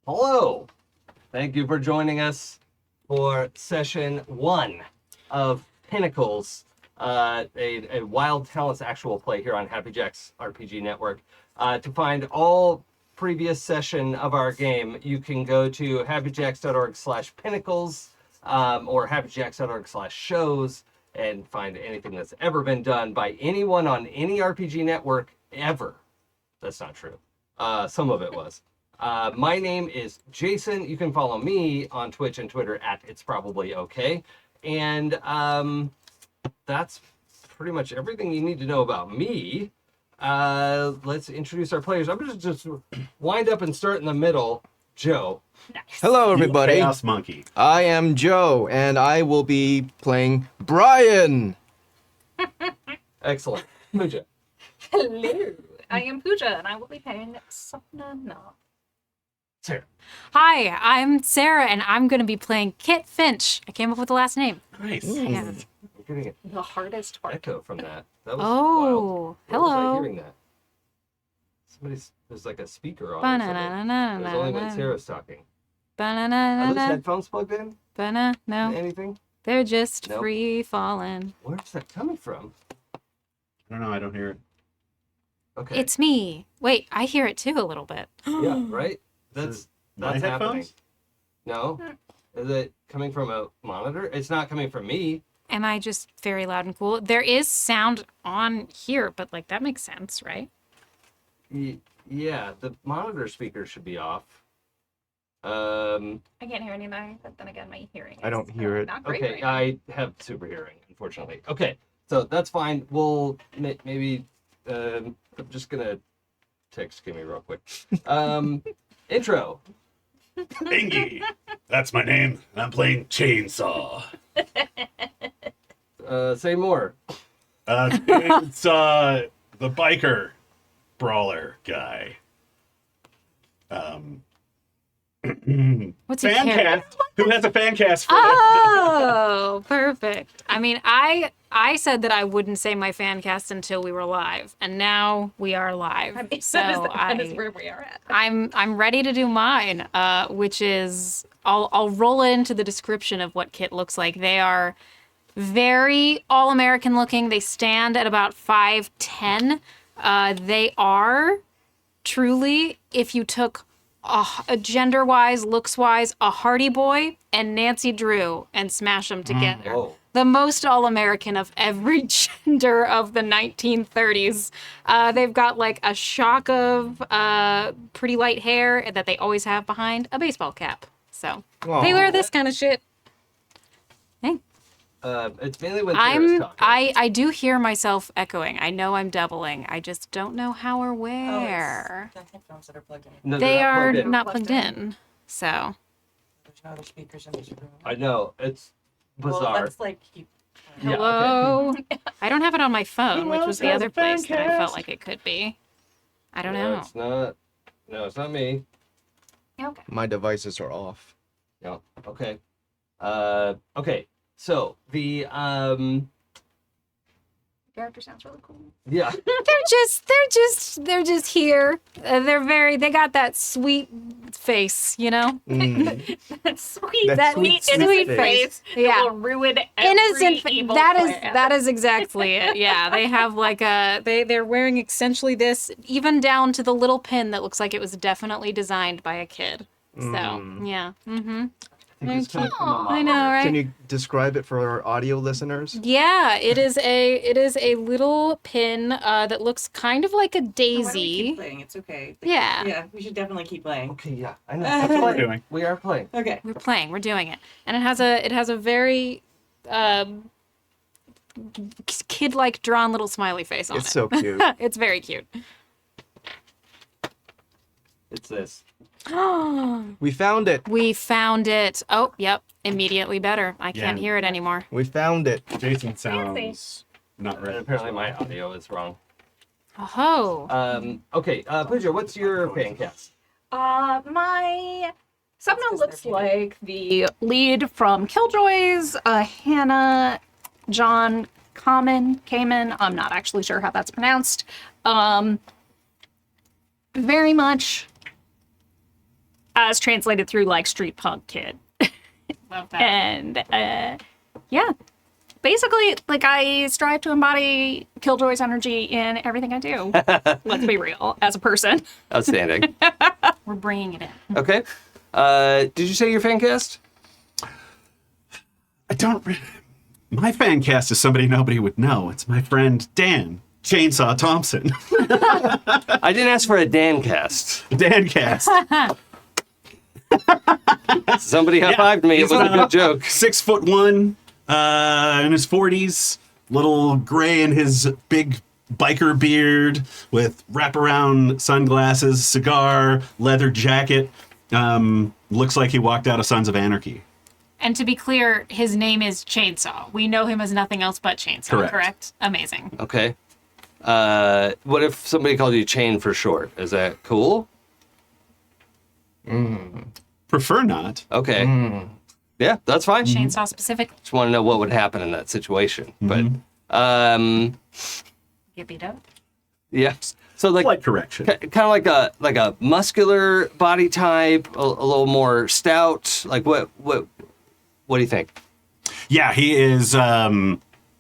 Hello. Thank you for joining us for session 1 of Pinnacles, a Wild Talents actual play here on Happy Jack's RPG Network. To find all previous session of our game, you can go to happyjacks.org/pinnacles or happyjacks.org/shows and find anything that's ever been done by anyone on any RPG network ever. That's not true. Some of it was. My name is Jason. You can follow me on Twitch and Twitter at It's Probably Okay. And that's pretty much everything you need to know about me. Let's introduce our players. I'm going to just wind up and start in the middle. Joe. Nice. Hello, everybody. Chaos Monkey. I am Joe, and I will be playing Brian. Excellent. Pooja. Hello. I am Pooja, and I will be playing Sapna now. Sarah. Hi, I'm Sarah, and I'm going to be playing Kit Finch. I came up with the last name. Nice. Yeah. We're getting an The hardest part. echo from that. That was Oh, wild. Where was I hello. hearing that? There's like a speaker on. Or something. It was only when Sarah's talking. Are those headphones plugged in? No, Anything? they're just Nope. free falling. Where's that coming from? I don't know. I don't hear it. Okay. It's me. Wait, I hear it too a little bit. Yeah, right? That's My happening. headphones? No? Is it coming from a monitor? It's not coming from me. Am I just very loud and cool? There is sound on here, but like that makes sense, right? Yeah, the monitor speaker should be off. I can't hear anything, but then again, my hearing I don't is, hear it. Not great Okay, right now. I have super hearing, unfortunately. Okay, so that's fine. We'll maybe, I'm just gonna text Kimmy real quick. Intro. Enge. That's my name. And I'm playing Chainsaw. Say more. It's the biker brawler guy. What's he Fan carrying? cast. Who has a fan cast for Oh, perfect. I mean, I said that I wouldn't say my fan cast until we were live, and now we are live. I mean, So that is where we are at. I'm ready to do mine, which is I'll roll it into the description of what Kit looks like. They are very all-American looking. They stand at about 5'10". They are truly, if you took a gender-wise, looks-wise, a Hardy Boy and Nancy Drew and smash them together. Oh. The most all-American of every gender of the 1930s. They've got like a shock of pretty light hair that they always have behind a baseball cap. So they wear this kind of shit. Hey, It's mainly when Sarah's talking. I do hear myself echoing. I know I'm doubling. I just don't know how or where. The headphones that are plugged in. No, They they're are plugged in. not plugged in. So There's no other speakers in this room. I know, it's Well, bizarre. let's like keep. Yeah, okay. hello. I don't have it on my phone, Who which else was the has other a fan place that I felt cast? like it could be. I don't No, know. it's not. No, it's not me. Okay. My devices are off. No. Okay. Okay. So the Character sounds really cool. yeah. They're just here. They got that sweet face, you know? That's sweet. That sweet, sweet innocent face. face. Yeah. That will ruin every Innocent evil plan. that is exactly it. Yeah, they have like they're wearing essentially this, even down to the little pin that looks like it was definitely designed by a kid. So yeah. I think it's coming from a I know, monitor. right? Can you describe it for our audio listeners? Yeah, it is a little pin that looks kind of like a Why don't we daisy. keep playing? It's okay. Yeah. Yeah, we should definitely keep playing. Okay, yeah, I know. That's what we're doing. We are playing. Okay. We're doing it, and it has a very kid-like drawn little smiley face on It's it. so cute. It's very cute. It's this. We found it. We found it. Oh, yep. Immediately better. I can't Yeah. hear it anymore. We found it. Jason sounds not And ready. apparently my audio is wrong. Oh. Okay, Pooja, what's your fan cast? My Sapna 'cause looks they're like the lead from Killjoys, Hannah, John Kamen. I'm not actually sure how that's pronounced. Very much as translated through like street punk kid. Love that. And yeah, basically, like I strive to embody Killjoy's energy in everything I do. Let's be real, as a person. Outstanding. We're bringing it in. Okay. Did you say your fan cast? I don't. My fan cast is somebody nobody would know. It's my friend Dan Chainsaw Thompson. I didn't ask for a Dan cast. Dan cast. Somebody high-fived me. It He's was a good joke. 6'1", in his 40s, little gray in his big biker beard with wraparound sunglasses, cigar, leather jacket. Looks like he walked out of Sons of Anarchy. And to be clear, his name is Chainsaw. We know him as nothing else but Chainsaw, correct? Amazing. Okay. What if somebody called you Chain for short? Is that cool? Prefer not. Okay. Yeah, that's fine. Chainsaw specific. Just want to know what would happen in that situation. But, Get beat up. yeah. So like, Slight correction. kind of like a muscular body type, a little more stout. Like what do you think? Yeah, he is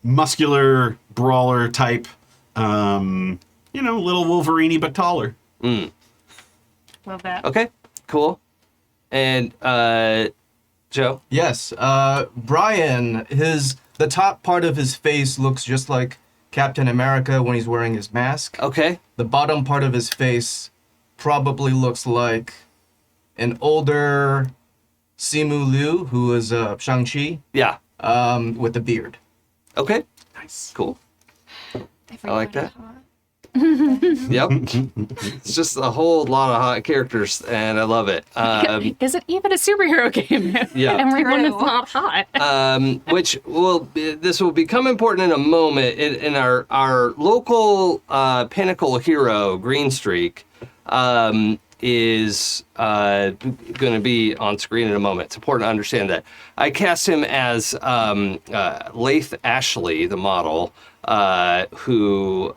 muscular brawler type. Little Wolverine-y but taller. Love that. Okay, cool. And Joe? Yes, Brian, the top part of his face looks just like Captain America when he's wearing his mask. Okay. The bottom part of his face probably looks like an older Simu Liu, who is Shang-Chi, Yeah. with a beard. Okay. Nice. Cool. I like that. Hot. Yep. It's just a whole lot of hot characters, and I love it. Is it even a superhero game? Yeah. Everyone is True. not hot. This will become important in a moment. In our local Pinnacle hero, Green Streak, is going to be on screen in a moment. It's important to understand that. I cast him as Laith Ashley, the model, who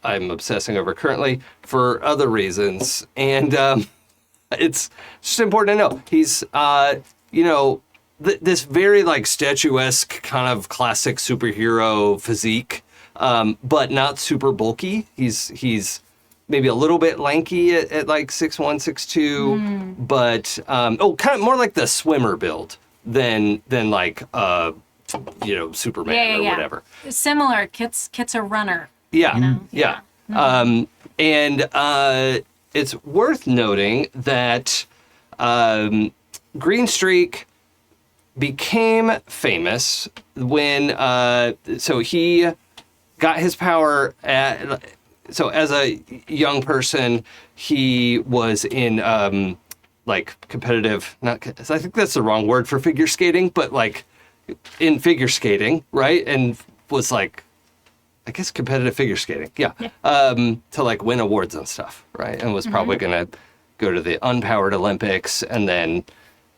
I'm obsessing over currently for other reasons. And it's just important to know. He's, this very like statuesque kind of classic superhero physique, but not super bulky. He's maybe a little bit lanky at like 6'1", 6'2", but kind of more like the swimmer build than like Superman or whatever. Similar. Kit's a runner. Yeah, yeah. It's worth noting that Green Streak became famous when so he got his power so as a young person he was in like competitive, I think that's the wrong word for figure skating, but like in figure skating, right? And was like, I guess competitive figure skating, yeah. To like win awards and stuff, right? And was probably gonna go to the Unpowered Olympics, and then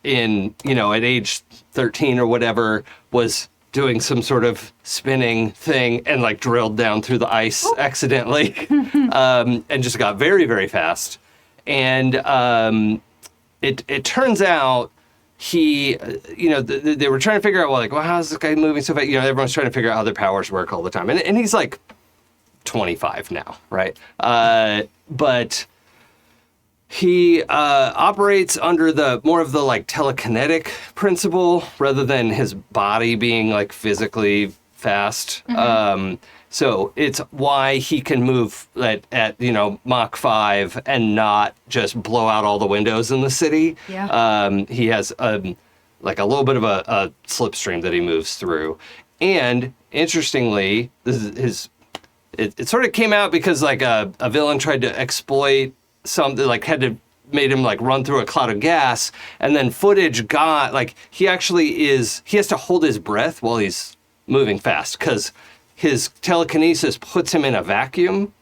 at age 13 or whatever was doing some sort of spinning thing and like drilled down through the ice accidentally, and just got very, very fast. And it turns out he, they were trying to figure out, well, how's this guy moving so fast? Everyone's trying to figure out how their powers work all the time. And he's like 25 now, right? But he operates under more of the like telekinetic principle rather than his body being like physically fast. So it's why he can move at Mach 5 and not just blow out all the windows in the city. Yeah. He has like a little bit of a slipstream that he moves through. And interestingly, it sort of came out because like a villain tried to exploit something, like made him like run through a cloud of gas, and then footage got like he has to hold his breath while he's moving fast because his telekinesis puts him in a vacuum,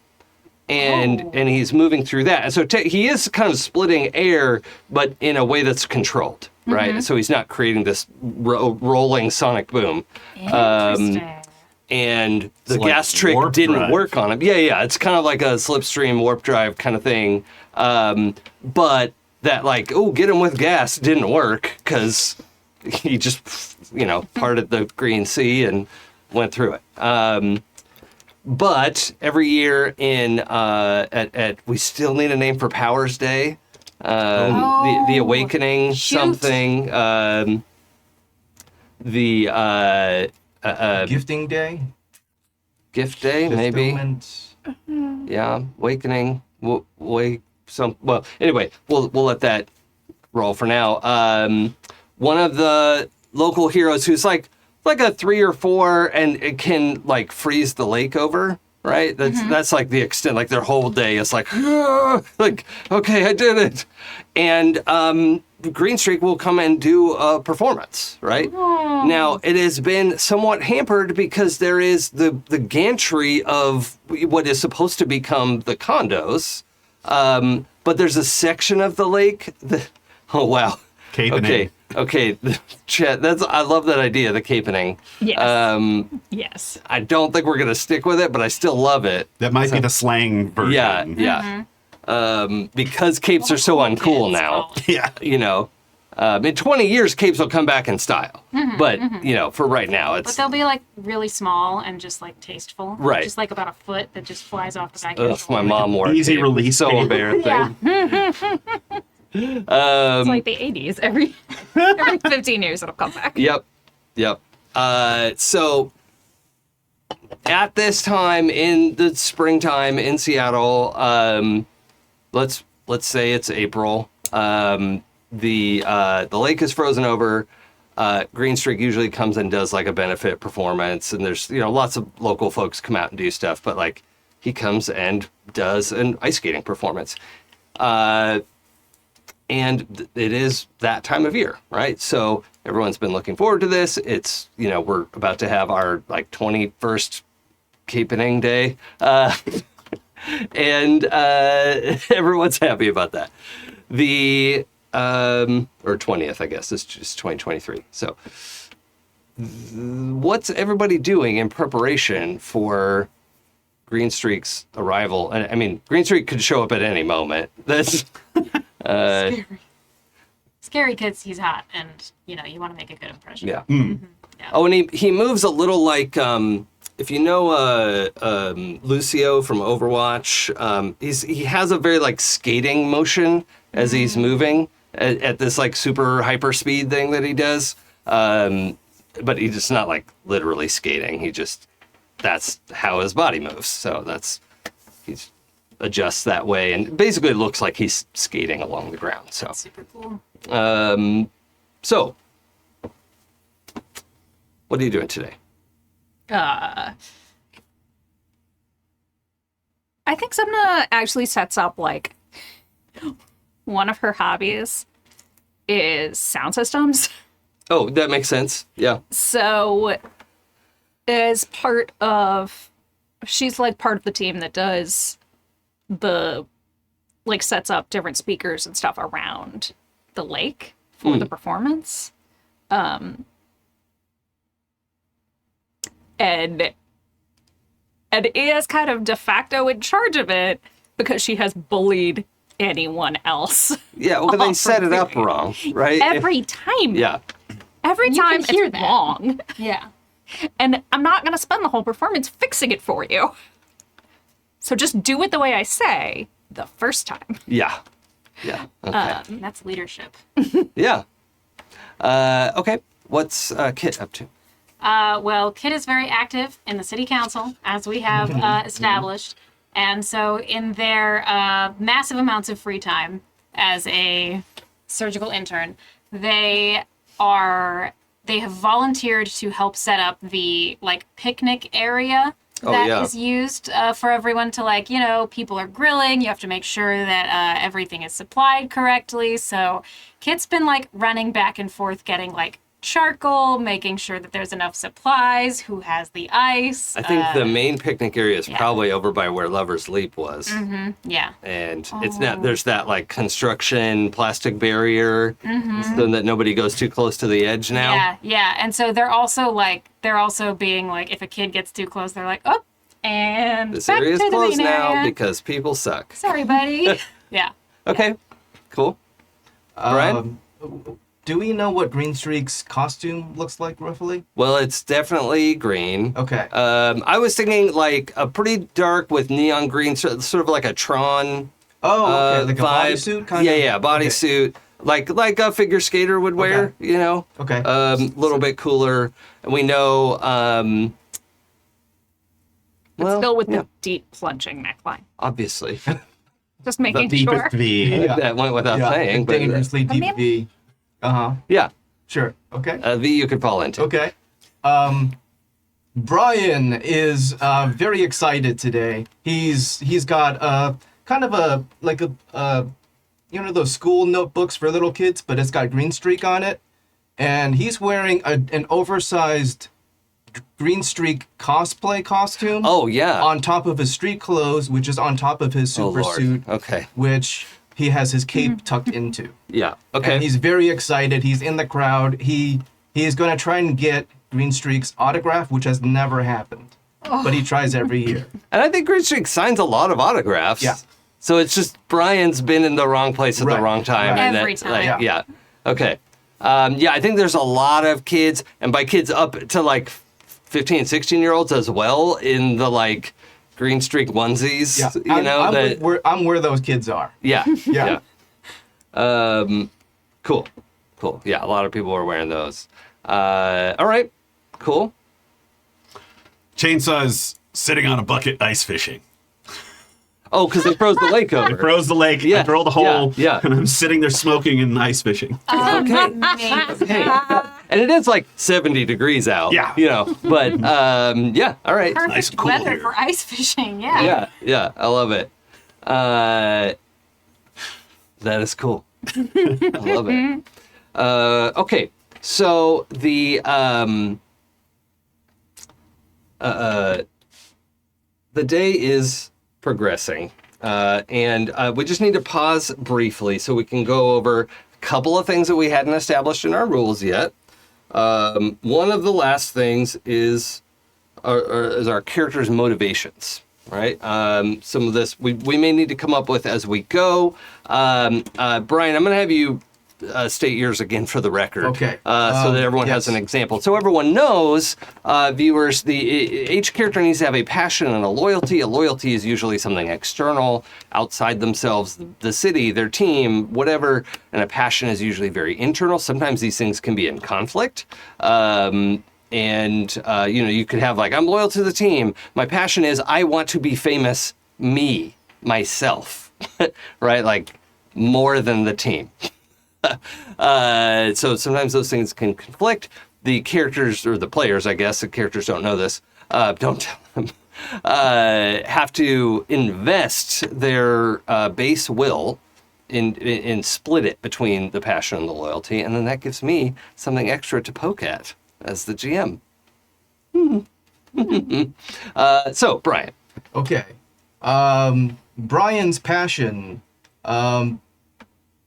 and he's moving through that. And so he is kind of splitting air, but in a way that's controlled, right? So he's not creating this rolling sonic boom. Interesting. and the It's like gas trick warp didn't drive. work on him. Yeah, it's kind of like a slipstream warp drive kind of thing. But that like, oh, get him with gas didn't work because he just, parted the Green Sea and went through it. But every year we still need a name for Powers Day. The Awakening shoot. something. Gifting day? Gift Day, maybe. Fulfillment. Yeah, Awakening. Well, anyway, we'll let that roll for now. One of the local heroes who's like a 3 or 4, and it can like freeze the lake over. Right. That's like the extent. Like their whole day is like, like, okay, I did it. And Green Streak will come and do a performance. Right. Now it has been somewhat hampered because there is the gantry of what is supposed to become the condos. But there's a section of the lake that, oh wow. Capening. Okay. Chet, I love that idea, the capening. Yes. Yes. I don't think we're gonna stick with it, but I still love it. That might be the slang version. Yeah. Because capes are so uncool now. Yeah. In 20 years, capes will come back in style. But for right now, But it's they'll be like really small and just like tasteful. Right. Just like about a foot that just flies off the back of your ugh, my shoulder. mom wore a Easy cape. release So cape. embarrassing. Yeah. It's like the 80s. Every 15 years it'll come back. Yep. So at this time in the springtime in Seattle, let's say it's April. The lake is frozen over. Green Streak usually comes and does like a benefit performance, and there's lots of local folks come out and do stuff. But like he comes and does an ice skating performance. And it is that time of year, right? So everyone's been looking forward to this. It's, we're about to have our like 21st capening day. And everyone's happy about that. The, or 20th, I guess, it's just 2023. So what's everybody doing in preparation for Green Streak's arrival? And I mean, Green Streak could show up at any moment. That's... Scary because he's hot and, you want to make a good impression. Yeah. Yeah. Oh, and he moves a little like, if you know Lucio from Overwatch, he has a very like skating motion as he's moving at this like super hyper speed thing that he does. But he's just not like literally skating. That's how his body moves. So he's adjusts that way, and basically it looks like he's skating along the ground. So, Super cool. So what are you doing today? I think Sapna actually sets up like one of her hobbies is sound systems. Oh, that makes sense. Yeah. So as she's like part of the team that does sets up different speakers and stuff around the lake for the performance. And is kind of de facto in charge of it because she has bullied anyone else. Yeah, well, they set it up wrong, right? Every time. Yeah. Every You time can hear it's that. wrong. Yeah. And I'm not going to spend the whole performance fixing it for you. So just do it the way I say the first time. Yeah. Yeah. Okay. That's leadership. Yeah. Okay. What's Kit up to? Well, Kit is very active in the city council, as we have established. And so in their massive amounts of free time as a surgical intern, they have volunteered to help set up the picnic area that is used for everyone to people are grilling. You have to make sure that everything is supplied correctly. So Kit's been running back and forth getting charcoal, making sure that there's enough supplies, who has the ice. I think the main picnic area is yeah. probably over by where Lover's Leap was. Yeah. And it's not, there's that like construction plastic barrier so that nobody goes too close to the edge now. Yeah. And so they're also being like, if a kid gets too close, they're like, oh, and This back area is to the closed main now area. because people suck. Sorry, buddy. Yeah. Okay, cool. Brian? Do we know what Green Streak's costume looks like roughly? Well, it's definitely green. Okay. I was thinking like a pretty dark with neon green, sort of like a Tron Oh, okay. Like a vibe. bodysuit kind of? Yeah, bodysuit. Like a figure skater would wear, Okay. you know? Okay. Little bit cooler. And we know, But still with yeah, the deep plunging neckline. obviously. Just The making deepest sure. V. Yeah. That went without saying. But, dangerously deep mean- V. Uh-huh. yeah, Sure. Okay. a V you could fall into. Okay. Brian is very excited today. He's got kind of a like a you know those school notebooks for little kids, but it's got Green Streak on it, and he's wearing an oversized Green Streak cosplay costume. Oh, yeah. On top of his street clothes, which is on top of his Oh, super Lord. suit, Okay. which he has his cape tucked into. Yeah. Okay. And he's very excited. He's in the crowd. He is going to try and get Green Streak's autograph, which has never happened. But he tries every year. And I think Green Streak signs a lot of autographs. Yeah. So it's just Brian's been in the wrong place at Right, the wrong time. right. And Every that, time. like, yeah. Okay. Yeah, I think there's a lot of kids, and by kids up to like 15, 16-year-olds as well, in the like Green Streak onesies. Yeah. You know, I'm where those kids are. yeah. Yeah. Cool. Cool. Yeah, a lot of people are wearing those. All right. Cool. Chainsaw's sitting on a bucket ice fishing. Oh, because they froze the lake over. I froze the lake, Yeah, I drilled a hole, yeah. and I'm sitting there smoking and ice fishing. Okay. And it is like 70 degrees out. Yeah. You know, but yeah, all right. Perfect Nice and cool weather here. for ice fishing. Yeah. Yeah, I love it. That is cool. I love it. Okay, so the day is progressing, and we just need to pause briefly so we can go over a couple of things that we hadn't established in our rules yet. One of the last things is our characters' motivations, right? Some of this we may need to come up with as we go. Brian, I'm going to have you state yours again for the record. Okay. So that everyone has yes. an example. So everyone knows, viewers, each character needs to have a passion and a loyalty. A loyalty is usually something external, outside themselves, the city, their team, whatever. And a passion is usually very internal. Sometimes these things can be in conflict. And you could have like, I'm loyal to the team. My passion is I want to be famous, myself, right? Like more than the team. So sometimes those things can conflict. The characters, or the players, I guess, the characters don't know this, don't tell them, have to invest their base will in split it between the passion and the loyalty, and then that gives me something extra to poke at as the GM. So, Brian. Okay. Brian's passion.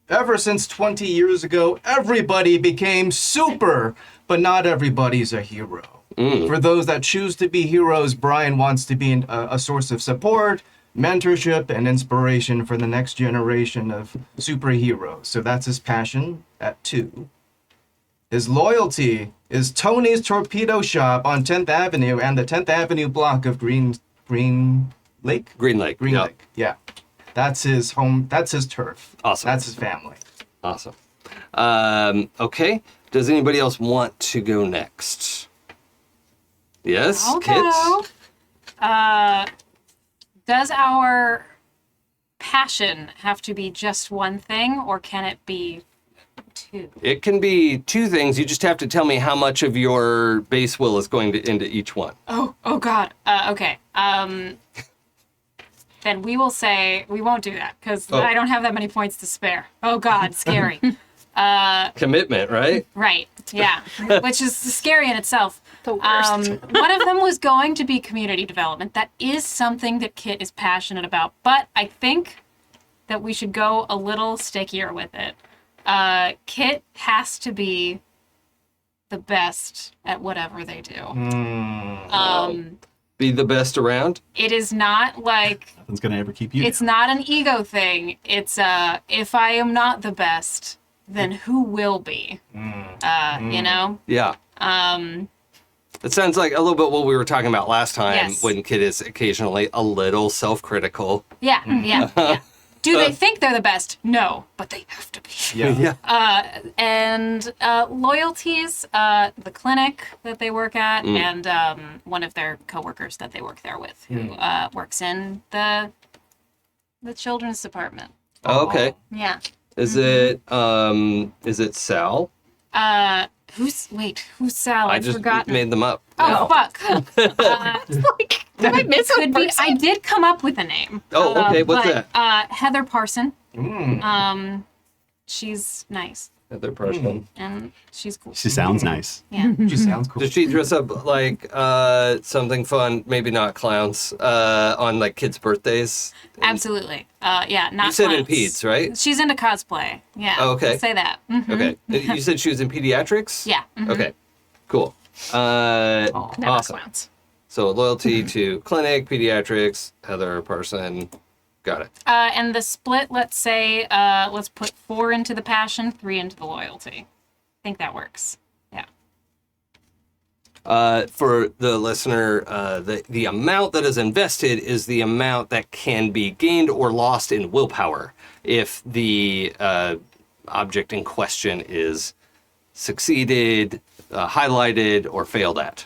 Ever since 20 years ago, everybody became super, but not everybody's a hero. For those that choose to be heroes, Brian wants to be a source of support, mentorship, and inspiration for the next generation of superheroes. So that's his passion at 2. His loyalty is Tony's Torpedo Shop on 10th Avenue and the 10th Avenue block of Green Lake? Green Lake. Green Yep. Lake, yeah. That's his home. That's his turf. Awesome. That's his family. Awesome. Okay. Does anybody else want to go next? Yes, I'll Kit? go. Does our passion have to be just one thing, or can it be 2? It can be 2 things. You just have to tell me how much of your base will is going into each one. Oh God. Okay. Then we will say we won't do that because Oh. I don't have that many points to spare. Oh God, scary. Commitment, right? Right. Yeah. Which is scary in itself. The worst. One of them was going to be community development. That is something that Kit is passionate about, but I think that we should go a little stickier with it. Kit has to be the best at whatever they do. Be the best around. It is not like Nothing's gonna ever keep you. it's not an ego thing. It's if I am not the best, then who will be? You know? Yeah. It sounds like a little bit what we were talking about last time Yes. when Kid is occasionally a little self-critical. Yeah, yeah. Do they think they're the best? No, but they have to be. Yeah. And loyalties, the clinic that they work at, and one of their coworkers that they work there with, who works in the children's department. Oh, okay. Yeah. Is it Sal? Who's Sal? I I've just forgotten. made them up. Oh, fuck. Like, did I miss a Could be. person? I did come up with a name. Oh, okay. What's but, that? Heather Parson. She's nice Heather Parson. and she's cool. She sounds nice. Yeah. She sounds cool. Does she dress up like something fun? Maybe not clowns. On like kids' birthdays. Absolutely. Yeah. Not. You said in clowns. peds, right? She's into cosplay. Yeah. Oh, okay. Let's say that. Mhm. Okay. You said she was in pediatrics. Yeah. Mhm. Okay. Cool. Never Awesome. clowns. So loyalty to clinic, pediatrics, Heather Parson. Got it. And the split. Let's say. Let's put 4 into the passion, 3 into the loyalty. I think that works. Yeah. For the listener, the amount that is invested is the amount that can be gained or lost in willpower if the object in question is succeeded, highlighted, or failed at.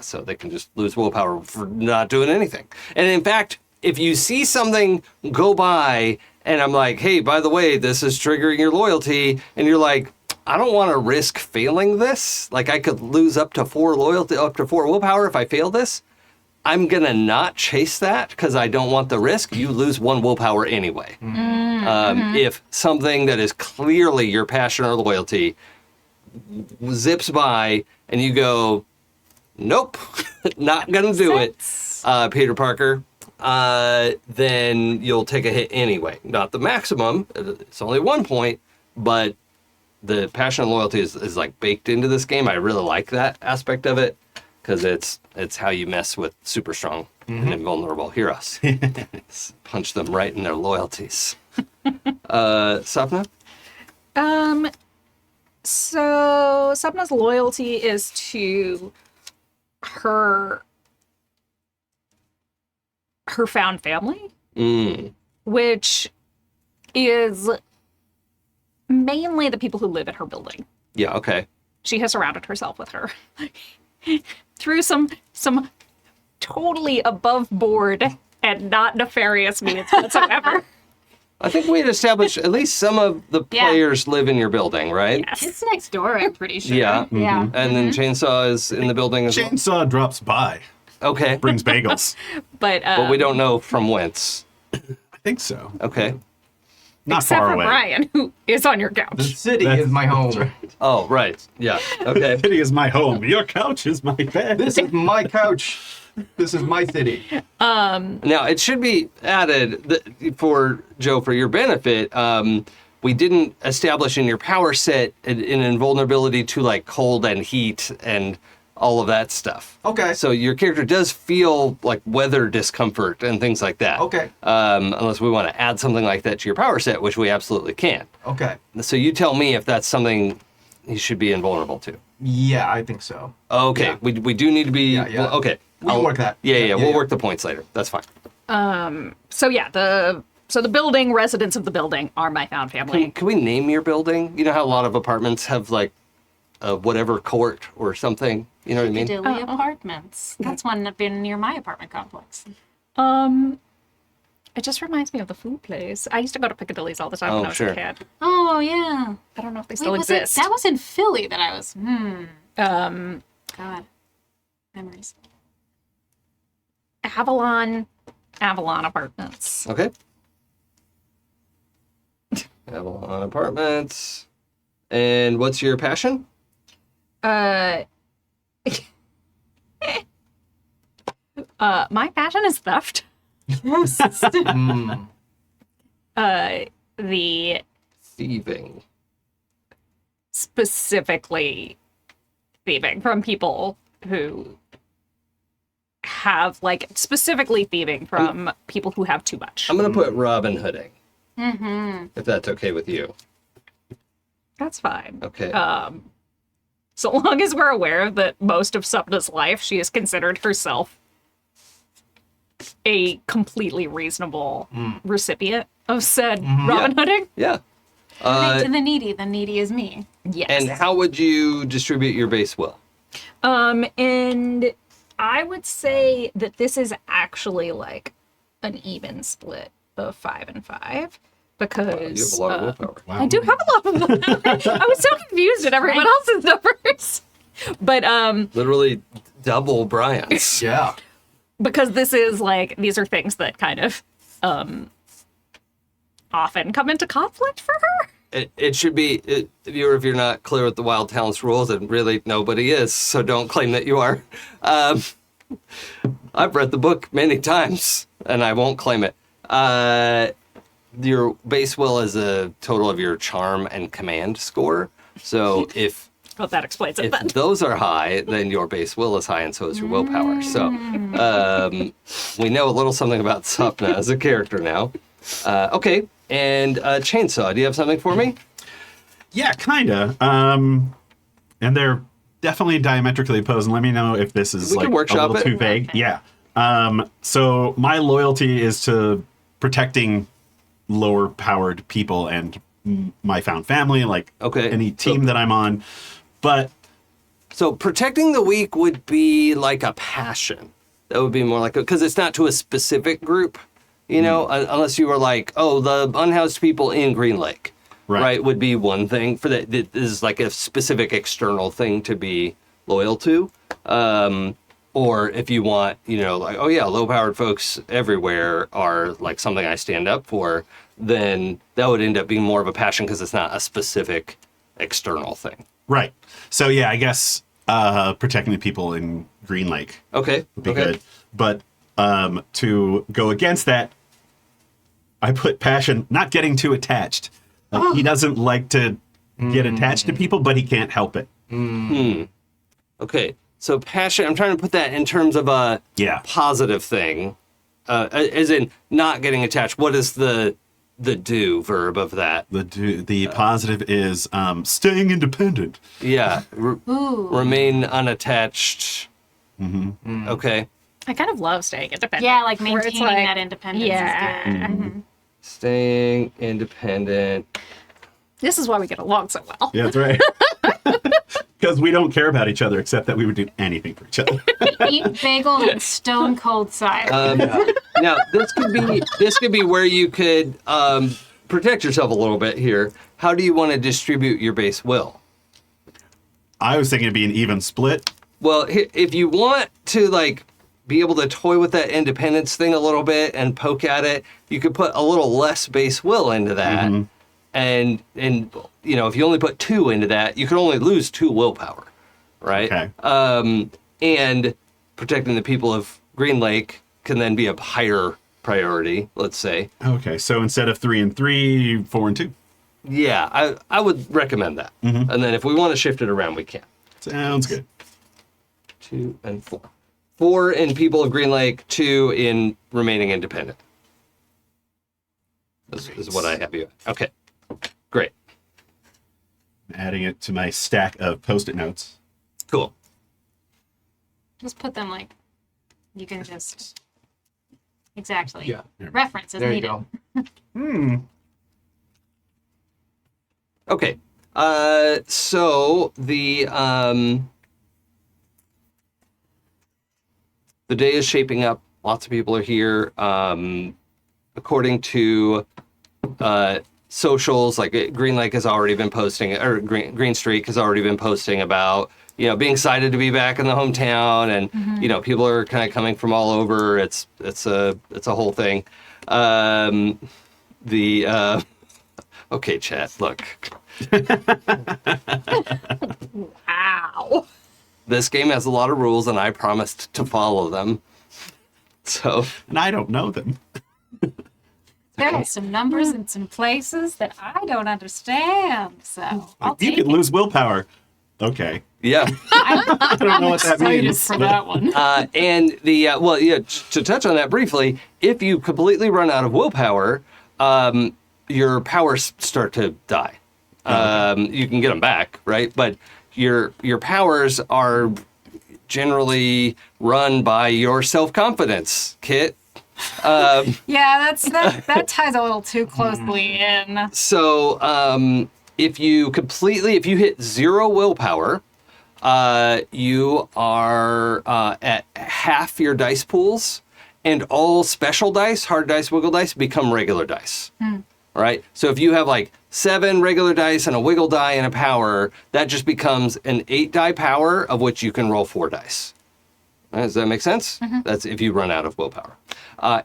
So they can just lose willpower for not doing anything. And in fact, if you see something go by and I'm like, hey, by the way, this is triggering your loyalty, and you're like, I don't want to risk failing this. Like I could lose up to 4 loyalty, up to 4 willpower if I fail this. I'm going to not chase that because I don't want the risk. You lose 1 willpower anyway. If something that is clearly your passion or loyalty zips by and you go, nope, not going to do it, Peter Parker, then you'll take a hit anyway. Not the maximum. It's only 1 point, but the passion and loyalty is like baked into this game. I really like that aspect of it because it's how you mess with super strong and invulnerable heroes. Punch them right in their loyalties. Sapna? So Sapna's loyalty is to her found family, which is mainly the people who live at her building. Yeah, okay. She has surrounded herself with her through some totally above board and not nefarious means whatsoever. I think we had established at least some of the Yeah. players live in your building, right? Yes. It's next door, I'm pretty sure. Yeah. Yeah. And then Chainsaw is in the building as well. Chainsaw drops by, Okay. brings bagels. But But we don't know from whence. I think so. Okay. Not except far for away. Brian, who is on your The couch. city is my home. Oh, right. Yeah. Okay. City is my home. Your couch is my bed. This is my couch. This is my city. Now, it should be added for Joe, for your benefit, we didn't establish in your power set an invulnerability to like cold and heat and all of that stuff. Okay. So your character does feel like weather discomfort and things like that. Okay. Unless we want to add something like that to your power set, which we absolutely can. Okay. So you tell me if that's something he should be invulnerable to. Yeah, I think so. Okay. Yeah. We do need to be. Yeah, yeah. Well, okay. We can work that. Yeah, Yeah, we'll yeah. work the points later. That's fine. So yeah, the building, residents of the building are my found family. Can we name your building? You know how a lot of apartments have like a whatever court or something? You know what I mean? Piccadilly Apartments. That's one up in near my apartment complex. It just reminds me of the food place. I used to go to Piccadilly's all the time Oh, when I was sure. a kid. Oh yeah. I don't know if they Wait, still was it? exist. That was in Philly that I was. God. Memories. Avalon Apartments. Okay. Avalon Apartments. And what's your passion? My passion is theft. Mm. The Thieving. specifically thieving from people who have, like, specifically thieving from people who have too much. I'm going to put Robin Hooding. If that's okay with you. That's fine. Okay. So long as we're aware that most of Sapna's life, she has considered herself a completely reasonable recipient of said Robin Hooding. Yeah. Donate to the needy is me. Yes. And how would you distribute your base will? And I would say that this is actually like an even split of 5 and 5 because You have a lot of willpower. Wow. I do have a lot of willpower. I was so confused at everyone else's numbers. But Literally double Brian's. Yeah. because this is like, these are things that kind of often come into conflict for her. It should be, if you're not clear with the Wild Talents rules, and really nobody is, so don't claim that you are. I've read the book many times, and I won't claim it. Your base will is a total of your charm and command score. So if Well, that explains it then. those are high, then your base will is high, and so is your willpower. So we know a little something about Sapna as a character now. Okay, and Chainsaw, do you have something for me? Yeah, kinda. And they're definitely diametrically opposed. And let me know if this is We like can a workshop little it. too vague. Yeah. So my loyalty is to protecting lower powered people and my found family, like Okay, any team so- that I'm on. But So protecting the weak would be like a passion. That would be more like, because it's not to a specific group, you know, unless you were like, oh, the unhoused people in Green Lake, right, would be one thing for that. This is like a specific external thing to be loyal to. Or if you want, you know, like, oh yeah, low-powered folks everywhere are like something I stand up for, then that would end up being more of a passion because it's not a specific external thing. right. So yeah, I guess protecting the people in Green Lake Okay. would be good. But to go against that, I put passion, not getting too attached. Like, he doesn't like to get attached to people, but he can't help it. Okay. So passion, I'm trying to put that in terms of a Yeah. positive thing, as in not getting attached. What is the do verb of that? The positive is staying independent. Yeah. Ooh. Remain unattached. Okay. I kind of love staying independent. Yeah, like where it's maintaining like- that independence Yeah. is good. Staying independent. This is why we get along so well. Yeah, that's right. Because we don't care about each other, except that we would do anything for each other. Eat bagels and stone cold cider. Now this could be where you could protect yourself a little bit here. How do you want to distribute your base will? I was thinking it'd be an even split. Well, if you want to like be able to toy with that independence thing a little bit and poke at it, you could put a little less base will into that. And you know, if you only put 2 into that, you can only lose 2 willpower, right? Okay. And protecting the people of Green Lake can then be a higher priority, let's say. Okay, so instead of 3 and 3, 4 and 2. Yeah, I would recommend that. And then if we want to shift it around, we can. Sounds good. 2 and 4. 4 in people of Green Lake, 2 in remaining independent. This is what I have you at. Okay, great. Adding it to my stack of Post-it notes. Cool. Just put them like, you can just, exactly. Yeah. Reference as There you needed. go. Okay. So the day is shaping up. Lots of people are here. According to socials, like Green Lake has already been posting, or Green Streak has already been posting about, you know, being excited to be back in the hometown, and you know, people are kind of coming from all over. It's a whole thing. My Okay, chat, look. Wow. This game has a lot of rules, and I promised to follow them. So, And I don't know them. There are some numbers and some places that I don't understand. So I'll You take could it. lose willpower. Okay. yeah. I don't know what that Excited means. for but- that one. And the, to touch on that briefly, if you completely run out of willpower, your powers start to die. You can get them back, right? But your powers are generally run by your self-confidence, Kit. Yeah, that ties a little too closely in. So if you hit 0 willpower, you are at half your dice pools, and all special dice, hard dice, wiggle dice, become regular dice. Right? So if you have like 7 regular dice and a wiggle die and a power, that just becomes an 8 die power of which you can roll 4 dice. Does that make sense? That's if you run out of willpower.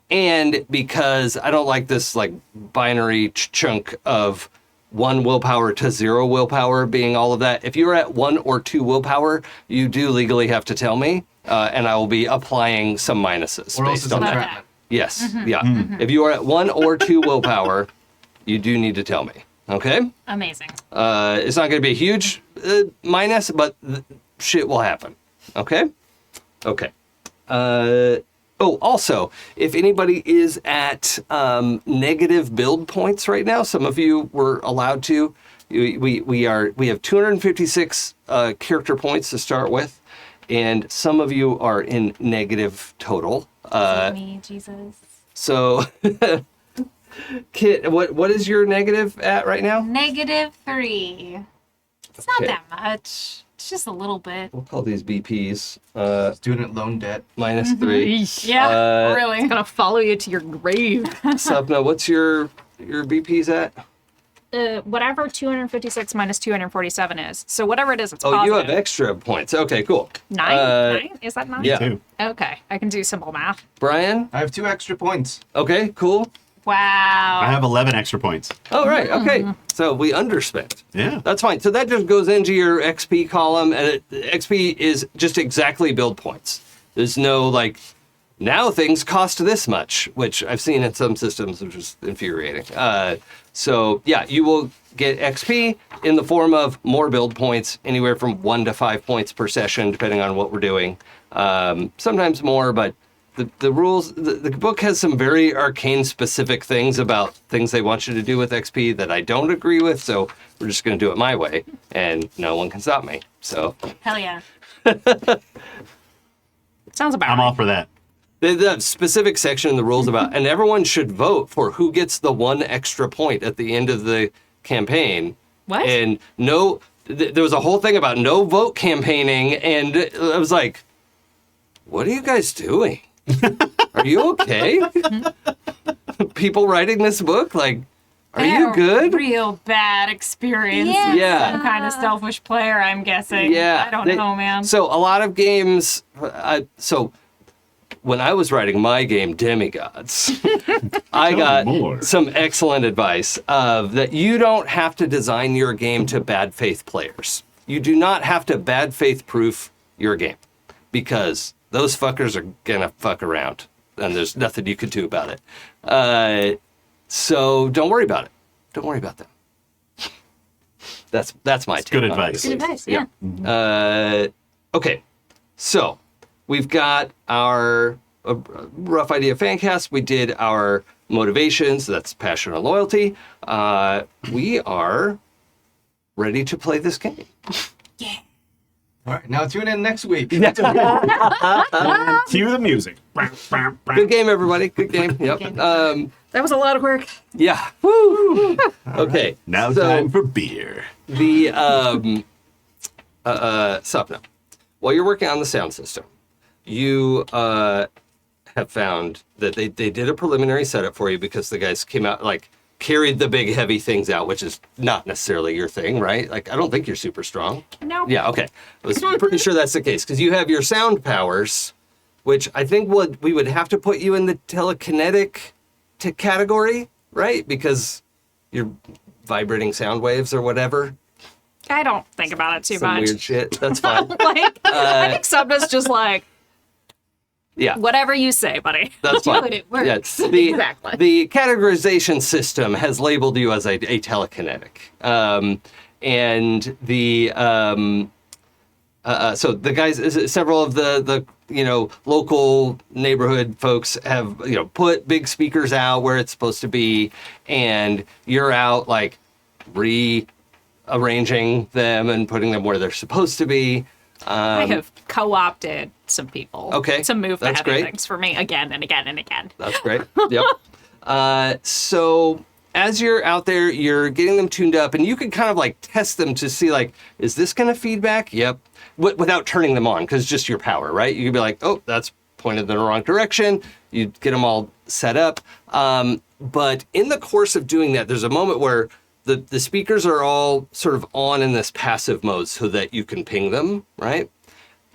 And because I don't like this like binary chunk of 1 willpower to 0 willpower being all of that, if you're at 1 or 2 willpower, you do legally have to tell me, and I will be applying some minuses Or else based it's on that. entrapment. Yes, yeah. If you are at 1 or 2 willpower, you do need to tell me. Okay? Amazing. It's not going to be a huge minus, but shit will happen. Okay? Okay. Also, if anybody is at negative build points right now, some of you were allowed to. We have 256 character points to start with, and some of you are in negative total. Me, Jesus. So, Kit, what is your negative at right now? -3. It's not Okay. that much. It's just a little bit. We'll call these BPs. Student loan debt. -3. Yeah, really. It's gonna follow you to your grave. Sapna, what's your BPs at? Whatever 256 minus 247 is. So whatever it is, it's Oh, positive. you have extra points. Okay, cool. 9? 9? Is that 9? Yeah. Too. Okay, I can do simple math. Brian? I have 2 extra points. Okay, cool. Wow. I have 11 extra points. Oh, right. Okay. So we underspent. Yeah. That's fine. So that just goes into your XP column, and XP is just exactly build points. There's no like, now things cost this much, which I've seen in some systems, which is infuriating. So yeah, you will get XP in the form of more build points, anywhere from 1 to 5 points per session, depending on what we're doing. Sometimes more, but the rules, the book has some very arcane specific things about things they want you to do with XP that I don't agree with, so we're just going to do it my way, and no one can stop me. So Hell yeah. Sounds about I'm right. all for that. the specific section in the rules about, and everyone should vote for who gets the 1 extra point at the end of the campaign. What? And no, there was a whole thing about no vote campaigning, and I was like, what are you guys doing? Are you okay? People writing this book, like, are you good? Real bad experience. Yeah. with Yeah. Some kind of selfish player, I'm guessing. Yeah. I don't know, man. So a lot of games, so when I was writing my game, Demigods, I got more. some excellent advice of that you don't have to design your game to bad faith players. You do not have to bad faith proof your game, because those fuckers are gonna fuck around, and there's nothing you can do about it. So don't worry about it. Don't worry about them. That's my take. good on advice. it. Good advice, yeah. Okay, so we've got our rough idea of Fancast. We did our motivations. That's passion and loyalty. We are ready to play this game. All right, now tune in next week. Cue the music. Good game, everybody. Good game. Yep. That was a lot of work. Yeah. Woo. Okay. Now so time for beer. the Sapna, while you're working on the sound system, you have found that they did a preliminary setup for you because the guys came out, like, carried the big heavy things out, which is not necessarily your thing, right? Like, I don't think you're super strong. No. Yeah, okay. I was pretty sure that's the case because you have your sound powers, which I think we would have to put you in the telekinetic category, right? Because you're vibrating sound waves or whatever. I don't think about it too Some much. weird shit. That's fine. Like, I think Sapna's just like, Yeah. whatever you say, buddy. That's Do fine. it, it works. Yeah, Exactly. The categorization system has labeled you as a telekinetic. And the so the guys, several of the local neighborhood folks have put big speakers out where it's supposed to be, and you're out like rearranging them and putting them where they're supposed to be. I have co-opted some people to move the that's heavy great. things for me again and again and again. That's great. Yep. So as you're out there, you're getting them tuned up, and you can kind of like test them to see like, is this going to feedback? Yep. Without turning them on, because it's just your power, right? You can be like, oh, that's pointed in the wrong direction. You get them all set up. But in the course of doing that, there's a moment where the speakers are all sort of on in this passive mode so that you can ping them, right?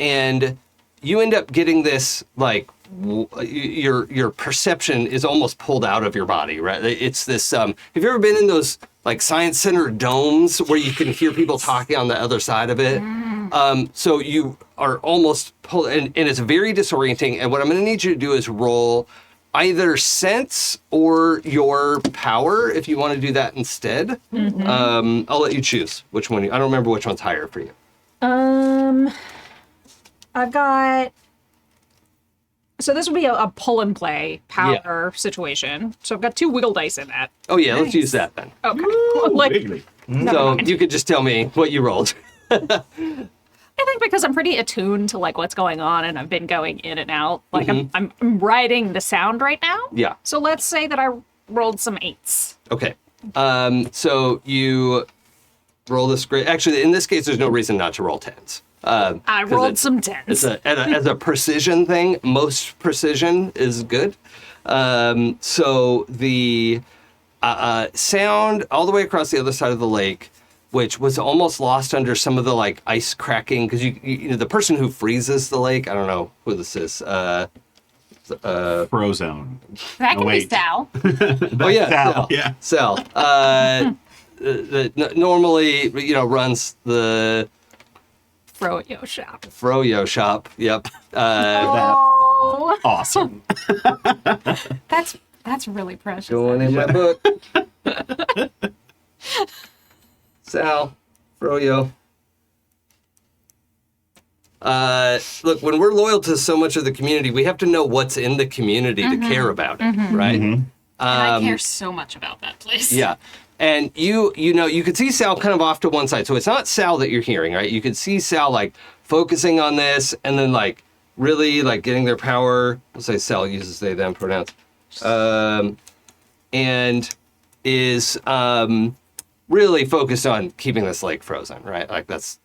And you end up getting this like your perception is almost pulled out of your body, right? It's this. Have you ever been in those like science center domes where you can hear people talking on the other side of it? So you are almost pulled, and it's very disorienting. And what I'm going to need you to do is roll either sense or your power if you want to do that instead. I'll let you choose which one. I don't remember which one's higher for you. I've got. So this would be a pull and play power situation. So I've got 2 wiggle dice in that. Oh yeah, let's use that then. Okay. Like, Wiggly. So you could just tell me what you rolled. I think because I'm pretty attuned to like what's going on and I've been going in and out. Like I'm riding the sound right now. Yeah. So let's say that I rolled some 8s. Okay. So you roll this great. Actually, in this case, there's no reason not to roll 10s. I 'Cause rolled some 10s. As a precision thing, most precision is good. So the sound all the way across the other side of the lake, which was almost lost under some of the like ice cracking, because you know the person who freezes the lake. I don't know who this is. Frozone. That can be wait. Sal. Oh yeah, Sal, yeah. Sal. Normally, runs the Froyo shop. Froyo shop. Yep. Oh, Awesome. That's really precious. Going in my book. Sal, Froyo. Look, when we're loyal to so much of the community, we have to know what's in the community to care about it, right? And I care so much about that place. Yeah. And you could see Sal kind of off to one side. So it's not Sal that you're hearing, right? You could see Sal like focusing on this and then like really like getting their power. Let's say Sal uses they, them pronouns. And is really focused on keeping this lake frozen, right? Like that's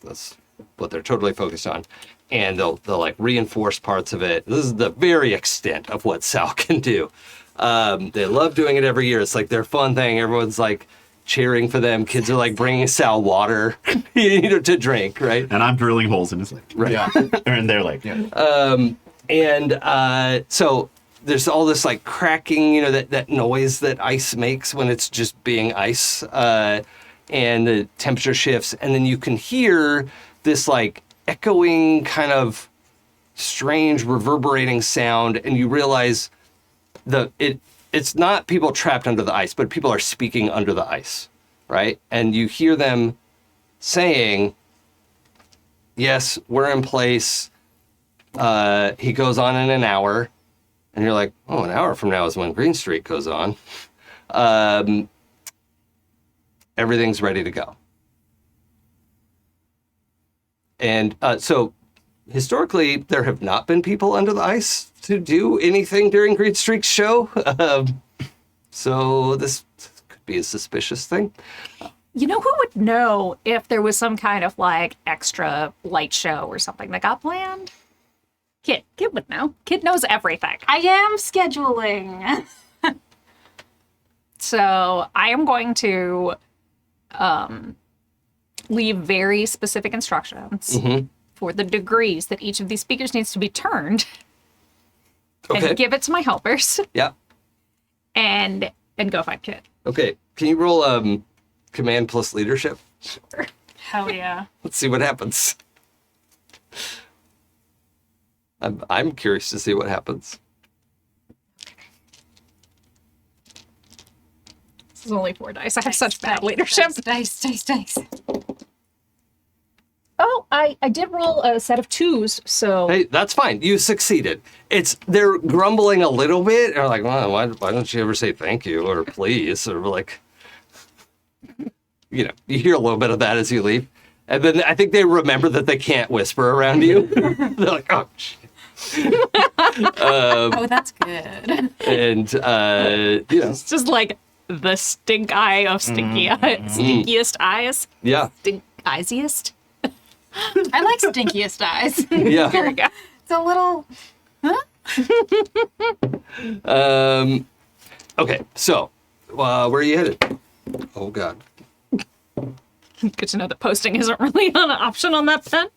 what they're totally focused on. And they'll like reinforce parts of it. This is the very extent of what Sal can do. They love doing it every year. It's like their fun thing. Everyone's like cheering for them. Kids are like bringing Sal water to drink, right? And I'm drilling holes in his lake. Right. Yeah. Or in their lake. Yeah. So there's all this like cracking, that noise that ice makes when it's just being ice, and the temperature shifts, and then you can hear this like echoing kind of strange reverberating sound, and you realize it's not people trapped under the ice, but people are speaking under the ice, right? And you hear them saying, yes, we're in place. He goes on in an hour. And you're like, oh, an hour from now is when Green Street goes on. Everything's ready to go. And so historically, there have not been people under the ice to do anything during Green Street's show. So this could be a suspicious thing. you know who would know if there was some kind of like extra light show or something that got planned? Kid would know. Kid knows everything. I am scheduling. So I am going to leave very specific instructions for the degrees that each of these speakers needs to be turned, Okay. and give it to my helpers, Yeah. and go find Kid. Okay. Can you roll Command plus leadership. Hell yeah. Let's see what happens. I'm curious to see what happens. This is only 4 dice. I have such bad leadership. Dice. Oh, I did roll a set of 2s, so Hey, that's fine. You succeeded. They're grumbling a little bit. They're like, well, why don't you ever say thank you or please or like, you hear a little bit of that as you leave, and then I think they remember that they can't whisper around you. They're like, oh, shit. Oh, that's good. And it's just like the stink eye of stinkiest eyes. yeah, Stink eyesiest. I like stinkiest eyes. yeah. There we go. It's a little. Okay, so where are you headed? Oh God. Good to know that posting isn't really an option on that pen.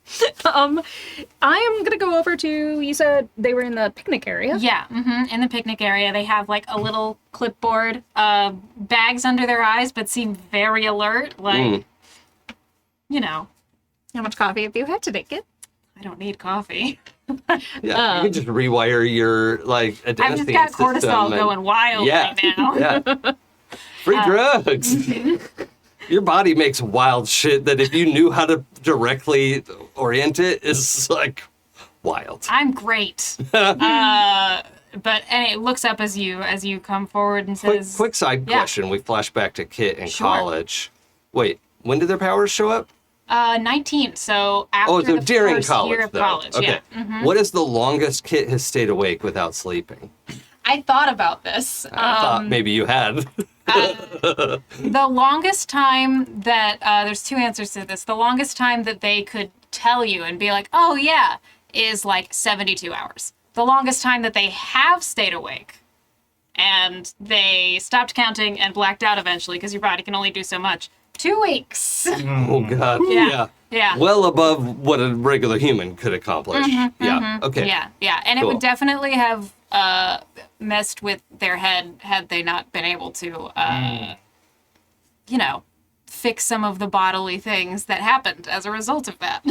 I am gonna go over to. You said they were in the picnic area. Yeah, in the picnic area, they have like a little clipboard, bags under their eyes, but seem very alert. Like, How much coffee have you had today, kid? I don't need coffee. Yeah, you can just rewire your like I've adenosine just got cortisol system and- going wild Yeah, right now. yeah. Free drugs. Your body makes wild shit that if you knew how to directly orient it is like wild. I'm great. But and it looks up as you come forward and says, Quick side Yeah. question. We flash back to Kit in Sure. college. Wait, when did their powers show up? 19. So after Oh, so the during first college, year of though. college, Okay. yeah. What is the longest Kit has stayed awake without sleeping? I thought about this. I thought maybe you had. The longest time that there's 2 answers to this. The longest time that they could tell you and be like, "Oh yeah," is like 72 hours. The longest time that they have stayed awake and they stopped counting and blacked out eventually because your body can only do so much. 2 weeks. Oh God. Yeah. Yeah. Well above what a regular human could accomplish. Yeah. Okay. Yeah. And it Cool. would definitely have messed with their head had they not been able to, fix some of the bodily things that happened as a result of that.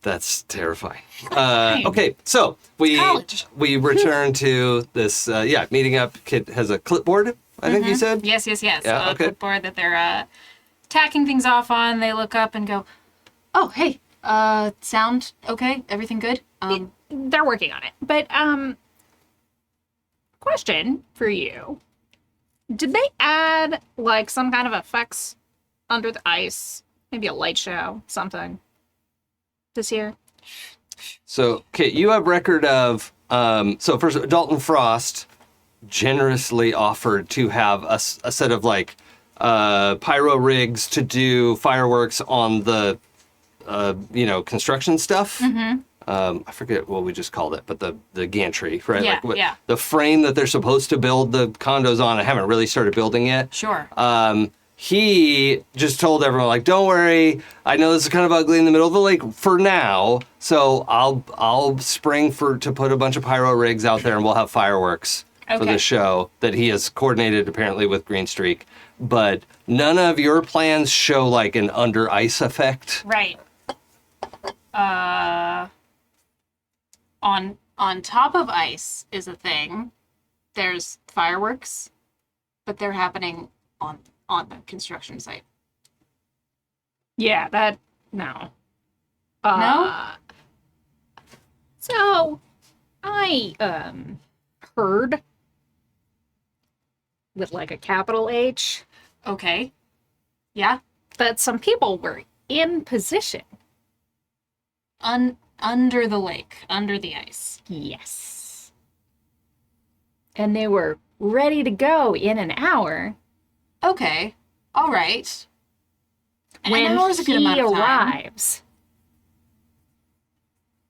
That's terrifying. Okay, so College. we return to this. Meeting up. Kid has a clipboard. I think you said. Yes. Yeah, A okay. clipboard that they're tacking things off on. They look up and go, "Oh, hey, sound okay? Everything good?" They're working on it. But question for you. Did they add like some kind of effects under the ice? Maybe a light show, something this year? So, Kit, you have record of. So first, Dalton Frost generously offered to have a set of like pyro rigs to do fireworks on the construction stuff. I forget what we just called it, but the gantry, right? Yeah, yeah. The frame that they're supposed to build the condos on. I haven't really started building yet. Sure. He just told everyone, like, don't worry. I know this is kind of ugly in the middle of the lake for now, so I'll spring to put a bunch of pyro rigs out there, and we'll have fireworks for Okay. the show that he has coordinated apparently with Green Streak. But none of your plans show like an under ice effect. Right. On top of ice is a thing. There's fireworks, but they're happening on the construction site. Yeah, no. No? So I heard with like a capital H Okay. Yeah. that some people were in position. Under the lake, under the ice. Yes. And they were ready to go in an hour Okay. All right. when an hour's a good he amount of time. arrives.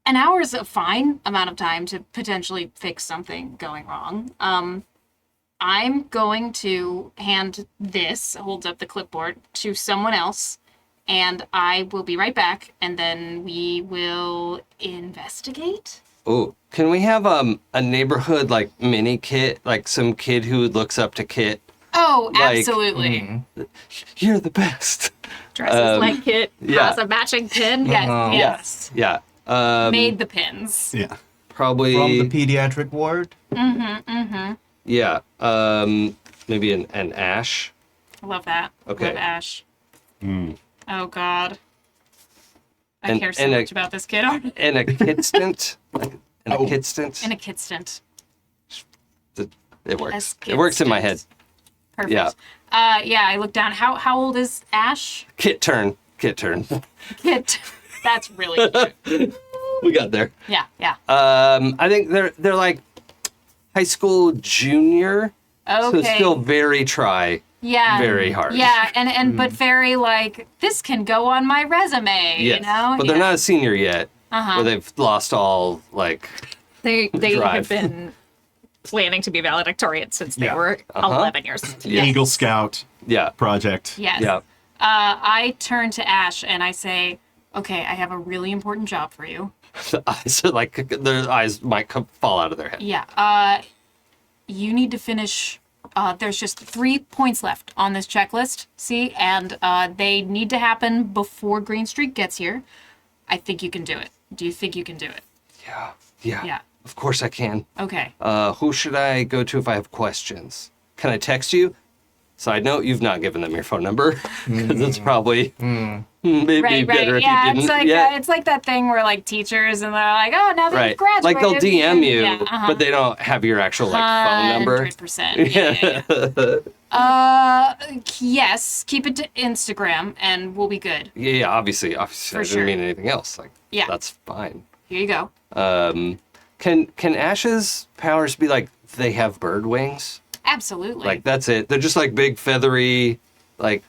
An hour is a fine amount of time to potentially fix something going wrong. I'm going to hand this, holds up the clipboard, to someone else, and I will be right back, and then we will investigate. Oh, can we have a neighborhood like mini Kit, like some kid who looks up to Kit? Oh, Like, absolutely. You're the best. Dresses like Kit, yeah. has a matching pin. Yes. Yeah. Made the pins. Yeah. Probably. From the pediatric ward. Yeah. Maybe an ash. I love that. Okay. Love Ash. Oh, God. I And- care so and a- much about this kid already. And a kidstant. And a kidstant. In a kidstant. It works. As It works in my head. kidstant. Perfect. Yeah. I looked down. How old is Ash? Kit turn. Kid. That's really cute. We got there. Yeah. I think they're like high school junior. So Okay. still very Yeah. very hard. Yeah, and but very like, this can go on my resume, Yes. you know? But they're not a senior yet. Uh-huh. Where they've lost all like They Drive. have been planning to be valedictorians since they Yeah. were Uh-huh. 11 years old. Yes. Eagle Scout yeah. project. Yes. Yeah. I turn to Ash and I say, okay, I have a really important job for you. The eyes are like their eyes might fall out of their head. Yeah. You need to finish. There's just 3 points left on this checklist. See, and they need to happen before Green Streak gets here. I think you can do it. Do you think you can do it? Yeah. Yeah. Of course I can. Okay. Who should I go to if I have questions? Can I text you? Side note, you've not given them your phone number because it's probably maybe Right. better if Yeah, you didn't. it's like it's like that thing where like teachers and they're like, oh, now that right. you've graduated, Like they'll DM you, Yeah, uh-huh. but they don't have your actual like phone number. 100%. Yes, keep it to Instagram and we'll be good. Yeah, obviously, I didn't sure. mean anything else. Like, Yeah. that's fine. Here you go. Can Ash's powers be like they have bird wings? Absolutely. Like that's it. They're just like big feathery, like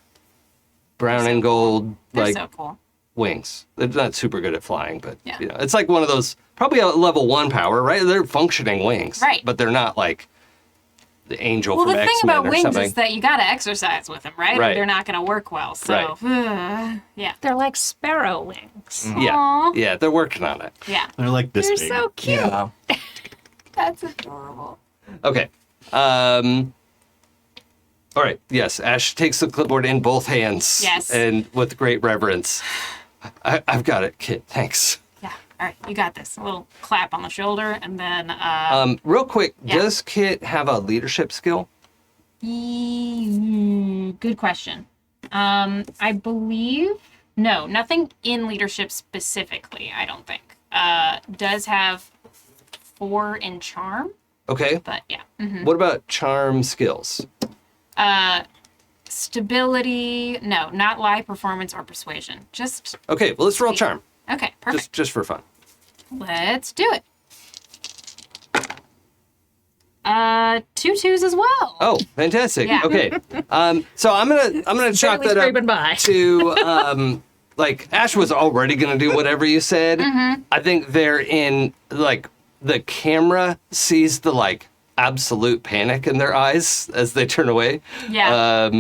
brown and gold, They're like so cool. wings. They're not super good at flying, but Yeah. you know, it's like one of those probably a level 1 power, right? They're functioning wings, Right. But they're not like the angel Well, from the thing X-Men about or wings something. is that you got to exercise with them, right? Right. Or they're not going to work well. So, yeah. They're like sparrow wings. Yeah, Aw. yeah, they're working on it. Yeah. They're like this They're big. so cute. Yeah. That's adorable. Okay. All right. Yes. Ash takes the clipboard in both hands. Yes. And with great reverence. I've got it, Kit. Thanks. Yeah. All right. You got this. A little clap on the shoulder and then, Real quick, Yeah. does Kit have a leadership skill? good question. I believe, no, nothing in leadership specifically, I don't think. Does have 4 in charm, Okay. but yeah. What about charm skills? Stability, no, not lie, performance, or persuasion. Just, Okay. Well, let's roll charm. okay, perfect. Just for fun. Let's do it. 2 2s as well. Oh, fantastic. Yeah. Okay. So I'm gonna chalk Barely that up scraping by. to like Ash was already gonna do whatever you said. I think they're in like the camera sees the like absolute panic in their eyes as they turn away. Yeah.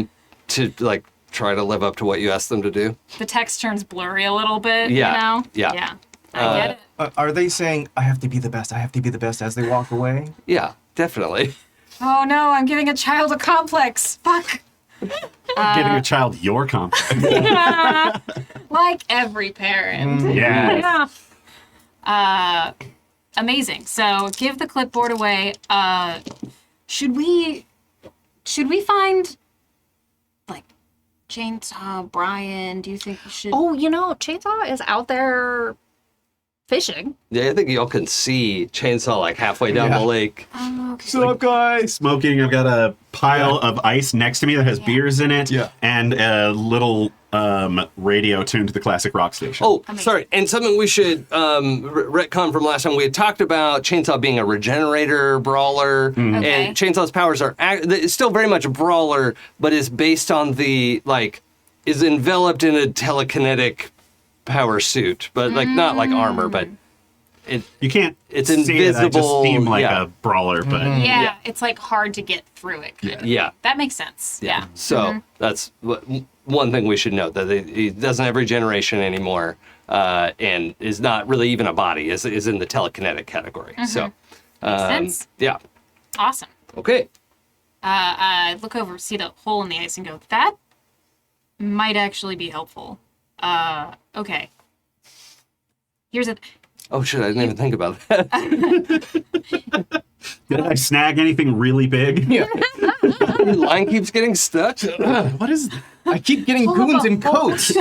To like try to live up to what you asked them to do. The text turns blurry a little bit, Yeah, you know? yeah. Yeah. I get it. Are they saying, I have to be the best, I have to be the best as they walk away? Yeah, definitely. Oh no, I'm giving a child a complex. Fuck. Giving a child your complex. Like every parent. Yeah. Yeah. Amazing. So give the clipboard away. Should we find like Chainsaw, Brian? Do you think we should? Oh, Chainsaw is out there fishing. Yeah, I think y'all can see Chainsaw like halfway down Yeah. the lake. Oh, okay. What's up, guys? Smoking. I've got a pile of ice next to me that has beers in it. Yeah. And a little radio tuned to the classic rock station. Oh, sorry. And something we should retcon from last time. We had talked about Chainsaw being a regenerator brawler, Okay. and Chainsaw's powers are it's still very much a brawler, but is based on the like is enveloped in a telekinetic power suit, but like not like armor, but You can't It's see it. I just invisible, seem like yeah. a brawler, but Yeah, it's like hard to get through it. Kind of. yeah. That makes sense. Yeah. So that's one thing we should note that he doesn't have regeneration anymore, and is not really even a body. Is in the telekinetic category. So Makes sense. yeah. Awesome. Okay. I look over, see the hole in the ice, and go, that might actually be helpful. Okay. Here's a... Oh shit! I didn't even think about that. Did I snag anything really big? Yeah. The line keeps getting stuck. What is... I keep getting goons in coats.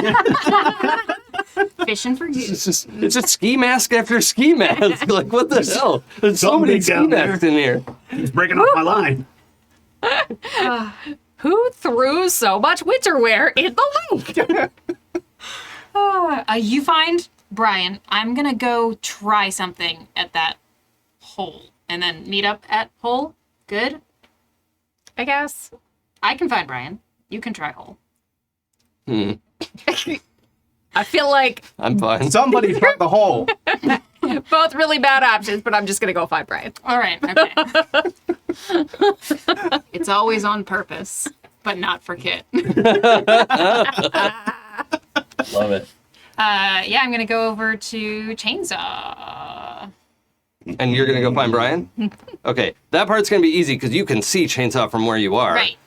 Fishing for you. It's just ski mask after ski mask. Like, what the hell? There's so many ski Something down masks in here. He's breaking off my line. Who threw so much winter wear in the lake? You find Brian. I'm gonna go try something at that hole, and then meet up at hole. Good. I guess. I can find Brian. You can try hole. I feel like I'm fine. Somebody tried the hole. both really bad options, but I'm just gonna go find Brian. All right. Okay. It's always on purpose, but not for Kit. Love it. Yeah, I'm gonna go over to Chainsaw. And you're gonna go find Brian? Okay, that part's gonna be easy because you can see Chainsaw from where you are. Right.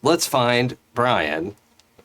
Let's find Brian.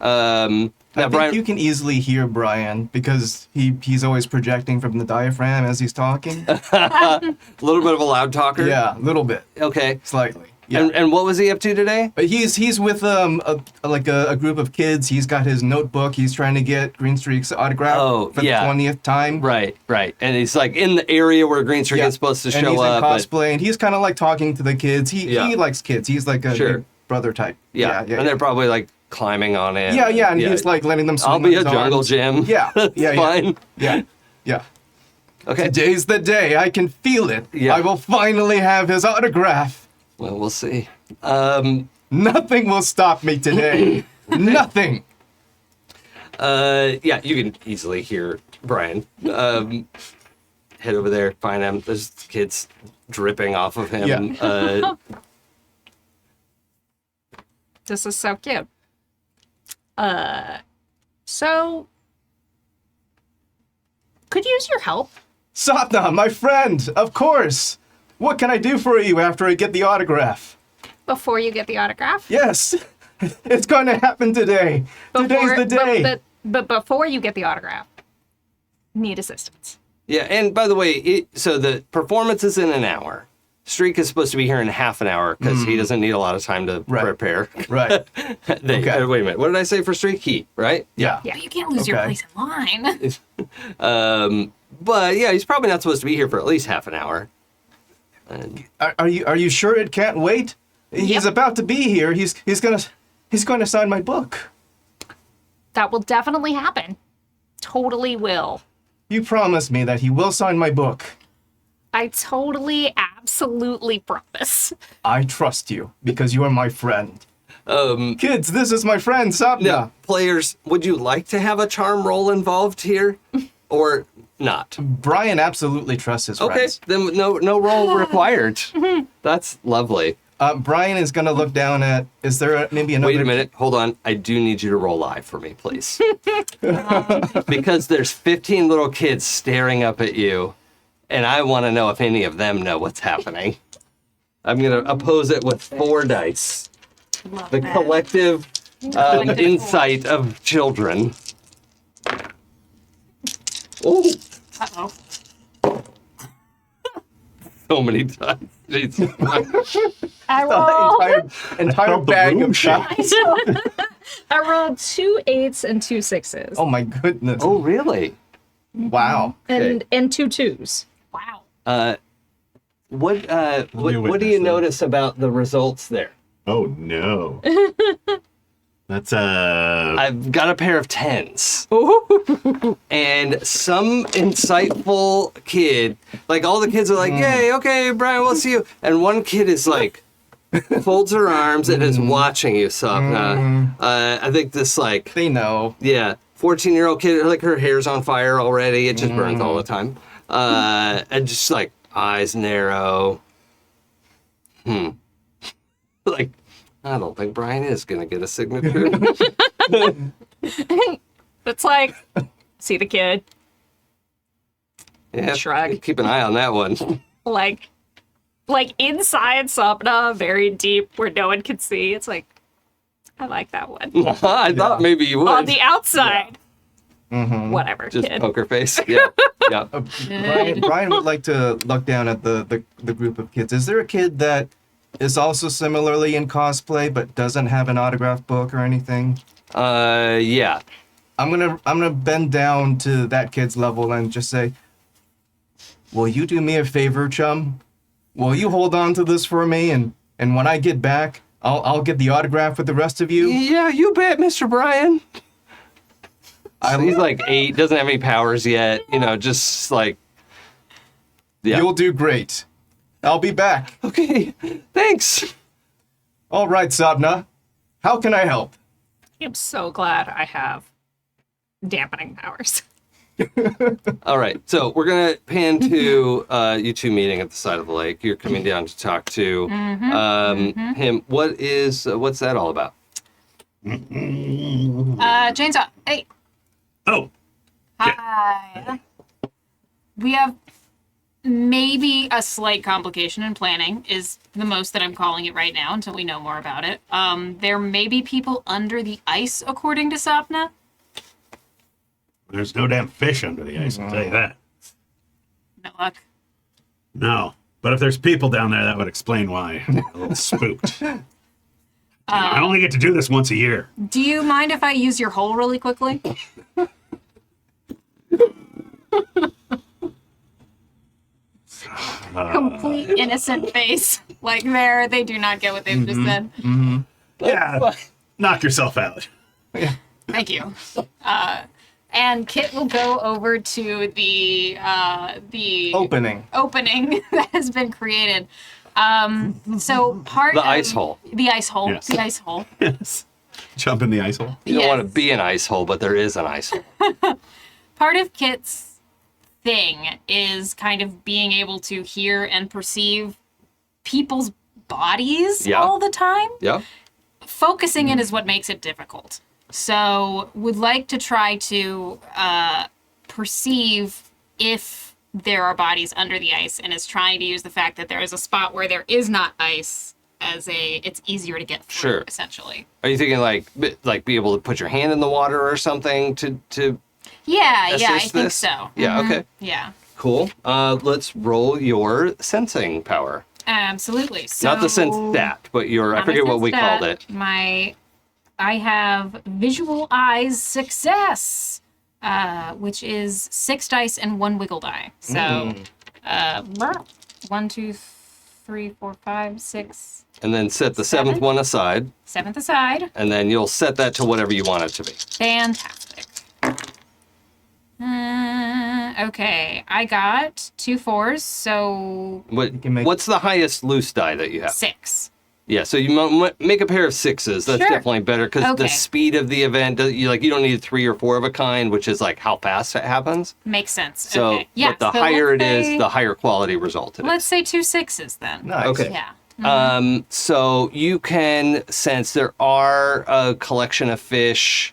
I think you can easily hear Brian because he's always projecting from the diaphragm as he's talking. A little bit of a loud talker. Yeah, a little bit, Okay. slightly. Yeah. And what was he up to today? But he's with a group of kids. He's got his notebook. He's trying to get Greenstreak's autograph for yeah. the 20th time. Right. And he's like in the area where Green Streak is supposed to and show he's up. in cosplay, and he's kind of like talking to the kids. He likes kids. He's like a Sure. big brother type. Yeah. And they're probably like climbing on it. and he's like letting them swing I'll on be a his jungle arms. gym. Yeah, It's fine. Yeah. Okay. Today's the day. I can feel it. Yeah. I will finally have his autograph. Well, we'll see. Nothing will stop me today. Nothing. Yeah, you can easily hear Brian. Head over there, find him. There's kids dripping off of him. Yeah. This is so cute. So could use your help. Sapna, my friend, of course. What can I do for you after I get the autograph? Before you get the autograph? Yes, it's going to happen today. Today's the day. But before you get the autograph, need assistance. Yeah, and by the way, so the performance is in an hour. Streak is supposed to be here in half an hour because he doesn't need a lot of time to prepare. Right. Okay. Wait a minute. What did I say for Streak? He, right? Yeah. But you can't lose your Okay. place in line. But yeah, he's probably not supposed to be here for at least half an hour. Are you sure it can't wait? He's about to be here. He's going to sign my book. That will definitely happen. Totally will. You promised me that he will sign my book. I totally, absolutely promise. I trust you because you are my friend. Kids, this is my friend, Sapna. Now, players, would you like to have a charm roll involved here, or not? Brian absolutely trusts his Okay, friends. then no roll required. That's lovely. Brian is going to look down at, is there maybe another... Wait a minute, hold on. I do need you to roll live for me, please. Because there's 15 little kids staring up at you, and I want to know if any of them know what's happening. I'm going to oppose it with 4 dice. The collective insight of children. Oh, Uh-oh. so many times. Jesus. I rolled, entire felt the bag room of shake. dice. I rolled 2 8s and 2 6s. Oh my goodness. Oh, really? Wow. And 2 2s. Wow. What be do you witness then. notice about the results there? Oh, no. That's I've got a pair of 10s. And some insightful kid, like all the kids are like, yay, okay, Brian, we'll see you. And one kid is like, folds her arms and is watching you, Sapna. I think this like, They know. yeah, 14-year-old kid, like her hair's on fire already. It just burns all the time. And just like eyes narrow. Like, I don't think Brian is going to get a signature. It's like, see the kid, Yeah, Shrug. keep an eye on that one. like like inside Sapna, very deep where no one can see. It's like, I like that one. I thought maybe you would. On the outside, whatever, Just kid. poker face. Yeah. Yeah. Brian would like to look down at the group of kids. Is there a kid that is also similarly in cosplay but doesn't have an autograph book or anything? Yeah. I'm gonna bend down to that kid's level and just say, "Will you do me a favor, chum? Will you hold on to this for me, and when I get back, I'll get the autograph with the rest of you." Yeah, you bet, Mr. Brian. He's like 8, doesn't have any powers yet. You know, just like. Yeah. You'll do great. I'll be back. Okay. Thanks. All right, Sapna. How can I help? I'm so glad I have dampening powers. All right. So we're gonna pan to you two meeting at the side of the lake. You're coming down to talk to him. What's that all about? Chainsaw. Hey. Oh, Hi. We have maybe a slight complication in planning is the most that I'm calling it right now until we know more about it. There may be people under the ice, according to Sapna. there's no damn fish under the ice, I'll tell you that. No luck. No. But if there's people down there, that would explain why. I'm a little spooked. I only get to do this once a year. Do you mind if I use your hole really quickly? Complete innocent face. Like they do not get what they've just said. Yeah. Knock yourself out. Thank you. And Kit will go over to the Opening. that has been created. So part The of ice hole. The ice hole. Yes. The ice hole. Yes. Jump in the ice hole. You don't want to Yes. be an ice hole, but there is an ice hole. Part of Kit's thing is kind of being able to hear and perceive people's bodies Yeah. all the time. Yeah. Focusing it is what makes it difficult. So would like to try to perceive if there are bodies under the ice, and is trying to use the fact that there is a spot where there is not ice as it's easier to get through, Sure. essentially. Are you thinking like be able to put your hand in the water or something to Yeah, I assist think this? so. Yeah. Mhm. Okay. Yeah, Cool. Let's roll your sensing power. absolutely. So Not the sense stat, but your I not my forget what sense we stat. called it. I have visual eyes success, which is 6 dice and 1 wiggle die. So, 1, 2, 3, 4, 5, 6, And then set the seventh 7. one aside, 7th aside. and then you'll set that to whatever you want it to be. Fantastic. Okay, I got 2 4s, so can make- What's the highest loose die that you have? 6. Yeah, so you make a pair of 6s. That's Sure. definitely better because Okay. the speed of the event, you don't need 3 or 4 of a kind, which is like how fast it happens. Makes sense. So, okay. Yeah, but the so higher it let's is, say- the higher quality result it is. Let's say 2 6s then. Nice. Okay. Yeah. So you can sense there are a collection of fish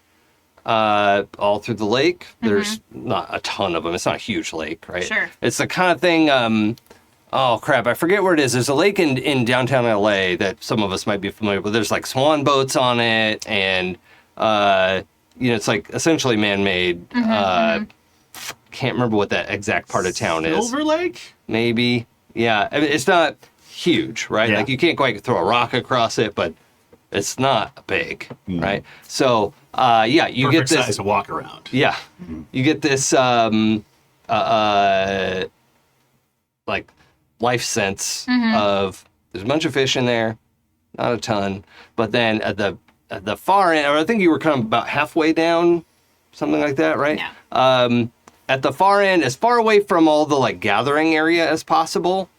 all through the lake. There's not a ton of them. It's not a huge lake, right? Sure. It's the kind of thing. Oh crap! I forget where it is. There's a lake in downtown LA that some of us might be familiar with. There's like swan boats on it, and it's like essentially man-made. Can't remember what that exact part of town is. Silver Lake? Maybe. Yeah. I mean, it's not huge, right? Yeah. Like you can't quite throw a rock across it, but it's not big, right? So, you Perfect get this. size to walk around. Yeah. You get this, like life sense of there's a bunch of fish in there, not a ton, but then at the far end, or I think you were kind of about halfway down, something like that, right? Yeah. At the far end, as far away from all the like gathering area as possible.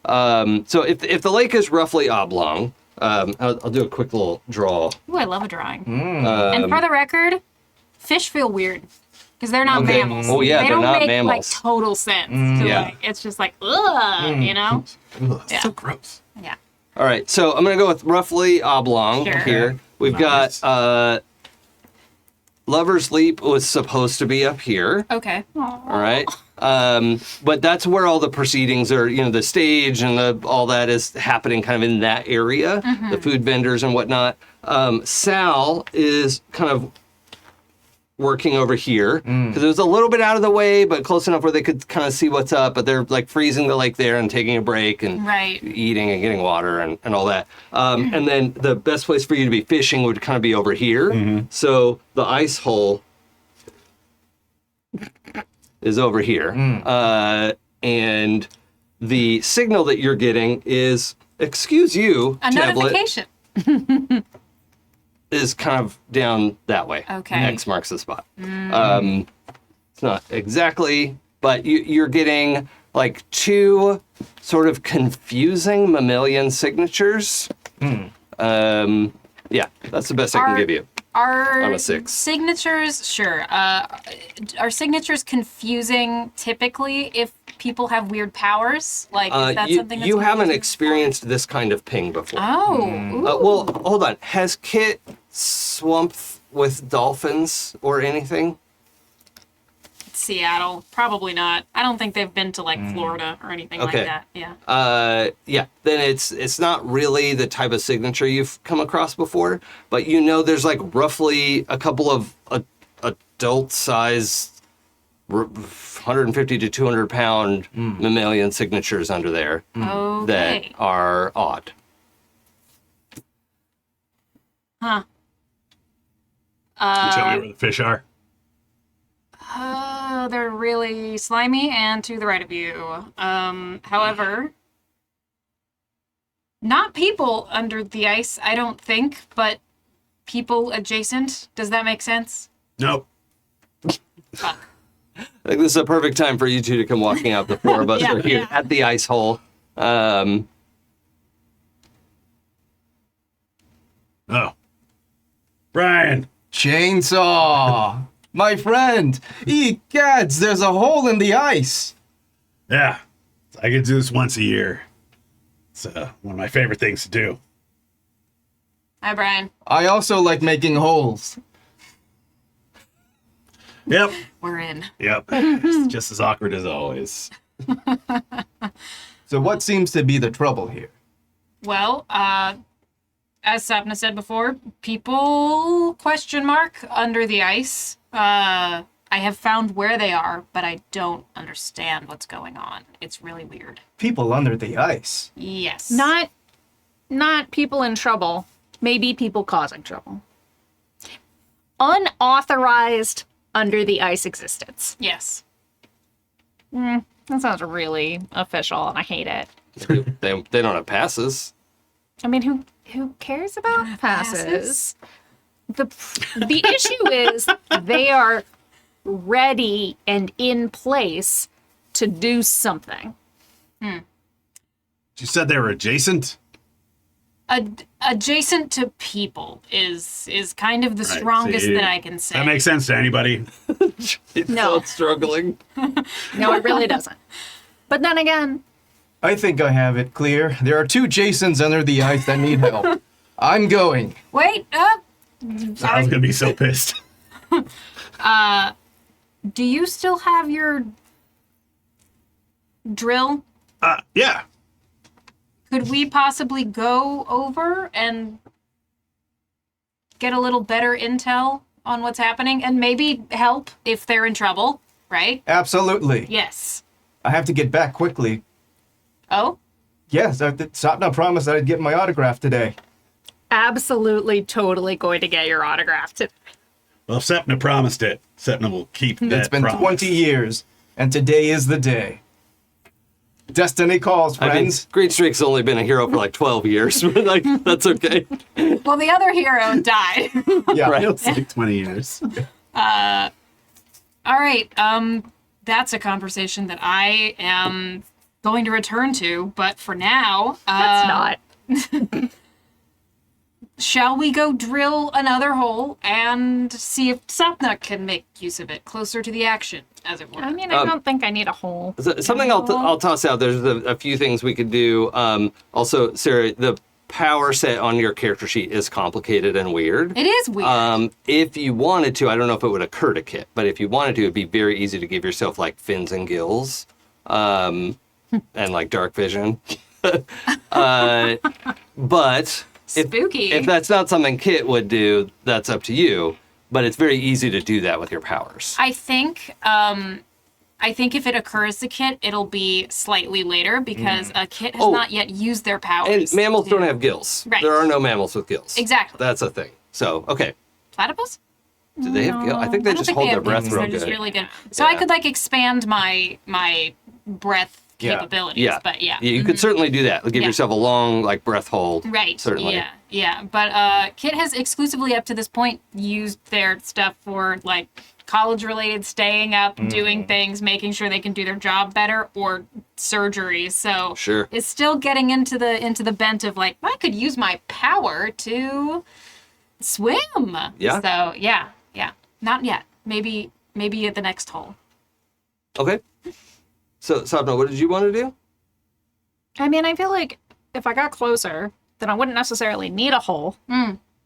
So if the lake is roughly oblong, I'll do a quick little draw. Ooh, I love a drawing. And for the record, fish feel weird because they're not Okay. mammals. Oh, yeah, they they're don't not make mammals. like total sense. To, Yeah. like, it's just like ugh, you know. Ugh, Yeah. So gross. Yeah. All right, so I'm gonna go with roughly oblong Sure. here. We've Nice. got Lover's Leap was supposed to be up here. Okay. All right. But that's where all the proceedings are, the stage and all that is happening kind of in that area, the food vendors and whatnot. Sal is kind of working over here because it was a little bit out of the way, but close enough where they could kind of see what's up. But they're like freezing the lake there and taking a break and eating and getting water and all that. And then the best place for you to be fishing would kind of be over here. So the ice hole is over here. And the signal that you're getting is, excuse you, A tablet, notification. is kind of down that way. Okay. X marks the spot. It's not exactly, but you're getting like two sort of confusing mammalian signatures. Yeah, that's the best I can give you. Are On a 6. signatures, sure. Are signatures confusing typically if people have weird powers? Like, is that something that's you haven't confusing? experienced this kind of ping before. Oh. Ooh. Well, hold on. Has Kit swamped with dolphins or anything? Seattle. Probably not. I don't think they've been to like Florida or anything like Okay. that. Yeah. Yeah. Then it's not really the type of signature you've come across before, but there's like roughly a couple of adult-sized, 150 to 200 pound mammalian signatures under there Okay. that are odd. Huh. Can you tell me where the fish are? They're really slimy and to the right of you. However, not people under the ice, I don't think, but people adjacent. Does that make sense? Nope. Fuck. I think this is a perfect time for you two to come walking out. The 4 of us are here at the ice hole. Oh. Brian. Chainsaw! My friend! Egads, there's a hole in the ice! Yeah. I could do this once a year. It's one of my favorite things to do. Hi, Brian. I also like making holes. Yep. We're in. Yep. It's just as awkward as always. So what seems to be the trouble here? Well, as Sapna said before, people, ? Under the ice. I have found where they are, but I don't understand what's going on. It's really weird. People under the ice. Yes. Not people in trouble. Maybe people causing trouble. Unauthorized under the ice existence. Yes. That sounds really official, and I hate it. They don't have passes. I mean, who cares about passes? The issue is they are ready and in place to do something. You said they were adjacent? Adjacent to people is kind of the Right, strongest see, that I can say. That makes sense to anybody. It's No. not struggling. No, it really doesn't. But then again, I think I have it clear. There are 2 Jasons under the ice that need help. I'm going. Wait, I was gonna be so pissed. do you still have your drill? Yeah. Could we possibly go over and get a little better intel on what's happening and maybe help if they're in trouble, right? Absolutely. Yes. I have to get back quickly. Oh? Yes, Sapna promised that I'd get my autograph today. absolutely, totally going to get your autograph today. Well, if Sapna promised it, Sapna will keep that It's been promise. 20 years, and today is the day. Destiny calls, I mean, friends. Green Streak's only been a hero for like 12 years, but like, that's okay. Well, the other hero died. Yeah. Right. It's like 20 years. All right. That's a conversation that I am going to return to, but for now, That's not. shall we go drill another hole and see if Sapna can make use of it closer to the action, as it were? I mean, I don't think I need a hole. Something I'll toss out. There's a few things we could do. Also, Sarah, the power set on your character sheet is complicated and weird. It is weird. If you wanted to, I don't know if it would occur to Kit, but if you wanted to, it'd be very easy to give yourself like fins and gills, and like dark vision. But Spooky. if that's not something Kit would do, that's up to you. But it's very easy to do that with your powers. I think if it occurs to Kit, it'll be slightly later because Kit has not yet used their powers. And mammals don't have gills. Right. There are no mammals with gills. Exactly. That's a thing. So, okay. Platypus? Do they have gills? I think they I don't just think hold they their have breath gills. real They're just good. really good. So I Yeah. could like expand my breath Yeah. capabilities. Yeah. But yeah. You could certainly do that. Give Yeah. yourself a long like breath hold. Right. Certainly. Yeah. Yeah. But Kit has exclusively up to this point used their stuff for like college related, staying up, doing things, making sure they can do their job better, or surgery. So Sure. it's still getting into the bent of like, I could use my power to swim. Yeah. So yeah. Not yet. Maybe at the next hole. Okay. So, Sapna, what did you want to do? I mean, I feel like if I got closer, then I wouldn't necessarily need a hole.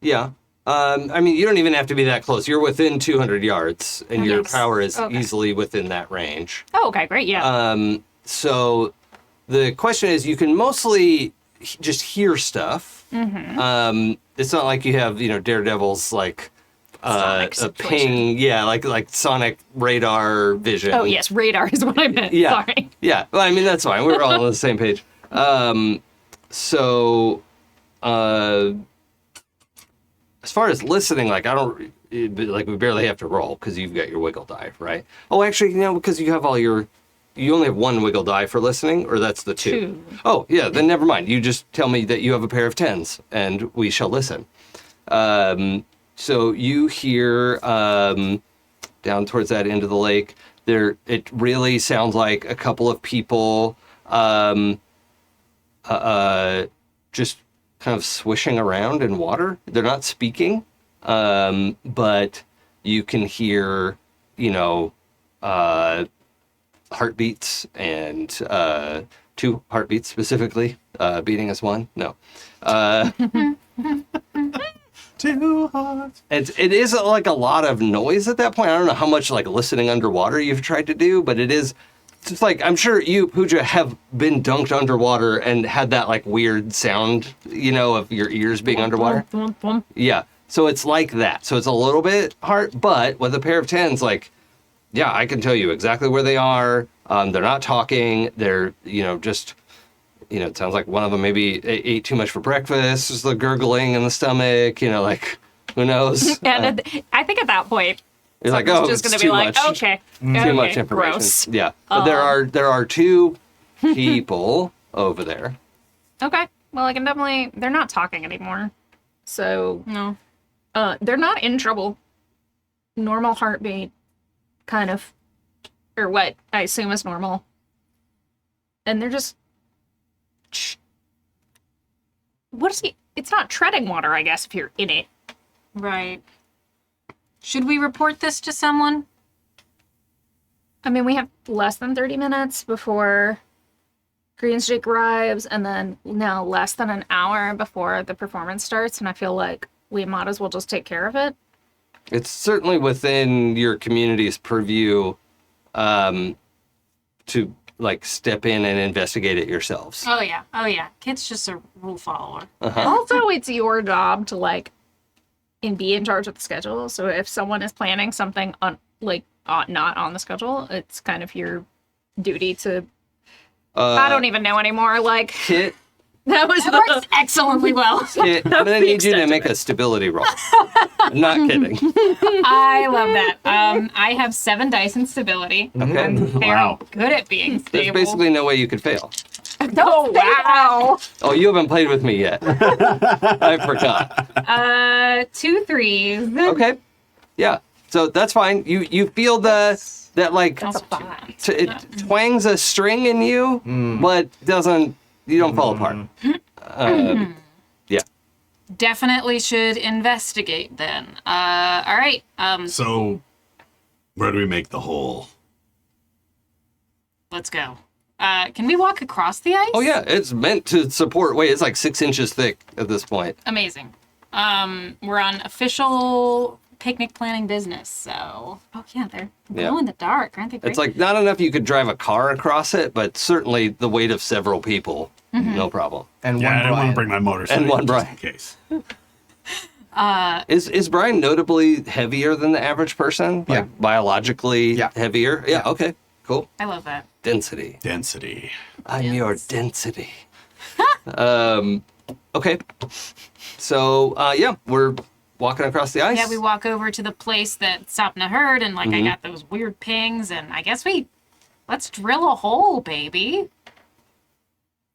Yeah. I mean, you don't even have to be that close. You're within 200 yards, and your Yes. power is Okay. easily within that range. Oh, okay, great, yeah. So the question is, you can mostly just hear stuff. It's not like you have, Daredevil's like Sonic a situation. ping, yeah, like sonic radar vision. Oh, yes, radar is what I meant. Yeah. Sorry. Yeah. Well, I mean, that's fine. We're all on the same page. So, as far as listening, like, we barely have to roll because you've got your wiggle die, right? Oh, actually, because you have you only have one wiggle die for listening, or that's the two? Oh, yeah, then never mind. You just tell me that you have a pair of 10s, and we shall listen. So you hear down towards that end of the lake, it really sounds like a couple of people just kind of swishing around in water. They're not speaking, but you can hear, heartbeats and 2 heartbeats specifically, beating as one. No. Too hot. It is like a lot of noise at that point. I don't know how much like listening underwater you've tried to do, but it is just like, I'm sure you, Pooja, have been dunked underwater and had that like weird sound, of your ears being underwater. Yeah. So it's like that. So it's a little bit hard, but with a pair of 10s, like, yeah, I can tell you exactly where they are. They're not talking. They're, just, it sounds like one of them maybe ate too much for breakfast. Just the gurgling in the stomach, like, who knows? And I think at that point, You're like, someone's oh, just it's going to too be like, much. okay. Too much information. Gross. Yeah. But there are 2 people over there. Okay. Well, I can definitely, they're not talking anymore. So, No. they're not in trouble. Normal heartbeat, kind of, or what I assume is normal. And they're just, it's not treading water, I guess, if you're in it. Right. Should we report this to someone? I mean, we have less than 30 minutes before Green Streak arrives, and then now less than an hour before the performance starts, and I feel like we might as well just take care of it. It's certainly within your community's purview to like step in and investigate it yourselves. Oh yeah. Kit's just a rule follower. Also, it's your job to be in charge of the schedule. So if someone is planning something not on the schedule, it's kind of your duty to. I don't even know anymore. Kit, That works excellently well. Kit, I'm gonna need you to make a stability roll. I'm not kidding. I love that. I have 7 dice in stability. Okay. I'm very Wow. good at being There's stable. basically no way you could fail. Oh wow! Oh, you haven't played with me yet. I forgot. 2 3s. Okay. Yeah. So that's fine. You feel that like That's 5. it twangs a string in you, but you don't fall apart. Yeah. Definitely should investigate then. All right. So, where do we make the hole? Let's go. Can we walk across the ice? Oh yeah, it's meant to support. Wait, it's like 6 inches thick at this point. Amazing. We're on official picnic planning business, so... Oh, yeah, they're glow in the dark. Aren't they great? It's like not enough you could drive a car across it, but certainly the weight of several people, no problem. And Yeah, one I don't want Brian. to bring my motorcycle. And one just Brian. in case. Is Brian notably heavier than the average person? Yeah. Like biologically Yeah. heavier? Yeah, okay, cool. I love that. Density. Density. I'm your density. Okay. So, yeah, we're walking across the ice. Yeah, we walk over to the place that Sapna heard, and like I got those weird pings, and I guess let's drill a hole, baby.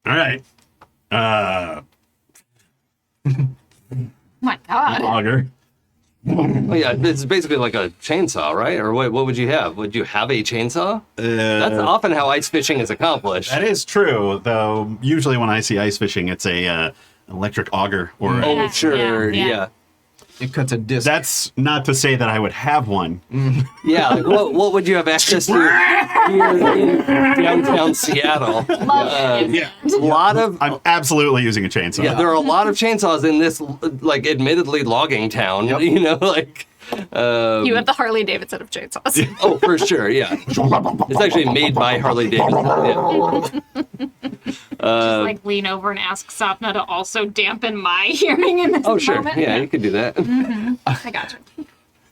All right. My God. Auger. Oh, yeah, it's basically like a chainsaw, right? Or what would you have? Would you have a chainsaw? That's often how ice fishing is accomplished. That is true, though. Usually, when I see ice fishing, it's a electric auger or. Oh, Yeah, sure, yeah. yeah. It cuts a disc. That's not to say that I would have one. Yeah, like what would you have access to here in downtown Seattle? Love it. A lot of I'm absolutely using a chainsaw. yeah, there are a lot of chainsaws in this like admittedly logging town. Yep. You know, like You have the Harley Davidson of chainsaws. oh for sure, yeah. It's actually made by Harley Davidson. Yeah. Just like lean over and ask Sapna to also dampen my hearing in this Oh sure, moment. yeah, you could do that. I got you.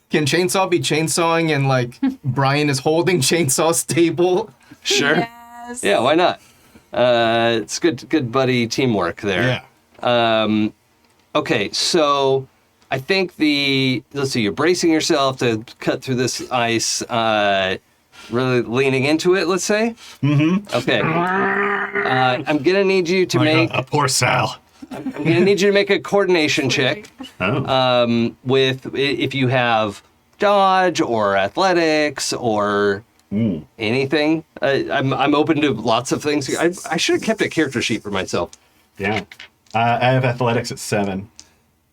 Can chainsaw be chainsawing and like Brian is holding chainsaw stable? Sure. Yes. Yeah, why not? It's good buddy teamwork there. Yeah. Okay, so I think let's see, you're bracing yourself to cut through this ice, really leaning into it, let's say. Mm-hmm. Okay. I'm gonna need you to make A poor Sal. I'm gonna need you to make a coordination check. Oh. With if you have dodge or athletics or anything. I'm open to lots of things. I should have kept a character sheet for myself. Yeah. I have athletics at 7.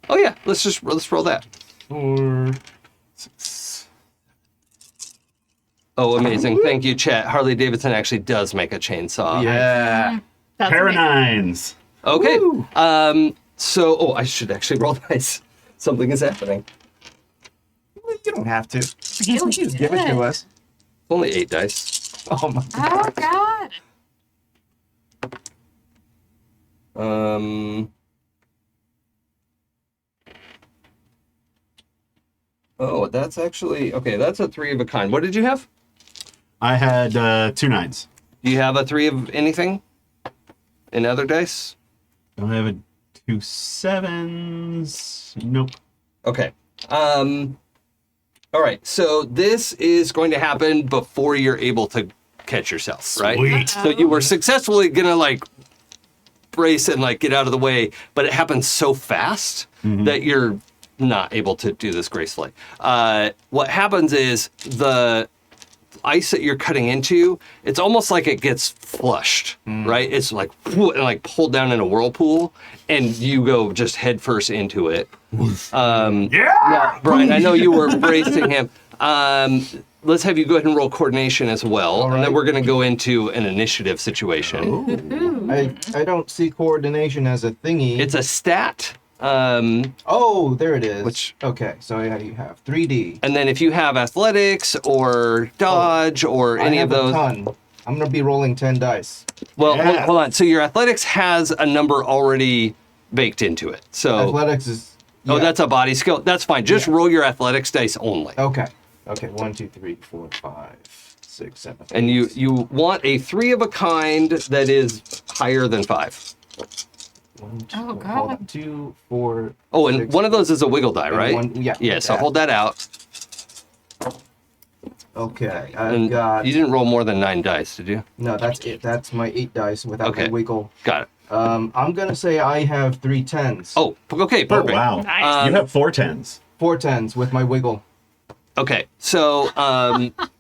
Oh yeah, let's roll that. 4, 6. Oh, amazing! Thank you, chat. Harley Davidson actually does make a chainsaw. Yeah. That's Pair of amazing. 9s. Okay. So I should actually roll dice. Something is happening. You don't have to. Just give it to us. Only 8 dice. Oh my Oh God. Oh, that's actually okay. That's a 3 of a kind. What did you have? I had 2 9s. Do you have a 3 of anything? In other dice? I have a 2 7s. Nope. Okay. All right. So this is going to happen before you're able to catch yourself, right? Sweet. So you were successfully gonna like brace and like get out of the way, but it happens so fast that you're not able to do this gracefully. What happens is the ice that you're cutting into, it's almost like it gets flushed, right? It's like and like pulled down in a whirlpool, and you go just head first into it. Now, Brian, I know you were bracing him. Let's have you go ahead and roll coordination as well, and then right. we're going to go into an initiative situation. I don't see coordination as a thingy. It's a stat. Oh, there it is. Which- Okay, so yeah, you have 3D. And then if you have athletics or dodge or any I of have those, a ton. I'm gonna be rolling 10 dice. well, Yeah. hold on. So your athletics has a number already baked into it. So, Athletics is. oh, yeah. that's a body skill. That's fine. Just Yeah. roll your athletics dice only. Okay. Okay. 1, 2, 3, 4, 5, 6, 7. And you want a 3 of a kind that is higher than 5. 1, 2, Oh, hold God. on, 2, 4. Oh, and 6, one of those is a wiggle die, and right? yeah. Yeah. So hold that out. Okay, I've And got. you didn't roll more than 9 dice, did you? No, that's it. That's my 8 dice without Okay. the wiggle. Got it. I'm gonna say I have 3 10s. Oh, okay, Oh, perfect. wow. Nice. You have 4 10s. 4 10s with my wiggle. Okay, so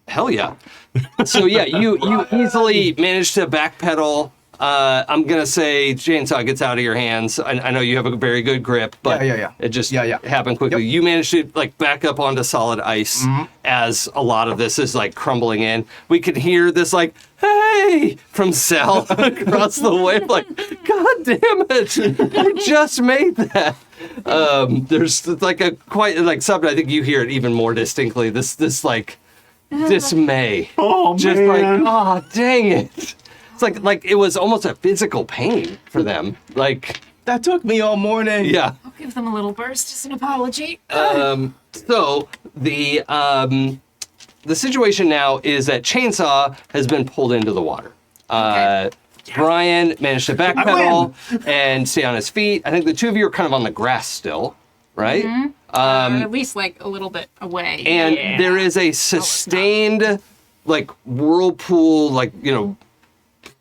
hell yeah. So yeah, you easily managed to backpedal. I'm gonna say chainsaw gets out of your hands. I know you have a very good grip, but Yeah. it just Yeah. happened quickly. Yep. You managed to like back up onto solid ice as a lot of this is like crumbling in. We could hear this like, hey, May from Sal across the way. Like, God damn it! I just made that. There's like a quite like something. I think you hear it even more distinctly. This like dismay. Oh, Just man. like, oh, dang it! It's like it was almost a physical pain for them. Like, That took me all morning. yeah. I'll give them a little burst as an apology. So the situation now is that Chainsaw has been pulled into the water. Brian managed to backpedal and stay on his feet. I think the two of you are kind of on the grass still, right? At least like a little bit away. And there is a sustained, like, whirlpool, like,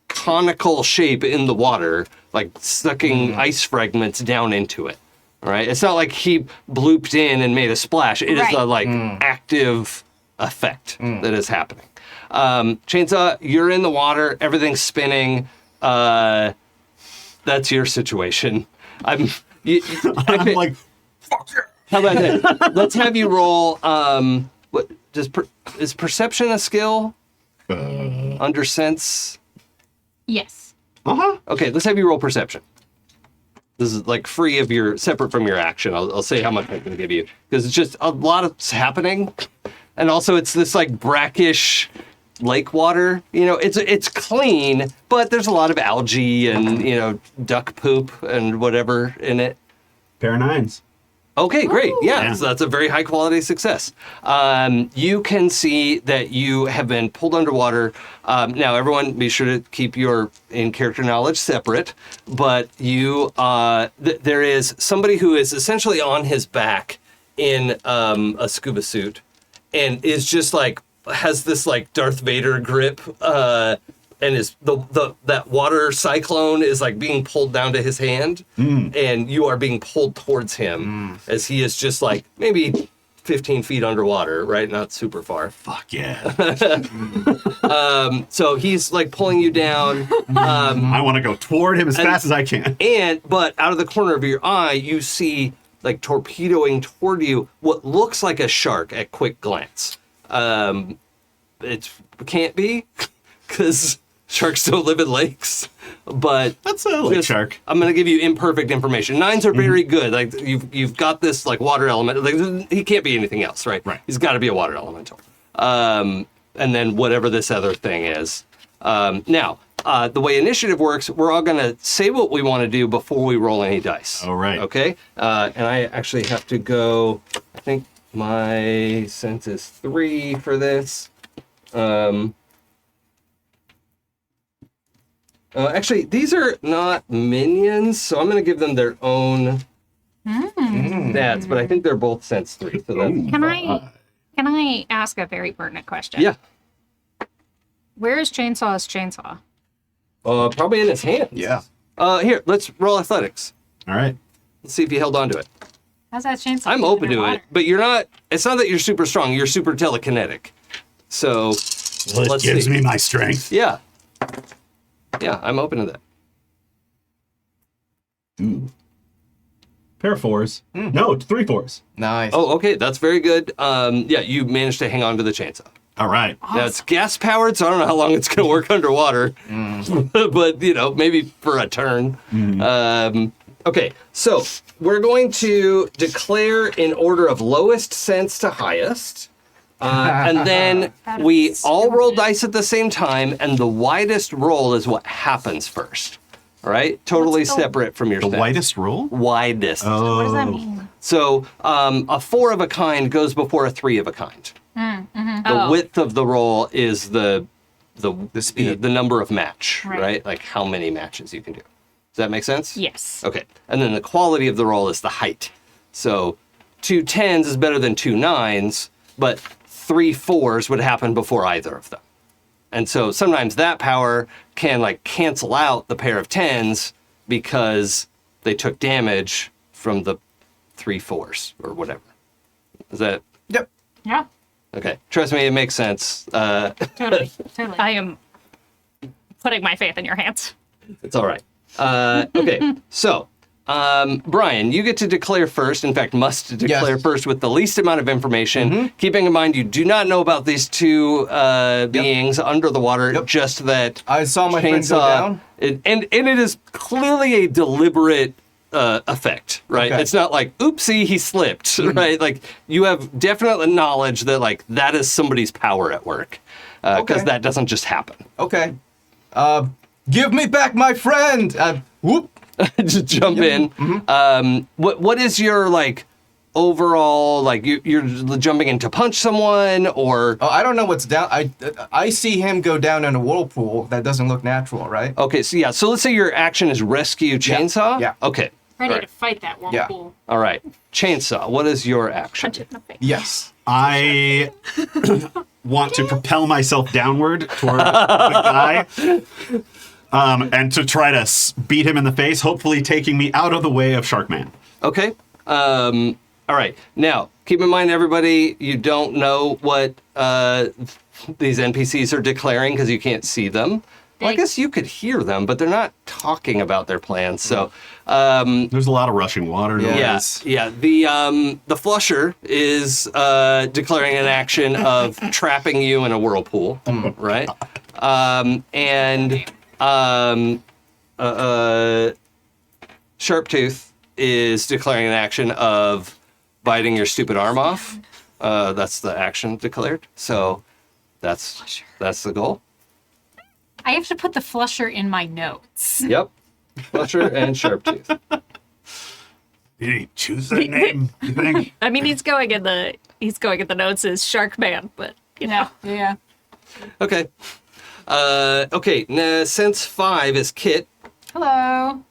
conical shape in the water, like sucking ice fragments down into it. All right. It's not like he blooped in and made a splash. It is Right. a active effect that is happening. Chainsaw, you're in the water. Everything's spinning. That's your situation. I'm like, fuck yeah. How about that? Let's have you roll. What is perception a skill? Under sense. Yes. Uh-huh. Okay, let's have you roll perception. This is like free of separate from your action. I'll say how much I can give you because it's just a lot of happening, and also it's this like brackish lake water. It's clean, but there's a lot of algae and duck poop and whatever in it. Pair of 9s. Okay, great. Yeah, Yeah. so that's a very high quality success. You can see that you have been pulled underwater. Now, everyone, be sure to keep your in-character knowledge separate. But there is somebody who is essentially on his back in a scuba suit, and is just like has this like Darth Vader grip. And that water cyclone is like being pulled down to his hand, and you are being pulled towards him as he is just like maybe 15 feet underwater, right? Not super far. Fuck yeah. So he's like pulling you down, I want to go toward him as fast as I can. but out of the corner of your eye, you see like torpedoing toward you what looks like a shark at quick glance. It can't be because sharks don't live in lakes, but That's a lake shark. I'm going to give you imperfect information. 9s are very good. Like you've got this like water element. Like he can't be anything else, right? Right. He's got to be a water elemental. And then whatever this other thing is. Now, the way initiative works, we're all going to say what we want to do before we roll any dice. All right. Okay. And I actually have to go. I think my sense is 3 for this. Actually, these are not minions, so I'm going to give them their own stats, but I think they're both sense 3. So that's Can I ask a very pertinent question? yeah, Where is Chainsaw's chainsaw? probably in his hands. Yeah. Here, let's roll athletics. All right. Let's see if you held on to it. How's that chainsaw? I'm open to it, but you're not. It's not that you're super strong. You're super telekinetic. So Well, it let's gives see. me my strength. Yeah, I'm open to that. Ooh. Pair of 4s. No, 3 4s. Nice. Oh, okay, that's very good. Yeah, you managed to hang on to the chainsaw. All right. Now it's gas powered, so I don't know how long it's going to work underwater, but maybe for a turn. Okay, so we're going to declare in order of lowest sense to highest, and then we all roll dice at the same time, and the widest roll is what happens first. All right, totally separate from your The stats. widest roll? Widest. Oh. What does that mean? So a 4 of a kind goes before a 3 of a kind. The width of the roll is the speed. the number of match, Right. right? Like how many matches you can do. Does that make sense? Yes. Okay. And then the quality of the roll is the height. So 2 10s is better than 2 9s, but 3 4s would happen before either of them. And so sometimes that power can like cancel out the pair of 10s because they took damage from the 3 4s or whatever. Is that Yep. Yeah, okay? Trust me, it makes sense. totally. I am putting my faith in your hands. It's all right. Okay, so Brian, you get to declare first. In fact, must declare Yes. first with the least amount of information. Keeping in mind, you do not know about these two beings under the water. Yep. Just that I saw my friend go chainsaw, down. and it is clearly a deliberate effect, right? Okay. It's not like, oopsie, he slipped, right? Like, you have definite knowledge that, like, that is somebody's power at work, because Okay. that doesn't just happen. Okay. Give me back my friend. Whoop. Just jump in. What is your, like, overall, like, you're jumping in to punch someone, or... Oh, I don't know what's down. I see him go down in a whirlpool. That doesn't look natural, right? Okay, so yeah, so let's say your action is rescue chainsaw? Yeah. Okay. Ready All to right. fight that whirlpool. All right. Chainsaw, what is your action? Punch it in the face. Yes. I want to propel myself downward toward the guy, and to try to beat him in the face, hopefully taking me out of the way of Sharkman. Okay. All right. Now, keep in mind, everybody, you don't know what these NPCs are declaring because you can't see them. Well, I guess you could hear them, but they're not talking about their plans. So, There's a lot of rushing water noise. yeah. The flusher is declaring an action of trapping you in a whirlpool, right? Sharptooth is declaring an action of biting your stupid arm off. That's the action declared. So that's the goal. I have to put the flusher in my notes. Yep. Flusher and Sharptooth. Did he choose that name, you think? I mean, he's going in the notes as Sharkman, but you know. Yeah. Okay. Okay. Since 5 is Kit. Hello.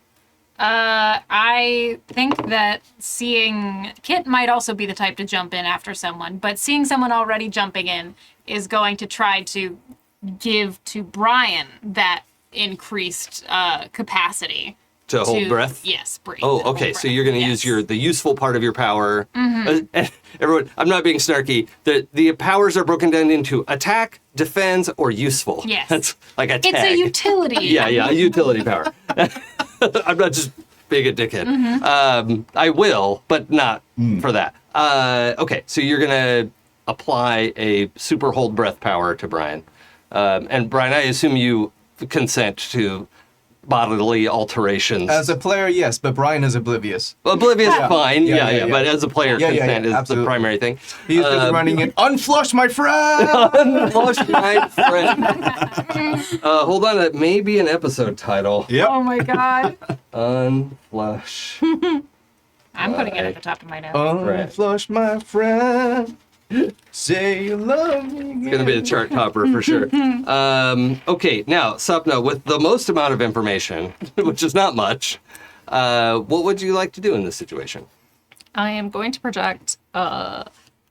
I think that seeing Kit might also be the type to jump in after someone, but seeing someone already jumping in is going to try to give to Brian that increased capacity To hold breath? Yes, breathe. Oh, hold okay. So breath. you're going to Yes. use the useful part of your power. Everyone, I'm not being snarky. The powers are broken down into attack, defense, or useful. Yes. That's like a tag. It's a utility. Yeah, a utility power. I'm not just being a dickhead. I will, but not for that. Okay, so you're going to apply a super hold breath power to Brian. And Brian, I assume you consent to bodily alterations. As a player, yes, but Brian is oblivious. Oblivious, fine. Yeah, Yeah. But as a player, Yeah, consent is the absolutely. primary thing. He's just running in. Unflush, my friend. Unflush my friend. Hold on, that may be an episode title. Yep. Oh my god. Unflush. I'm putting it at the top of my notes. Unflush, my friend. Say you love me. It's going to be a chart topper for sure. Okay, now, Sapna, with the most amount of information, which is not much, what would you like to do in this situation? I am going to project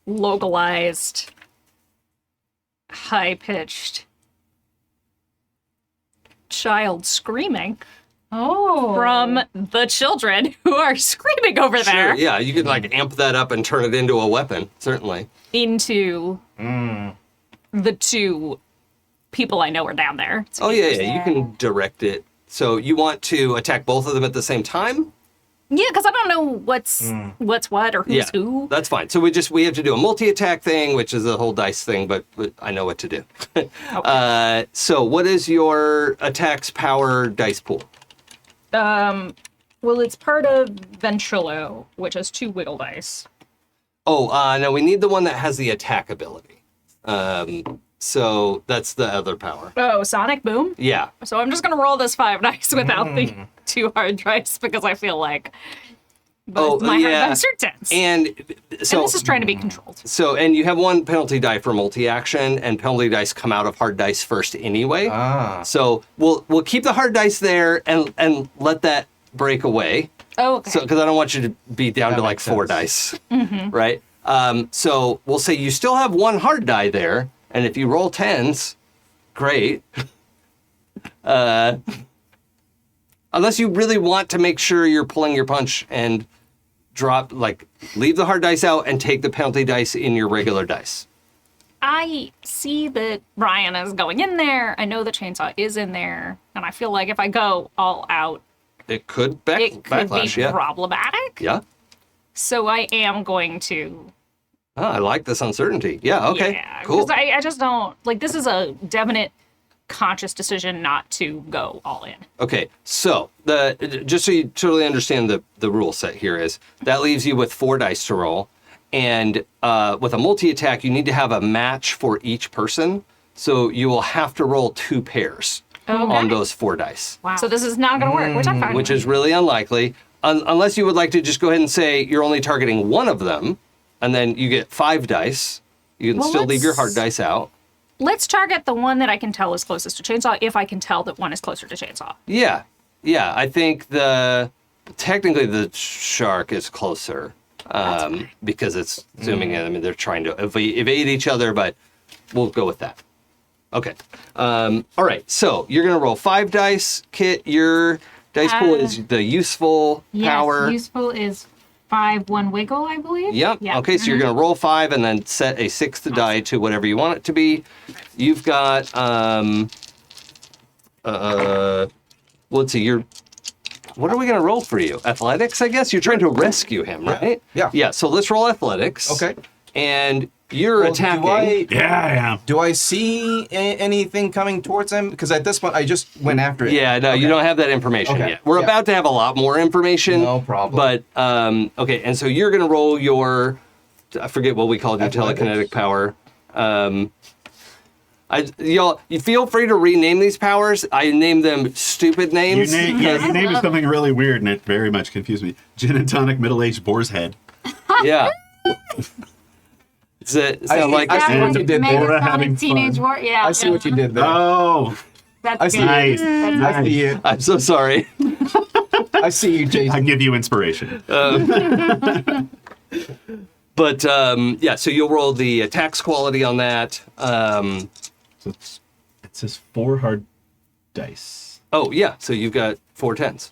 localized, high-pitched child screaming Oh. from the children who are screaming over there Sure, yeah, you could like amp that up and turn it into a weapon, certainly. into the two people I know are down there. Oh, yeah, you can direct it. So you want to attack both of them at the same time? Yeah, because I don't know what's what or who's who. That's fine. So we have to do a multi-attack thing, which is a whole dice thing, but I know what to do. So what is your attacks power dice pool? Well, it's part of Ventrilo, which has 2 wiggle dice. Oh, no, we need the one that has the attack ability. So that's the other power. Oh, Sonic Boom? Yeah. So I'm just going to roll this 5 dice without the 2 hard dice because I feel like both my hard dice are 10s. And so And this is trying to be controlled. So, and you have 1 penalty die for multi-action, and penalty dice come out of hard dice first anyway. So we'll keep the hard dice there and let that break away. Oh, okay. So, because I don't want you to be down That to like makes 4 sense. dice, right? So we'll say you still have 1 hard die there, and if you roll 10s, great. Unless you really want to make sure you're pulling your punch and leave the hard dice out and take the penalty dice in your regular dice. I see that Brian is going in there. I know the chainsaw is in there. And I feel like if I go all out, It could it could backlash. be Yeah. problematic. Yeah. So I am going to. Oh, I like this uncertainty. Yeah. Okay. Yeah, Cool. because I just don't like. This is a definite, conscious decision not to go all in. Okay, so just so you totally understand the rule set here is that leaves you with 4 dice to roll, and with a multi-attack, you need to have a match for each person, so you will have to roll 2 pairs on those 4 dice, Wow. So this is not going to work, which I'm fine. which with. is really unlikely, unless you would like to just go ahead and say you're only targeting one of them, and then you get 5 dice. You can Well, still leave your let's- hard dice out. Let's target the one that I can tell is closest to Chainsaw, if I can tell that one is closer to Chainsaw. Yeah, I think technically the shark is closer because it's zooming in. I mean, they're trying to evade each other, but we'll go with that. Okay. All right. So you're gonna roll 5 dice. Kit, your dice pool is the useful power. Yes, useful is 5, 1 wiggle, I believe. Yep. Yeah. Okay, so you're going to roll 5 and then set a 6th die to whatever you want it to be. You've got let's see, what are we going to roll for you? Athletics, I guess? You're trying to rescue him, right? Yeah. Yeah, so let's roll athletics. Okay. And you're Well, attacking. Yeah, I am. Do I see anything coming towards him? Because at this point, I just went after it. Yeah, no, you don't have that information Okay. yet. We're Yeah. about to have a lot more information. No problem. But, okay, and so you're going to roll your, I forget what we called your Athletics. telekinetic power. Y'all, you feel free to rename these powers. I named them stupid You names. named something really weird, and it very much confused me. Gin and tonic middle-aged boar's head. Yeah. Does it sound like I see what you did there. Laura having Teenage fun. war. Yeah. I see what you did there. Oh, That's I see. good. nice. I see you. I'm so sorry. I see you, I Jason. give you inspiration. But yeah, so you'll roll the attacks quality on that. So it says 4 hard dice. Oh yeah, so you've got 4 10s.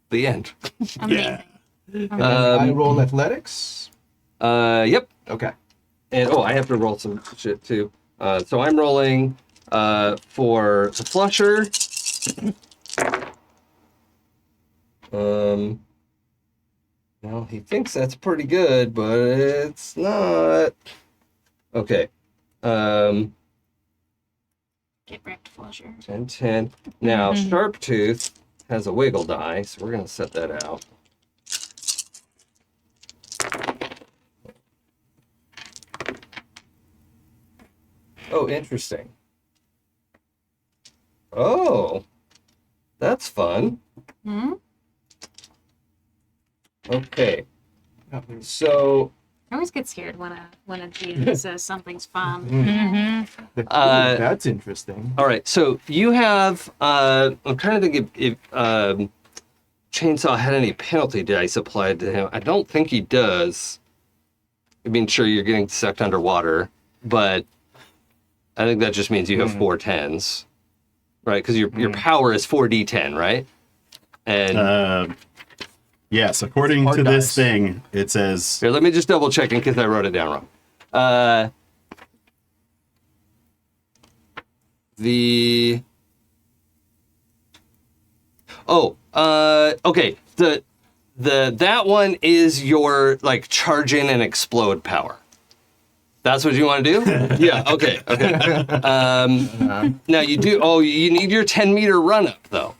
The end. Yeah. I roll athletics. Yep. Okay. And I have to roll some shit too. So I'm rolling for the flusher. Well, he thinks that's pretty good, but it's not. Okay. Get wrecked, Flusher. 10, 10. Now, Sharptooth has a wiggle die, so we're going to set that out. Oh, interesting. Oh, that's fun. Okay. So, I always get scared when a GM says something's fun. That's interesting. all right. So you have, I'm trying to think if Chainsaw had any penalty dice applied to him. I don't think he does. I mean, sure, you're getting sucked underwater, but I think that just means you have 4 10s, right? Because your power is 4d10, right? And Yes, according Hard to this dice. thing, it says here, let me just double check in case I wrote it down wrong. Okay. That one is your like charge in and explode power. That's what you want to do? Yeah. Okay. Now you do. Oh, you need your 10-meter run up though.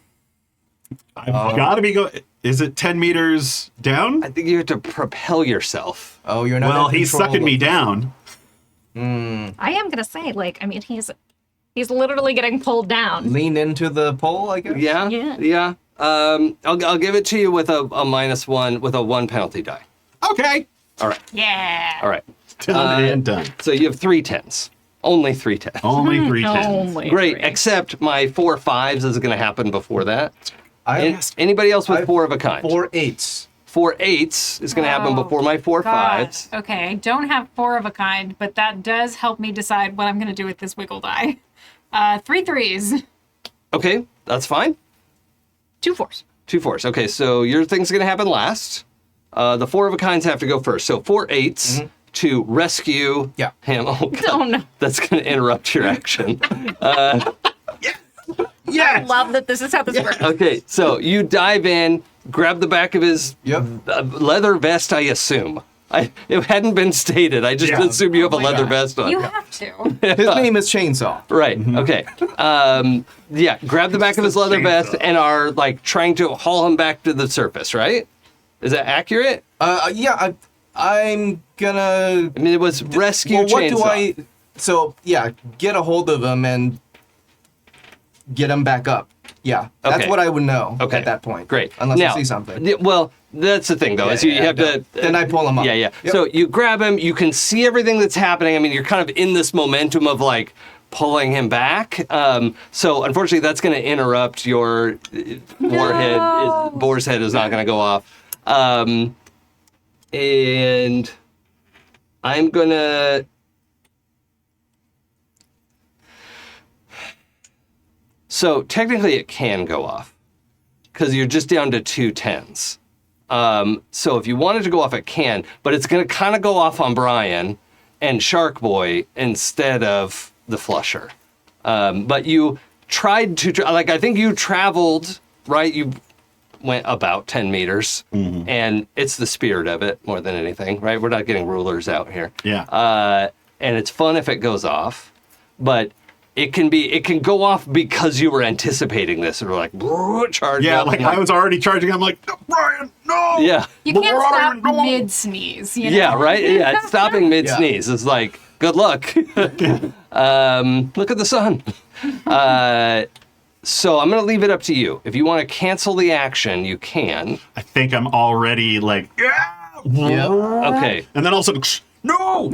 I've got to be going. Is it 10 meters down? I think you have to propel yourself. Oh, you're not. Well, in he's control sucking of- me down. I am gonna say, like, I mean, he's literally getting pulled down. Lean into the pole, I guess. Yeah. Yeah. Yeah. I'll give it to you with a -1 with a 1 penalty die. Okay. All right. Yeah. All right. Done and done. So you have 3 10s. Only 3 10s. Only 3 tens. Only Great, three. except my 4 5s is going to happen before that. I Anybody else with I've 4 of a kind? 4 8s. 4 8s is going to happen Oh, before my 4 God. 5s. Okay, I don't have 4 of a kind, but that does help me decide what I'm going to do with this wiggle die. 3 3s. Okay, that's fine. 2 4s. 2 4s. Okay, so your thing's going to happen last. The 4 of a kinds have to go first. So 4 8s to rescue Yeah. him. Oh, God. Oh no. That's going to interrupt your action. Yes! love that this is how this works. Okay, so you dive in, grab the back of his Yep. leather vest, I assume. It hadn't been stated. I just Yeah. assumed you have a leather God. vest on. You have to. His name is Chainsaw. Right. Okay. Yeah. Grab the back of his leather vest and are like trying to haul him back to the surface. Right? Is that accurate? Yeah, I'm gonna. I mean, it was rescue Well, what chainsaw. do I? So yeah, get a hold of him and get him back up. Yeah, that's Okay. what I would know Okay. at that point. Great. Unless now, I see something. Well, that's the thing, though, is you have to. Then I pull him up. Yeah, yeah. Yep. So you grab him. You can see everything that's happening. I mean, you're kind of in this momentum of like pulling him back. So unfortunately, that's going to interrupt your warhead. Boar's head is not going to go off. And I'm gonna. So technically, it can go off because you're just down to 2 10s. So if you wanted to go off, it can, but it's going to kind of go off on Brian and Shark Boy instead of the Flusher. But you tried to, like, I think you traveled, right? You went about 10 meters, and it's the spirit of it more than anything, right? We're not getting rulers out here. Yeah. And it's fun if it goes off, but it can go off because you were anticipating this and were like, charge Yeah, up. like I was already charging. I'm like, no, Brian, no. Yeah. You can't Brian, stop no. mid sneeze. You know? Yeah, right? Yeah, it's stopping mid sneeze. It's like, good luck. Look at the sun. So I'm going to leave it up to you. If you want to cancel the action, you can. I think I'm already like, yeah. Yep. Okay. And then also, no.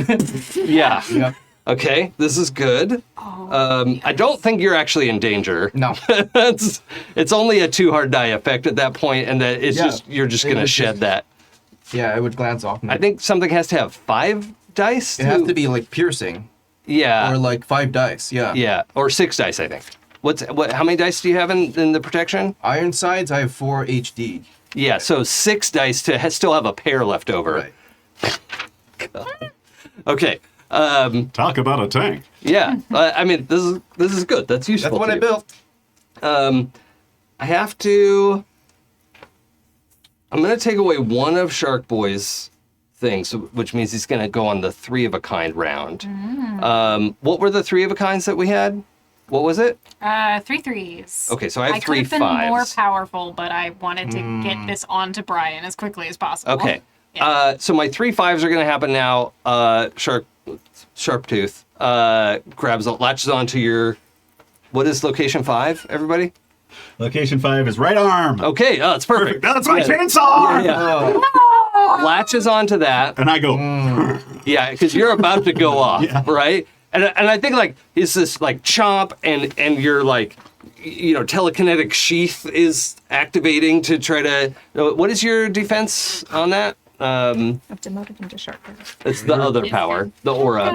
Yeah. Yep. Okay, this is good. I don't think you're actually in danger. No. it's only a 2 hard die effect at that point, and that it's Yeah. just you're just It going to would shed just- that. Yeah, it would glance off me. I think something has to have 5 dice. it has to be like piercing Yeah. or like 5 dice. Yeah. Yeah, or 6 dice, I think. How many dice do you have in the protection? Iron sides, I have 4 HD. Yeah, so 6 dice to still have a pair left over. Right. Okay. Talk about a tank. Yeah. I mean, this is good. That's useful. That's what to I you. built. I have to. I'm going to take away one of Shark Boy's things, which means he's going to go on the 3 of a kind round. What were the 3 of a kinds that we had? What was it? 3 3s. Okay, so I have I 3 could have been more 5s. powerful, but I wanted to get this on to Brian as quickly as possible. Okay. Yeah. So my 3 5s are going to happen now. Sharptooth latches onto your. What is location 5, everybody? Location 5 is right arm. Okay, it's perfect. That's my Yeah. chainsaw. Yeah. Latches onto that. And I go, Yeah, because you're about to go off, Yeah. right? And I think like it's this like chomp and your like telekinetic sheath is activating to try to. What is your defense on that? I've demoted him to shark. It's the other power, the aura.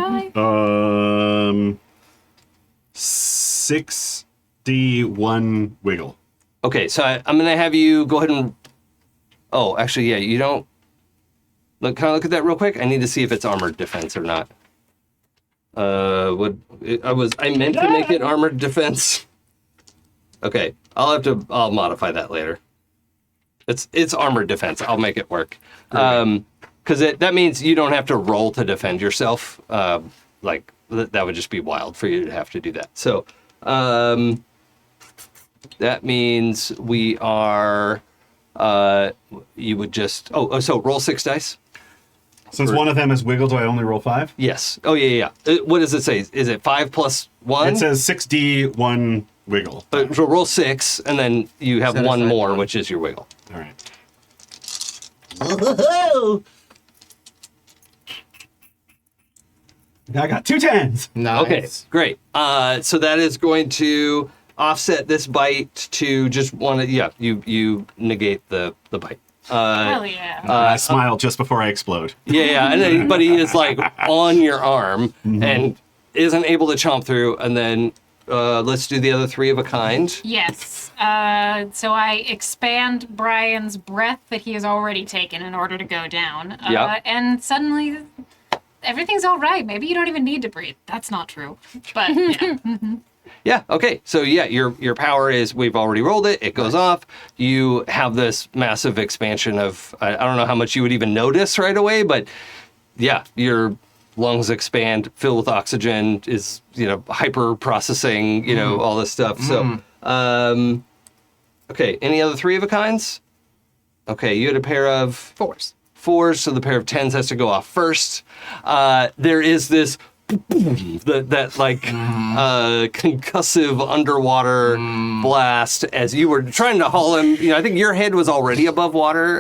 6D1 wiggle. Okay, so I'm gonna have you go ahead and. Oh, actually, yeah, you don't. Look, can I look at that real quick? I need to see if it's armored defense or not. I meant to make it armored defense. Okay, I'll modify that later. It's armored defense. I'll make it work. Because that means you don't have to roll to defend yourself. Like that would just be wild for you to have to do that. So that means we are. You would just so roll 6 dice. Since one of them is wiggle, do I only roll 5? Yes. Oh yeah. What does it say? Is it 5 plus 1? It says 6D1 wiggle. So roll 6, and then you have Set one aside more, one. which is your wiggle. All right. I got 2 10s. Nice. Okay, great. So that is going to offset this bite to just one. Yeah, you negate the bite. Hell yeah. I smile just before I explode. Yeah, and anybody is like on your arm and isn't able to chomp through, and then let's do the other 3 of a kind. Yes. So I expand Brian's breath that he has already taken in order to go down. Yeah. And suddenly everything's all right. Maybe you don't even need to breathe. That's not true. But yeah. Yeah. Okay. So yeah, your power is we've already rolled it. It goes off. You have this massive expansion of I don't know how much you would even notice right away, but yeah, your lungs expand, fill with oxygen, is hyper processing, all this stuff. So okay. Any other 3 of a kinds? Okay, you had a pair of fours, so the pair of 10s has to go off first. There is this concussive underwater blast as you were trying to haul him. I think your head was already above water,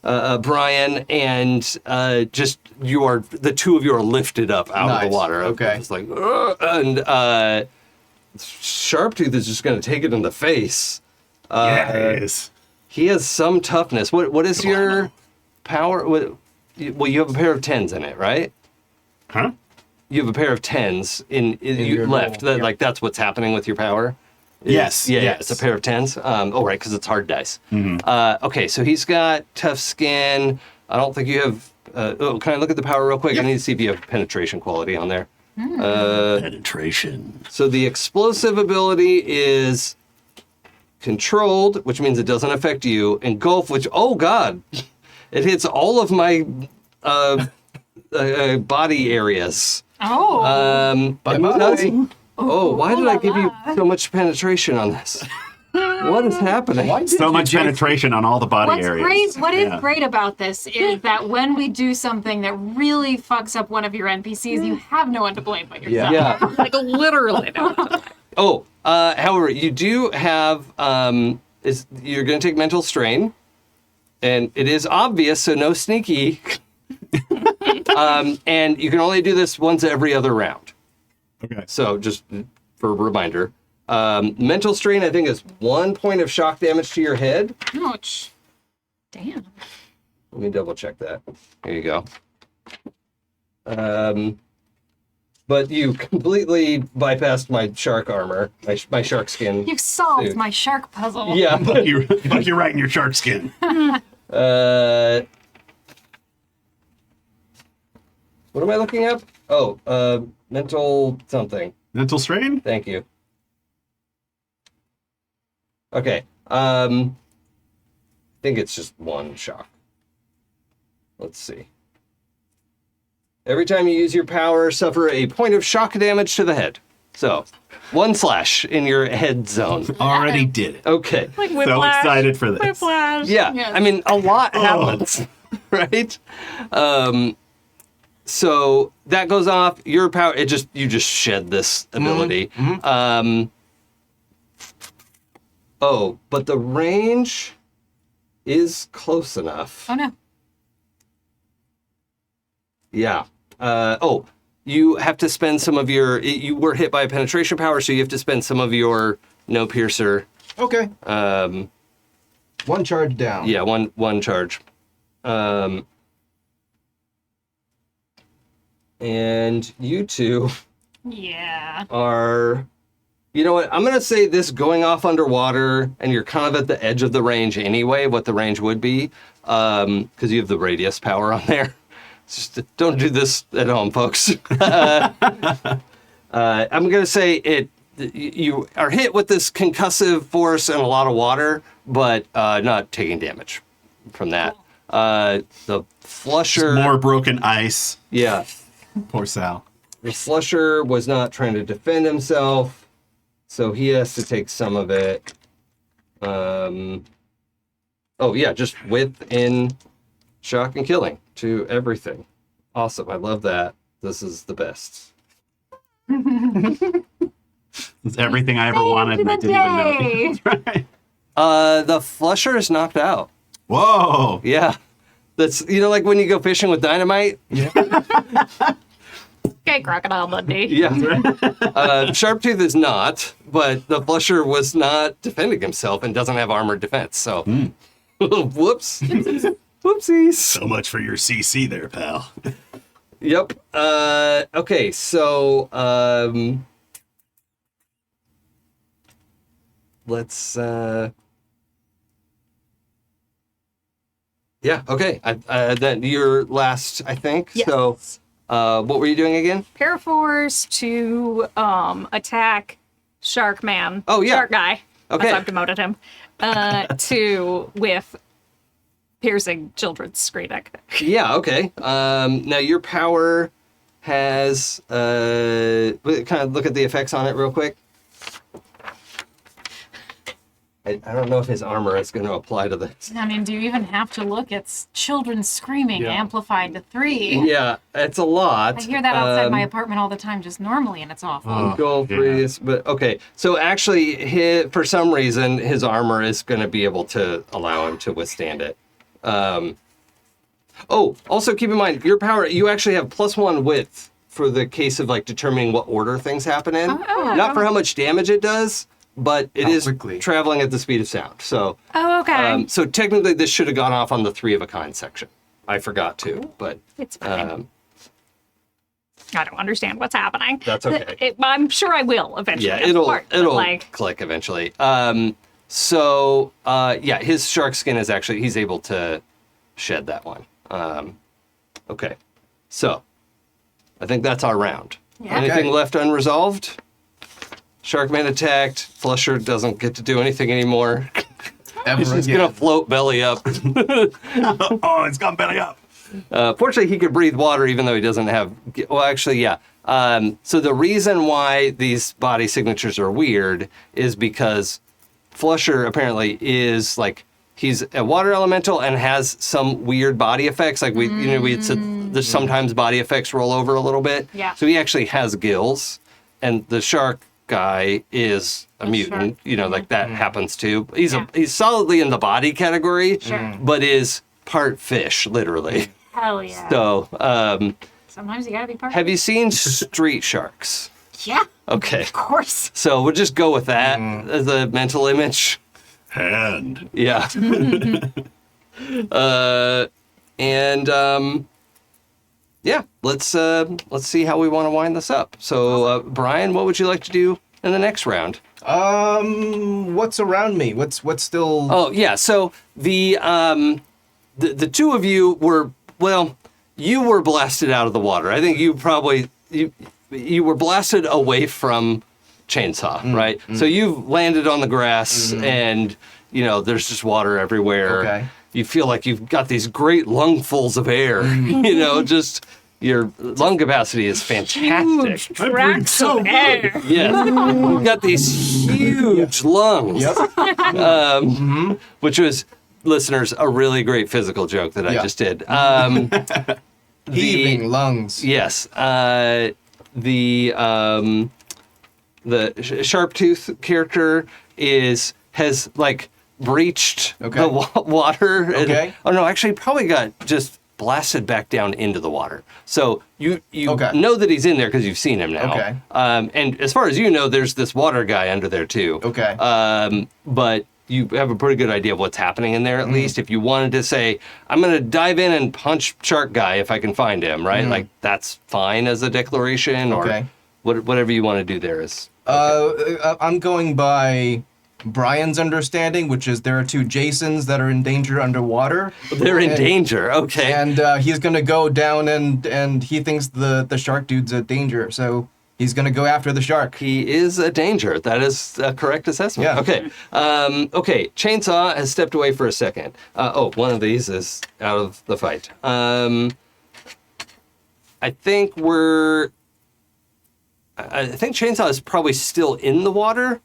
Brian, and the two of you are lifted up out of the water. Okay. It's like, and Sharptooth is just going to take it in the face. Yes. He has some toughness. What is your power? Well, you have a pair of 10s in it, right? Huh? You have a pair of 10s in you your left. roll, Like that's what's happening with your power. Yes. Yeah, it's a pair of 10s. Right, because it's hard dice. Mm-hmm. Okay, so he's got tough skin. I don't think you have. Can I look at the power real quick? I need to see if you have penetration quality on there. Penetration. So the explosive ability is controlled, which means it doesn't affect you. Engulf, which, oh god, it hits all of my body areas. Oh. Bye-bye. Oh, why did I give you so much penetration on this? What is happening? Why did So you much just- penetration on all the body What's areas. What is great about this is that when we do something that really fucks up one of your NPCs, you have no one to blame but yourself. Yeah. Yeah. Like literally. Oh, however, you do have you're going to take mental strain, and it is obvious, so no sneaky. And you can only do this once every other round. Okay. So just for a reminder, mental strain I think is 1 point of shock damage to your head. Ouch. Damn. Let me double check that. Here you go. But you completely bypassed my shark armor, my shark skin. You've solved Dude. my shark puzzle. Yeah. Like you're right in your shark skin. What am I looking up? Oh, mental something. Mental strain? Thank you. Okay. I think it's just 1 shock. Let's see. Every time you use your power, suffer a point of shock damage to the head. So, 1 slash in your head zone. Already did it. Okay. Like So whiplash. excited for this. Whiplash. Yeah, Yes. I mean, a lot happens, right? So that goes off. Your power, you just shed this ability. But the range is close enough. Oh no. Yeah. You have to spend some of you were hit by a penetration power, so you have to spend some of your no piercer. Okay. 1 charge down. Yeah, one charge. And you two Yeah. are, you know what? I'm going to say this going off underwater, and you're kind of at the edge of the range anyway, what the range would be, because you have the radius power on there. It's just, don't do this at home, folks. I'm going to say you are hit with this concussive force and a lot of water, but not taking damage from that. The flusher... More broken ice. Yeah. Poor Sal. The flusher was not trying to defend himself, so he has to take some of it. Just within shock and killing to everything. Awesome, I love that. This is the best. It's everything I ever wanted and I didn't even know. That's right. The flusher is knocked out. Whoa. Yeah. That's, like when you go fishing with dynamite? Okay, Crocodile Dundee. Yeah. Sharptooth is not, but the flusher was not defending himself and doesn't have armored defense, so... Whoops. Whoopsies. So much for your CC there, pal. Yep. Okay, so let's yeah, okay. Then your last, I think. Yes. So What were you doing again? Paraforce to attack Shark Man. Oh, yeah. Shark Guy. Okay. As I've demoted him. With piercing children's screaming. Yeah, okay. Now your power has kind of look at the effects on it real quick. I don't know if his armor is going to apply to this. I mean, do you even have to look? It's children screaming amplified to 3. Yeah, it's a lot. I hear that outside my apartment all the time, just normally, and it's awful. Goal 3 is, but okay. So actually, for some reason, his armor is going to be able to allow him to withstand it. Also keep in mind, your power, you actually have +1 width for the case of like determining what order things happen in. Not for how much damage it does, but it How is quickly. traveling at the speed of sound. So, Oh, okay. so technically this should have gone off on the 3 of a kind section. I forgot to, but It's fine. I don't understand what's happening. That's okay. I'm sure I will eventually. yeah, That's it'll smart, but, it'll like, click eventually. His shark skin is actually, he's able to shed that one. Okay, so I think that's our round. Yeah. Anything Okay. left unresolved? Sharkman attacked. Flusher doesn't get to do anything anymore. Ever He's again. gonna float belly up. Oh, it's gone belly up. Fortunately, he could breathe water even though he doesn't have. Well, actually, yeah. So the reason why these body signatures are weird is because Flusher apparently is like he's a water elemental and has some weird body effects. Like we had said, there's sometimes body effects roll over a little bit. Yeah. So he actually has gills, and the shark guy is a mutant. shark. Like that happens too. He's Yeah. he's solidly in the body category, Sure. but is part fish, literally. Hell yeah. So, Sometimes you gotta be part have you seen Street Sharks? Yeah, Okay. of course. So we'll just go with that as a mental image. Hand. Yeah. Yeah, let's see how we want to wind this up. So, Brian, what would you like to do in the next round? What's around me? What's still? Oh, yeah. So the two of you were, well, you were blasted out of the water. I think you probably you were blasted away from Chainsaw, right? So you've landed on the grass and there's just water everywhere. Okay. You feel like you've got these great lungfuls of air. Just your lung capacity is fantastic. I breathe so good. Yes. You've got these huge lungs. Yep. Which was, listeners, a really great physical joke that I Yeah. just did. Heaving lungs. Yes. The Sharptooth character has like breached Okay. the water. Okay. Oh no, actually probably got just blasted back down into the water. So you Okay. know that he's in there because you've seen him now. Okay. And as far as you know, there's this water guy under there too. Okay. But you have a pretty good idea of what's happening in there, at least. If you wanted to say, I'm going to dive in and punch Shark Guy if I can find him, right? Like, that's fine as a declaration, or Okay. whatever you want to do there is. I'm going by Brian's understanding, which is there are 2 Jasons that are in danger underwater. They're in danger. Okay. And he's gonna go down and he thinks the shark dude's a danger, so he's gonna go after the shark. He is a danger. That is a correct assessment. Yeah. Okay. Okay. Chainsaw has stepped away for a second. One of these is out of the fight. I think Chainsaw is probably still in the water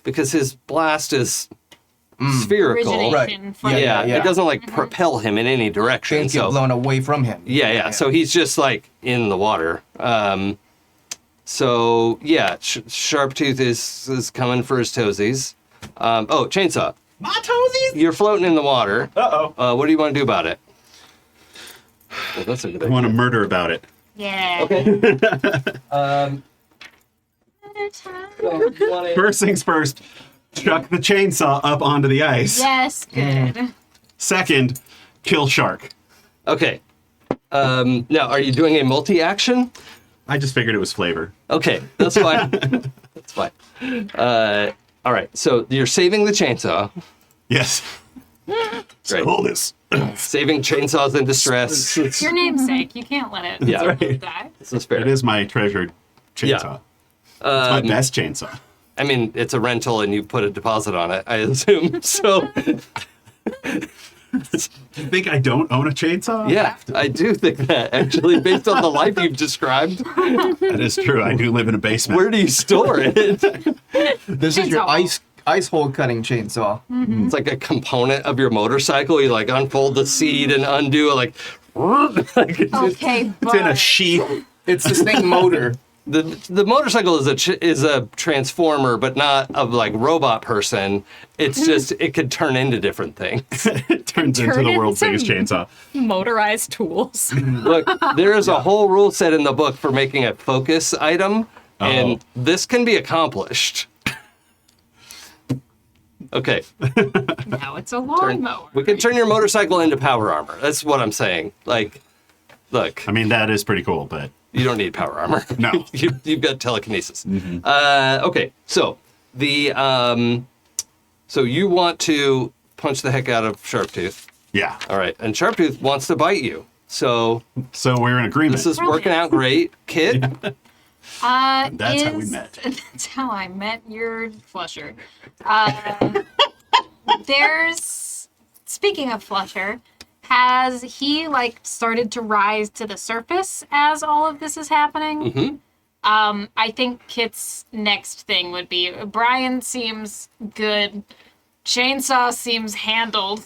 because his blast is spherical. Origination Right. from Yeah, Yeah. it doesn't like propel him in any direction. Things get So blown away from him. yeah. So he's just like in the water. Sharptooth is coming for his toesies. Chainsaw, My toesies? you're floating in the water. Uh-oh. What do you want to do about it? Well, that's a good I idea. want to murder about it. Yeah. Okay. So you want to- First things first, chuck the chainsaw up onto the ice. Yes, good. Second, kill shark. Okay. Now, are you doing a multi-action? I just figured it was flavor. Okay, that's fine. That's fine. All right, so you're saving the chainsaw. Yes. Great. Hold this. Saving chainsaws in distress. It's your namesake. You can't let it Yeah. die. This is fair. It is my treasured chainsaw. It's my best chainsaw. I mean, it's a rental and you put a deposit on it, I assume. So, You think I don't own a chainsaw? yeah, I do think that, actually, based on the life you've described. That is true. I do live in a basement. Where do you store it? This is your Chainsaw. ice hole cutting chainsaw. It's like a component of your motorcycle. You like unfold the seat and undo it, like, like Okay, It's in a sheath. It's the same motor. the motorcycle is a transformer, but not a like robot person. It's just it could turn into different things. It turns into Turn the world's into- biggest chainsaw. Motorized tools. Look, there is a whole rule set in the book for making a focus item, and this can be accomplished. Okay, Now it's a lawnmower. we can turn your motorcycle into power armor. That's what I'm saying. Like, look, I mean, that is pretty cool, but you don't need power armor. No. You've got telekinesis. Okay, so so you want to punch the heck out of Sharptooth. yeah. All right, and Sharptooth wants to bite you. So So we're in agreement. this is working out great, Kit. That's how we met. That's how I met your flusher. Speaking of flusher, has he like started to rise to the surface as all of this is happening? Mhm. I think Kit's next thing would be Brian seems good. Chainsaw seems handled.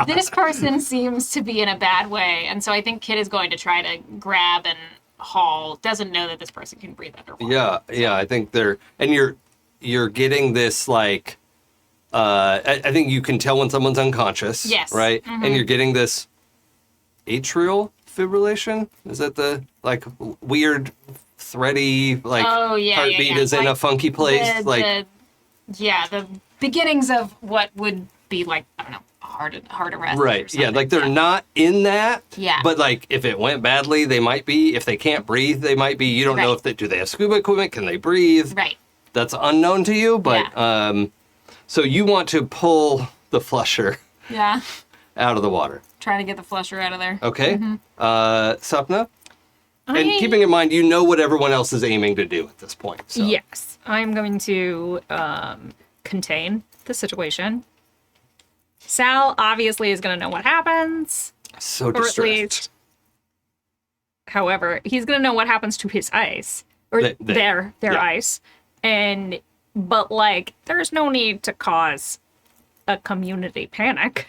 This person seems to be in a bad way, and so I think Kit is going to try to grab and haul. Doesn't know that this person can breathe underwater. Yeah, I think you're getting this like I think you can tell when someone's unconscious. Yes. Right? And you're getting this atrial fibrillation. Is that the like weird thready like Oh, yeah, heartbeat yeah. is in a Like, funky place? the beginnings of what would be like, I don't know, heart arrest. or Right. Yeah, something. like they're not in that. Yeah. But like if it went badly, they might be. If they can't breathe, they might be. You don't know Right. if they do they have scuba equipment? Can they breathe? Right. That's unknown to you, but so you want to pull the flusher Yeah. out of the water. Trying to get the flusher out of there. Okay. Sapna? And keeping in mind, you know what everyone else is aiming to do at this point. So. Yes, I'm going to contain the situation. Sal obviously is going to know what happens, So or at distressed. least, however, he's going to know what happens to his ice or their yeah. ice, but like, there's no need to cause a community panic.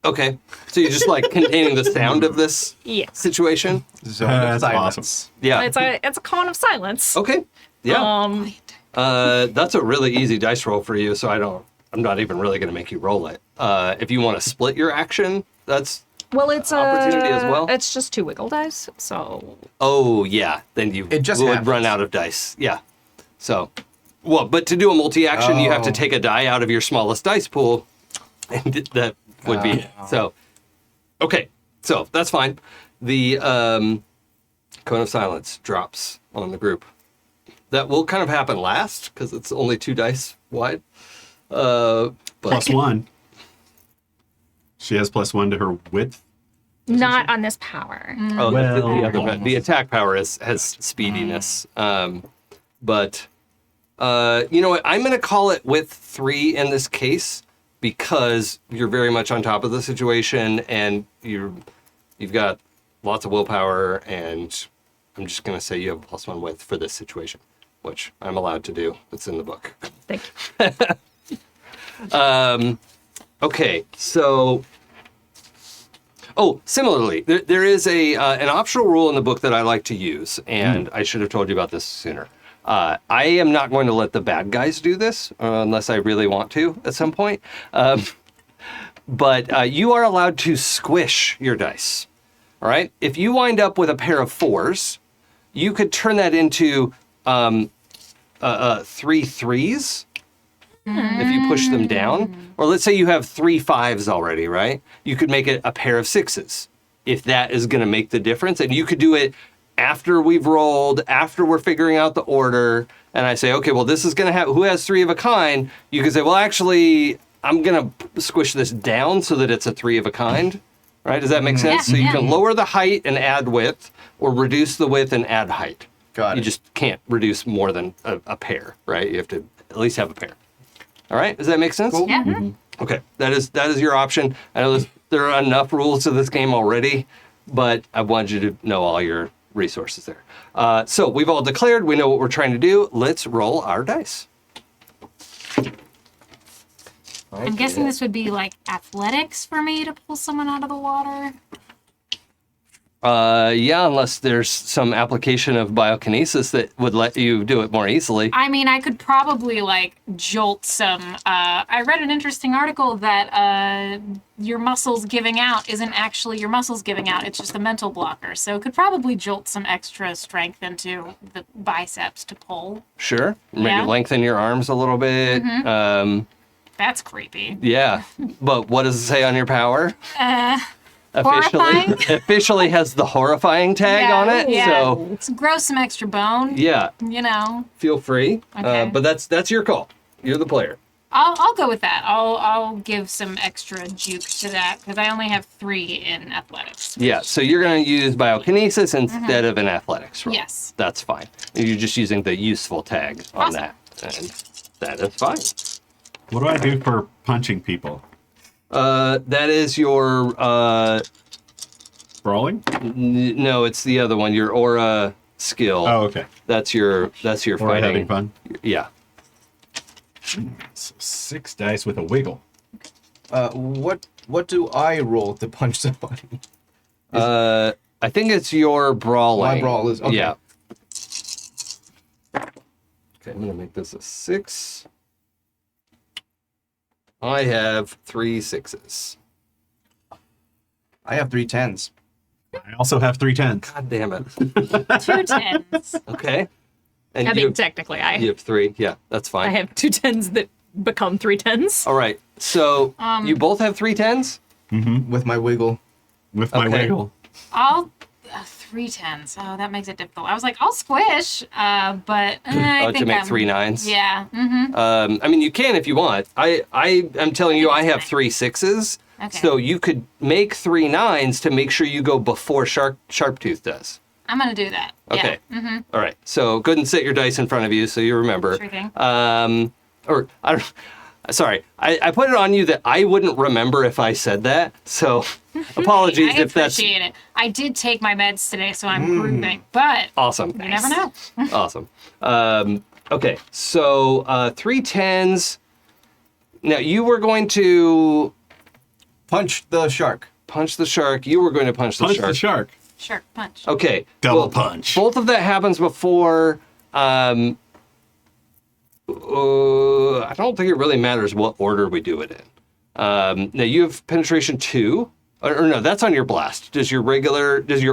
Okay. So you're just like containing the sound of this Yeah, situation? Zone of That's silence. awesome. Yeah. it's a cone of silence. Okay. Yeah. That's a really easy dice roll for you, so I'm not even really going to make you roll it. If you want to split your action, that's Well, it's opportunity as well? It's just 2 wiggle dice, so oh yeah, then you It just would happens. run out of dice. Yeah. So, well, but to do a multi-action, you have to Oh. take a die out of your smallest dice pool, and that would be it. So, okay, so that's fine. The cone of silence drops on the group. That will kind of happen last because it's only 2 dice wide. But +1. She has +1 to her width. not on this power. Oh, Well, the other almost. the attack power has speediness. But you know what? I'm going to call it width 3 in this case because you're very much on top of the situation and you've got lots of willpower, and I'm just going to say you have +1 width for this situation, which I'm allowed to do. It's in the book. Thank you. Okay, so similarly, there is an optional rule in the book that I like to use, and I should have told you about this sooner. I am not going to let the bad guys do this unless I really want to at some point. But you are allowed to squish your dice. All right? If you wind up with a pair of 4s, you could turn that into 3 3s if you push them down. Or let's say you have 3 5s already, right? You could make it a pair of 6s if that is going to make the difference. And you could do it after we've rolled, after we're figuring out the order. And I say, okay, well, this is going to have, who has 3 of a kind? You could say, well, actually, I'm gonna squish this down so that it's a 3 of a kind. Right? Does that make sense? Yeah, So you yeah. can lower the height and add width, or reduce the width and add height. Got You it. just can't reduce more than a pair, right? You have to at least have a pair. All right? Does that make sense? Cool. Yeah. Okay, that is your option. I know there are enough rules to this game already, but I wanted you to know all your resources there. So we've all declared. We know what we're trying to do. Let's roll our dice. I'm guessing this would be like athletics for me to pull someone out of the water. Yeah, unless there's some application of biokinesis that would let you do it more easily. I mean, I could probably like jolt some. I read an interesting article that your muscles giving out isn't actually your muscles giving out, it's just a mental blocker. So it could probably jolt some extra strength into the biceps to pull. Sure. Maybe Yeah. lengthen your arms a little bit. That's creepy. Yeah. But what does it say on your power? Horrifying? Officially has the horrifying tag on it. Yeah. So Let's grow some extra bone. yeah, You know, feel free. Okay. But that's your call. You're the player. I'll go with that. I'll give some extra juke to that because I only have 3 in athletics. Yeah, so you're going to use biokinesis instead of an athletics roll. Yes. That's fine. You're just using the useful tag on Awesome. that. And that is fine. What do I do for punching people? That is your, Brawling? no, it's the other one, your aura skill. Oh, okay. That's your Or fighting. having fun. Yeah. So 6 dice with a wiggle. What do I roll to punch somebody? I think it's your brawling. My brawl is okay. Yeah. Okay, I'm gonna make this a 6. I have 3 6s. I have 3 10s. I also have 3 10s. God damn it. 2 10s. Okay. And I you, think technically you have 3. Yeah, that's fine. I have 2 10s that become 3 10s. All right. So you both have 3 10s? With my wiggle. With my Okay. wiggle. I'll 3 10s. Oh, that makes it difficult. I was like, I'll squish, but I think to make I'm, 3 9s? Yeah. Mm-hmm. I mean, you can if you want. I am telling you, I have 3 6s. Okay. So you could make 3 9s to make sure you go before Sharptooth does. I'm gonna do that. Okay. Yeah. Mm-hmm. All right. So go ahead and set your dice in front of you so you remember. Sure thing. Or I don't. Sorry, I put it on you that I wouldn't remember if I said that. So apologies I if that's appreciate it. I did take my meds today, so I'm grooving, but awesome. you never know. Awesome. Okay, so 3 10s. Now you were going to Punch the shark. punch the shark. You were going to punch the Punch shark. the shark. Sure, punch. Okay. Double punch. Both of that happens before. I don't think it really matters what order we do it in. Now you have penetration 2, or no, that's on your blast. Does your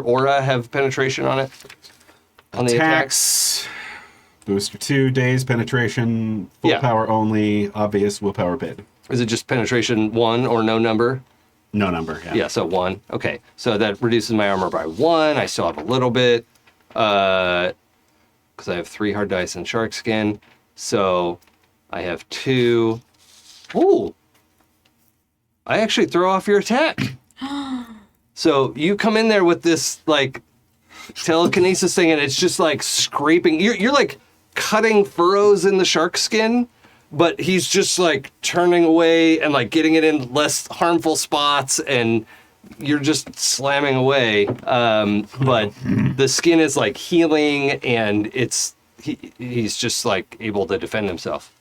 aura have penetration on it? On the attacks? Attacks. Booster 2, days, penetration, full Yeah. power only, obvious, willpower bid. Is it just penetration 1 or no number? No number, yeah. Yeah, so 1. Okay, so that reduces my armor by 1. I still have a little bit, because I have 3 hard dice and shark skin. So I have 2. Ooh, I actually throw off your attack. So you come in there with this like telekinesis thing, and it's just like scraping. You're like cutting furrows in the shark skin, but he's just like turning away and like getting it in less harmful spots, and you're just slamming away. But the skin is like healing, and he's just like able to defend himself.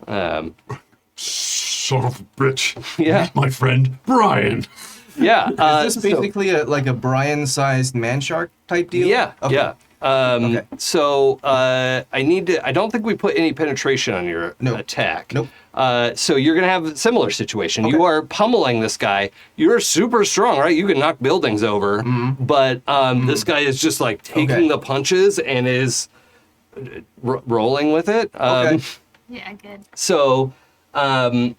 Son of a bitch. Yeah. My friend, Brian. Yeah. Is this basically like a Brian-sized man shark type deal? Yeah, Okay. yeah. Okay. So I don't think we put any penetration on your attack. Nope. So you're gonna have a similar situation. Okay. You are pummeling this guy. You're super strong, right? You can knock buildings over, but this guy is just like taking Okay. the punches and is rolling with it. Okay. Yeah, good. So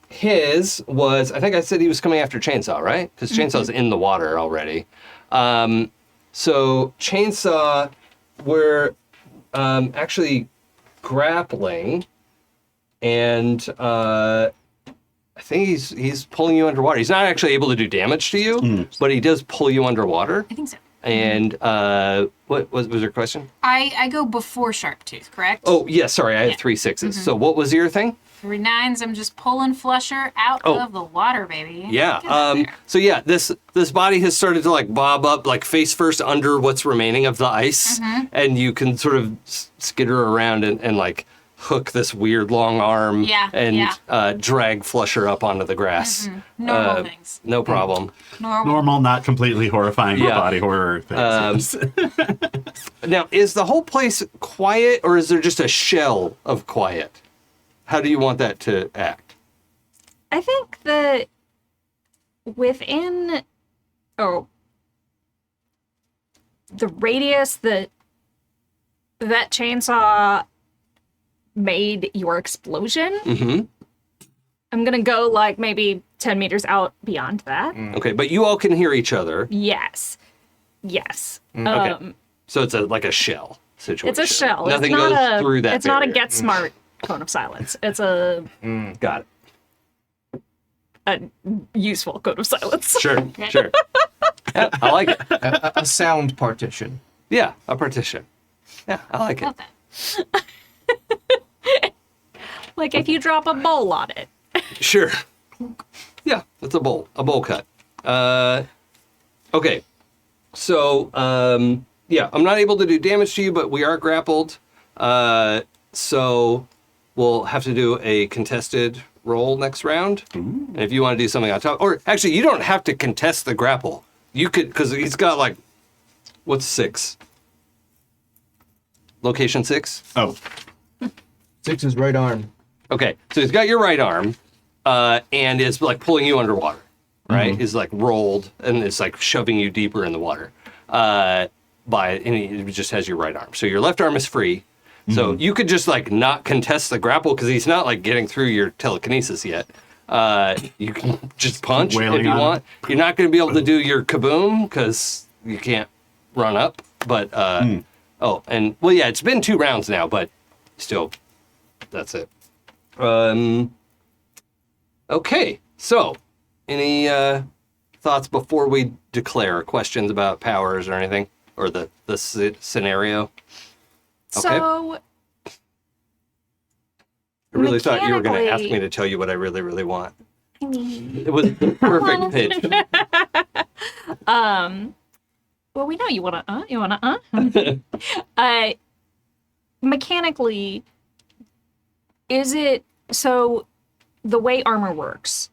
his was, I think I said he was coming after Chainsaw, right? Because Chainsaw's in the water already. So Chainsaw, we're actually grappling, and I think he's pulling you underwater. He's not actually able to do damage to you, but he does pull you underwater. I think so. And what was your question? I go before Sharptooth, correct? Oh, yeah, sorry, I have 3 6s. So what was your thing? 3 9s. I'm just pulling Flusher out of the water, baby. Yeah. Get out there. So yeah, this body has started to like bob up, like face first under what's remaining of the ice, and you can sort of skitter around and like hook this weird long arm and drag Flusher up onto the grass. Normal things. No problem. Normal, not completely horrifying body horror things. Now, is the whole place quiet, or is there just a shell of quiet? How do you want that to act? I think that within the radius that chainsaw made your explosion, I'm gonna go like maybe 10 meters out beyond that. Okay, but you all can hear each other. Yes. Okay. So it's like a shell situation. It's a shell. Nothing it's not goes through that It's not a barrier. get smart cone of silence. It's a Got it. useful cone of silence. Sure. Yeah, I like it. A sound partition. Yeah, a partition. Yeah, I like it. Love that. Like if you drop a bowl on it. Sure. Yeah, it's a bowl cut. Okay. So, yeah, I'm not able to do damage to you, but we are grappled. So we'll have to do a contested roll next round. And if you want to do something on top, or actually, you don't have to contest the grapple. You could, because he's got like, what's 6? Location 6? Oh, 6 is right arm. Okay, so he's got your right arm, and is like pulling you underwater, right? Is like rolled and it's like shoving you deeper in the water. And he just has your right arm. So your left arm is free. So you could just like not contest the grapple because he's not like getting through your telekinesis yet. You can just punch Wailing if you on want. You're not going to be able to do your kaboom because you can't run up. But oh, and well, yeah, it's been 2 rounds now, but still, that's it. Okay, so any thoughts before we declare? Questions about powers or anything, or the scenario? So I really thought you were going to ask mechanically- me to tell you what I really, really want. It was the perfect pitch. well, we know you wanna mechanically, is it so the way armor works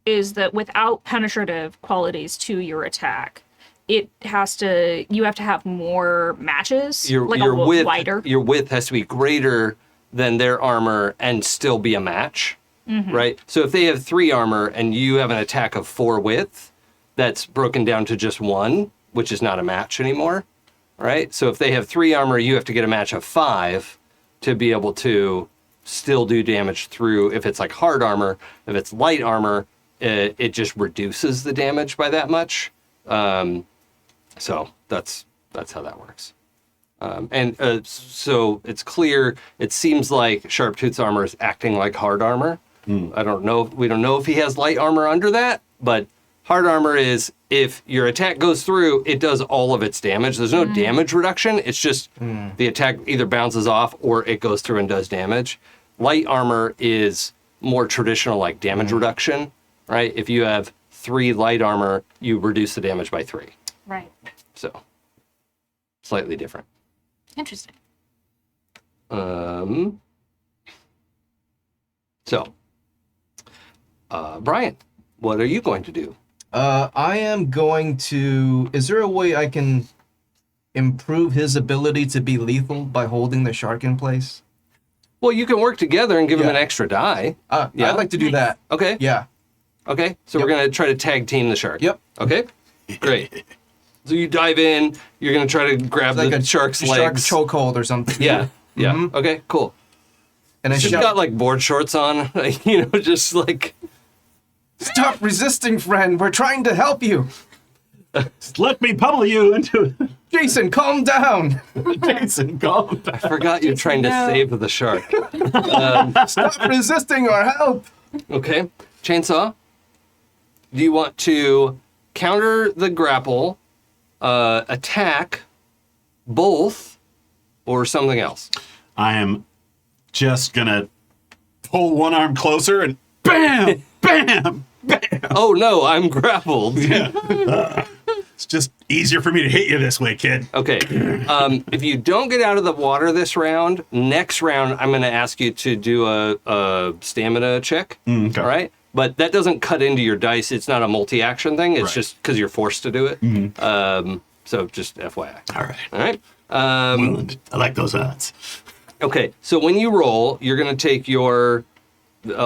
is that without penetrative qualities to your attack, you have to have more matches, Your width, width, your width has to be greater than their armor and still be a match, right? So if they have 3 armor and you have an attack of 4 width, that's broken down to just 1, which is not a match anymore, right? So if they have 3 armor, you have to get a match of 5 to be able to still do damage through. If it's like hard armor, if it's light armor, it just reduces the damage by that much. So that's how that works. So it's clear. It seems like Sharptooth's armor is acting like hard armor. I don't know. We don't know if he has light armor under that, but hard armor is if your attack goes through, it does all of its damage. There's no damage reduction. It's just the attack either bounces off or it goes through and does damage. Light armor is more traditional, like damage reduction, right? If you have 3 light armor, you reduce the damage by 3. Right. So slightly different. Interesting. So, Brian, what are you going to do? I am going to... Is there a way I can improve his ability to be lethal by holding the shark in place? Well, you can work together and give him Yeah. an extra die. Yeah. I'd like to do that. Okay. Yeah. Okay. So we're going to try to tag team the shark. Yep. Okay. Great. So you dive in. You're going to try to grab Like the a shark's shark legs. chokehold or something. Yeah. Yeah. Mhm. Okay. Cool. And I She's shout, got like board shorts on. You know, just like. "Stop resisting, friend. We're trying to help you. let me pummel you into Jason, calm down. Jason. Calm down. I forgot you're trying to save the shark. Stop resisting our help." Okay. Chainsaw, do you want to counter the grapple, attack, both, or something else? I am just gonna pull one arm closer and bam, bam, bam. Oh no, I'm grappled. It's just easier for me to hit you this way, kid. Okay. If you don't get out of the water this round, next round I'm going to ask you to do a stamina check. Okay. All right? But that doesn't cut into your dice. It's not a multi-action thing. It's Right. just because you're forced to do it. So just FYI. All right. All right? I like those odds. Okay. So when you roll, you're going to take your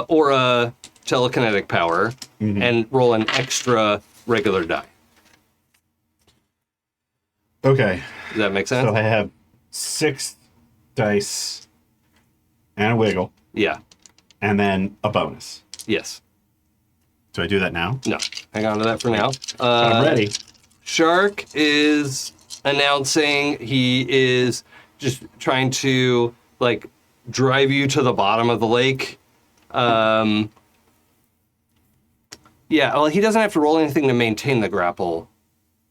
aura telekinetic power and roll an extra regular die. Okay. Does that make sense? So I have 6 dice and a wiggle, Yeah. and then a bonus. Yes. Do I do that now? No. Hang on to that for now. I'm ready. Shark is announcing he is just trying to like drive you to the bottom of the lake. Yeah, well, he doesn't have to roll anything to maintain the grapple,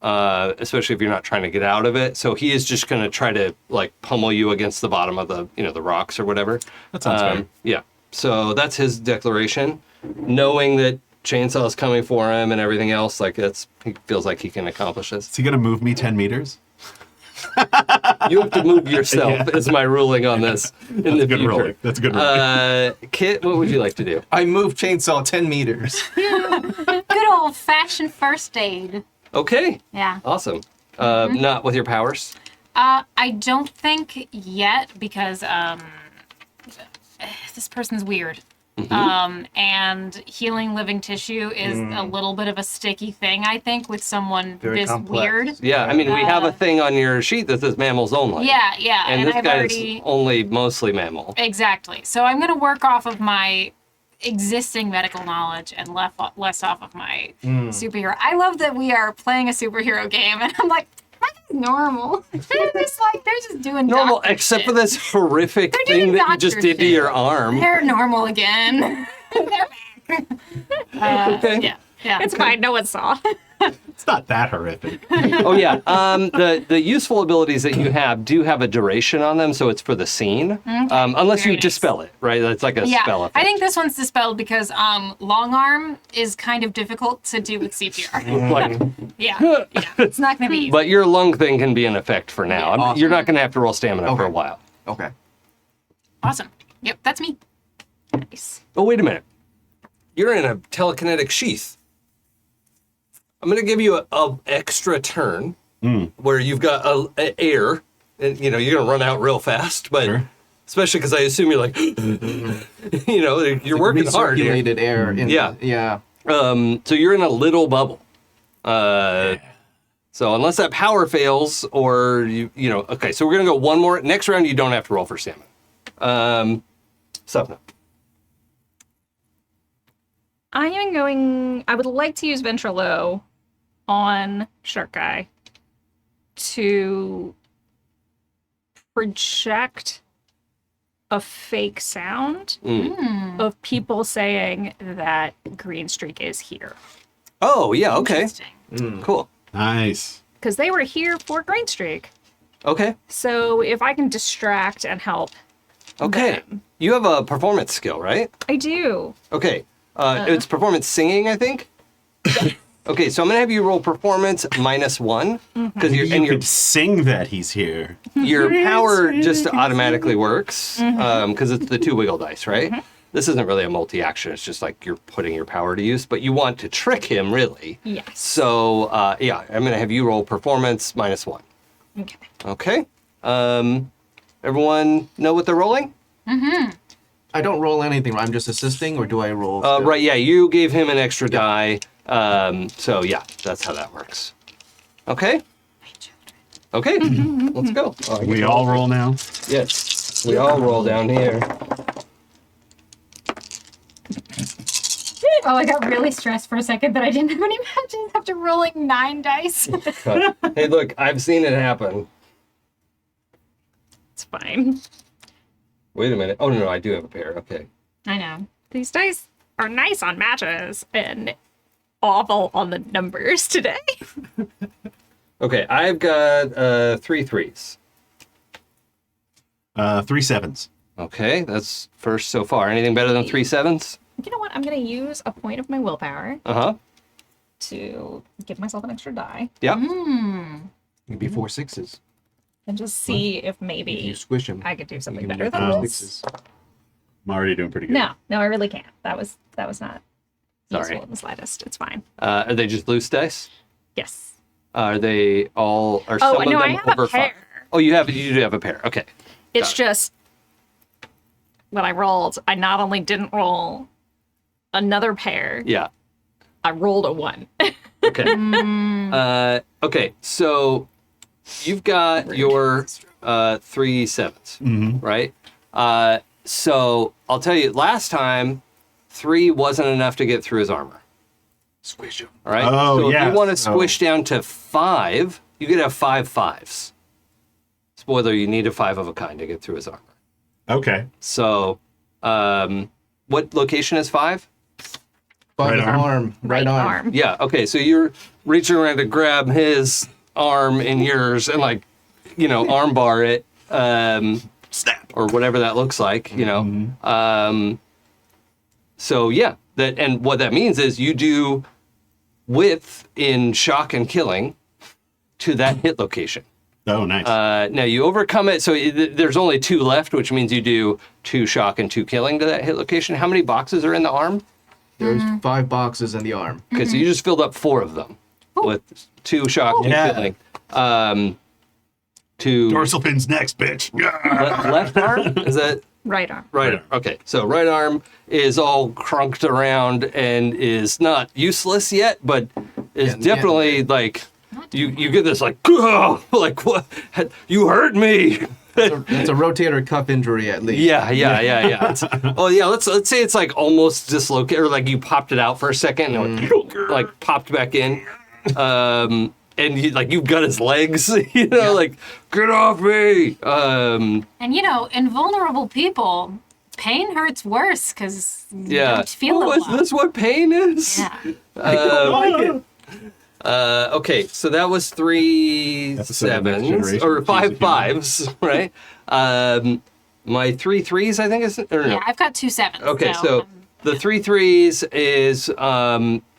especially if you're not trying to get out of it. So he is just going to try to like pummel you against the bottom of the the rocks or whatever. That sounds fair. Yeah. So that's his declaration, knowing that Chainsaw is coming for him and everything else. Like he feels like he can accomplish this. Is he gonna move me 10 meters? You have to move yourself. Is my ruling on this in the That's a good future. rolling. That's a good rolling. Kit, what would you like to do? I moved Chainsaw 10 meters. Good old fashioned first aid. Okay, Yeah. awesome. Not with your powers. I don't think yet because this person's weird. And healing living tissue is a little bit of a sticky thing, I think, with someone Very this complex. weird. Yeah, I mean, we have a thing on your sheet that says mammals only. Yeah, yeah. And this I've guy's already only mostly mammal. exactly. So I'm gonna work off of my existing medical knowledge and less off of my superhero. I love that we are playing a superhero game, and I'm like, that's normal. They're just doing Normal, doctor except shit. for this horrific They're doing thing that you just doctor did to shit. your arm. They're normal again. They're back. Okay. Yeah. It's fine. No one saw. It's not that horrific. Oh yeah. The useful abilities that you have do have a duration on them, so it's for the scene. Unless Very you nice. dispel it, right? That's like a spell effect. I think this one's dispelled because long arm is kind of difficult to do with CPR. Like, yeah. It's not gonna be easy. but your lung thing can be an effect for now. Awesome. You're not going to have to roll stamina for a Okay. while. Okay. Awesome. Yep, that's me. Nice. Oh, wait a minute. You're in a telekinetic sheath. I'm going to give you a extra turn where you've got a air, and you're going to run out real fast, but Sure. especially because I assume you're like, you're working hard here. Recirculated air. In Yeah. Yeah. So you're in a little bubble. So unless that power fails, or okay. So we're gonna go one more. Next round, you don't have to roll for stamina. Sapna. I would like to use Ventrilo on Shark Guy to project a fake sound of people saying that Green Streak is here. Oh yeah. Okay. Interesting. Cool. Nice. Because they were here for Green Streak. Okay. So if I can distract and help. Okay. them. You have a performance skill, right? I do. Okay. It's performance singing, I think. Okay, so I'm gonna have you roll performance -1 because You your could sing that he's here. your power just automatically works because it's the 2 wiggle dice, right? This isn't really a multi-action. It's just like you're putting your power to use, but you want to trick him, really. Yes. So yeah, I'm gonna have you roll performance -1. Okay. Okay. Everyone know what they're rolling? I don't roll anything. I'm just assisting, or do I roll? still? Right. Yeah, you gave him an extra die. So yeah, that's how that works. Okay. Okay. Let's go. Oh, I We get all roll now. Yes. We all roll down here. Oh, I got really stressed for a second that I didn't have any matches after rolling 9 dice. Hey, look, I've seen it happen. It's fine. Wait a minute. Oh no, I do have a pair. Okay. I know. These dice are nice on matches and awful on the numbers today. Okay, I've got 3 3s. 3 7s. Okay, that's first so far. Anything better than 3 7s? You know what? I'm going to use a point of my willpower Uh-huh. to give myself an extra die Yep. It'd be 4 6s. and just see if You maybe squish them. I could do something You better make than four this. sixes. I'm already doing pretty good. No, I really can't. That was not Sorry. useful in the slightest. It's fine. Are they just loose dice? Yes. Are they all? Are Oh, some no, of I them have a over 5? pair. Oh, you do have a pair. Okay. It's Got it. just when I rolled, I not only didn't roll another pair, Yeah. I rolled a 1. Okay. Okay. So you've got your 3 7s, right? So I'll tell you, last time 3 wasn't enough to get through his armor. Squish them. All right. Oh, so if yes. you want to squish down to 5, you could have 5 5s. Spoiler: you need a 5 of a kind to get through his armor. Okay. So, what location is 5? Right Right arm. arm. Right arm. Yeah. Okay. So you're reaching around to grab his arm in yours and armbar it, Snap. or whatever that looks like. So yeah, and what that means is you do width in shock and killing to that hit location. Oh, nice. Now you overcome it, so there's only 2 left, which means you do 2 shock and 2 killing to that hit location. How many boxes are in the arm? There's 5 boxes in the arm. Okay, so you just filled up 4 of them with 2 shock, 2 Yeah. killing. To Dorsal pin's next, bitch. left arm? Is that Right arm. right arm? Okay, so right arm is all crunked around and is not useless yet, but is Yeah, definitely like you get this like, "Ugh," like what? You hurt me. It's a rotator cuff injury at least. Yeah. Let's say it's like almost dislocated, or like you popped it out for a second and it like popped back in. And you've got his legs, like, get off me. And invulnerable people, pain hurts worse because you don't feel Oh, it. is this what pain is? Yeah. I don't like it. Okay, so that was 3 Episode of Next 7s Generation or of 5 Cheesy Human. 5s, right? My 3 3s, I think is or no. Yeah, I've got 2 7s. Okay, so the 3 3s is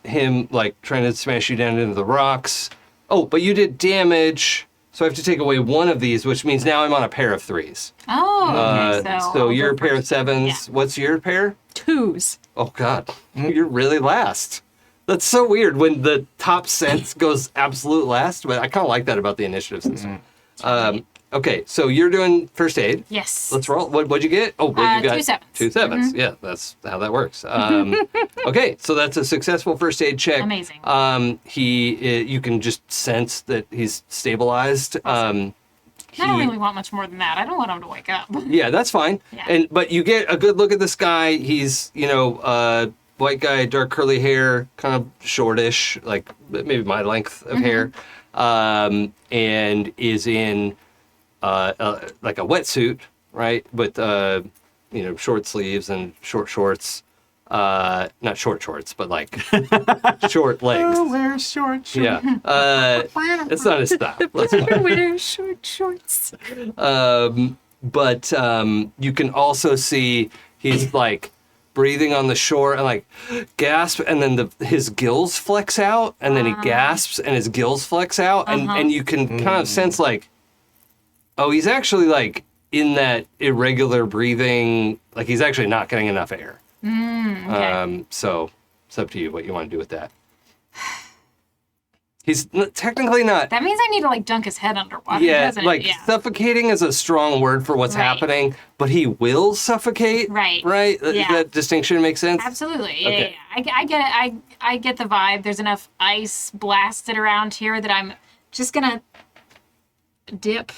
him like trying to smash you down into the rocks. Oh, but you did damage, so I have to take away 1 of these, which means now I'm on a pair of 3s. okay, So I'll you're a go pair of first. 7s. Yeah. What's your pair? 2s. Oh God, you're really last. That's so weird when the top sense goes absolute last, but I kind of like that about the initiative system. Okay, so you're doing first aid. Yes. Let's roll. What'd you get? Oh, well, you got 2 7s. 2 7s. Yeah, that's how that works. Okay, so that's a successful first aid check. Amazing. You can just sense that he's stabilized. I don't really want much more than that. I don't want him to wake up. Yeah, that's fine. Yeah. But you get a good look at this guy. He's, white guy, dark curly hair, kind of shortish, like maybe my length of hair, and is in like a wetsuit, right? With short sleeves and short shorts. Not short shorts, but like short legs. Wear short shorts. Yeah. It's not his style. That's fine. Wear short shorts. But you can also see he's like breathing on the shore and like gasp, and then his gills flex out, and then he gasps and his gills flex out, and you can kind of sense like, oh, he's actually like in that irregular breathing, like he's actually not getting enough air. Okay. So it's up to you what you want to do with that. He's technically not. That means I need to like dunk his head underwater. Yeah, doesn't like it? Yeah. suffocating is a strong word for what's Right. happening, but he will suffocate. Right. Right? Yeah. That distinction makes sense? Absolutely. Yeah, Okay. yeah. I get it. I get the vibe. There's enough ice blasted around here that I'm just gonna dip.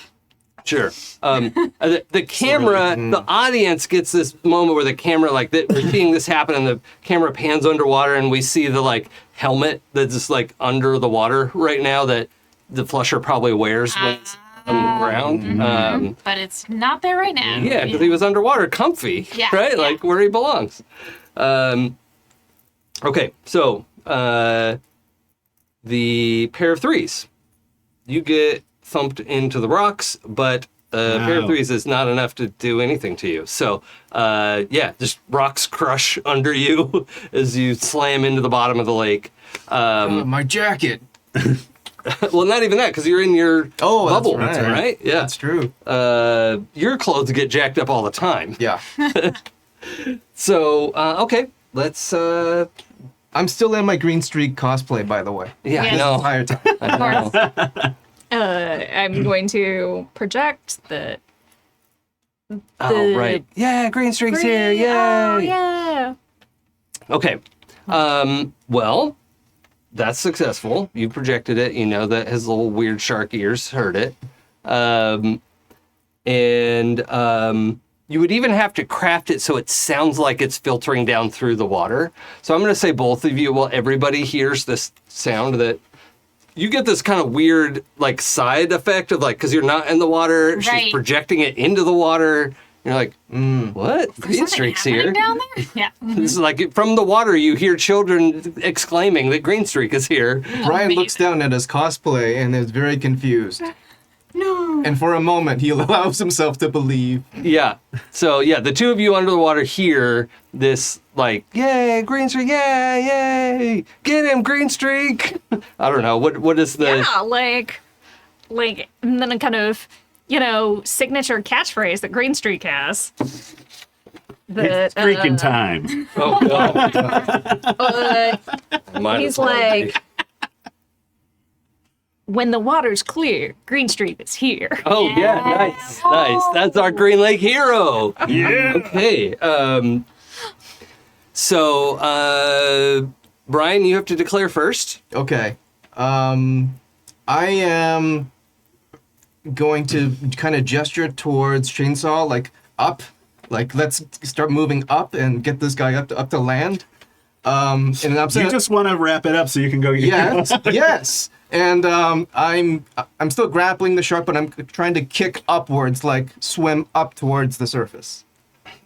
Sure. The camera, the audience gets this moment where the camera, like, we're seeing this happen, and the camera pans underwater, and we see the, like, helmet that's just, like, under the water right now that the flusher probably wears when it's on the ground. But it's not there right now. Yeah, because he was underwater, comfy, Yeah, right? yeah. Like, where he belongs. Okay, so the pair of threes. You get thumped into the rocks, but a pair of Wow. threes is not enough to do anything to you. So, just rocks crush under you as you slam into the bottom of the lake. My jacket. Well, not even that, because you're in your Oh, that's bubble, right. right? Yeah. That's true. Your clothes get jacked up all the time. Yeah. So, okay, let's. I'm still in my green streak cosplay, by the way. Yeah, Yes. I know. Entire time. I know. I'm going to project the. Oh, right. Yeah, green streak's here. Yay. Oh, yeah. Okay. Well, that's successful. You projected it. You know that his little weird shark ears heard it. You would even have to craft it so it sounds like it's filtering down through the water. So I'm going to say both of you, well, everybody hears this sound that you get this kind of weird, like, side effect of, like, because you're not in the water, she's Right. projecting it into the water. You're like, what? Green Something streak's happening here. down there? Yeah. This is like from the water, you hear children exclaiming that Green Streak is here. Brian looks down at his cosplay and is very confused. No. And for a moment, he allows himself to believe. Yeah. So, yeah, the two of you under the water hear this, like, yay, Green Streak, yeah, yay, get him, Green Streak. I don't know. What is the. Yeah, like, and then a kind of, signature catchphrase that Green Streak has. It's freaking time. Oh, God. Might he's as well be. like, when the water's clear, Green Streak is here. Oh, yeah, nice. That's our Green Lake hero. Yeah. Okay. Brian, you have to declare first. Okay. I am going to kind of gesture towards Chainsaw, like up. Like, let's start moving up and get this guy up to land. And I'm You saying, just want to wrap it up so you can go get yes, yes. And I'm still grappling the shark, but I'm trying to kick upwards, like swim up towards the surface.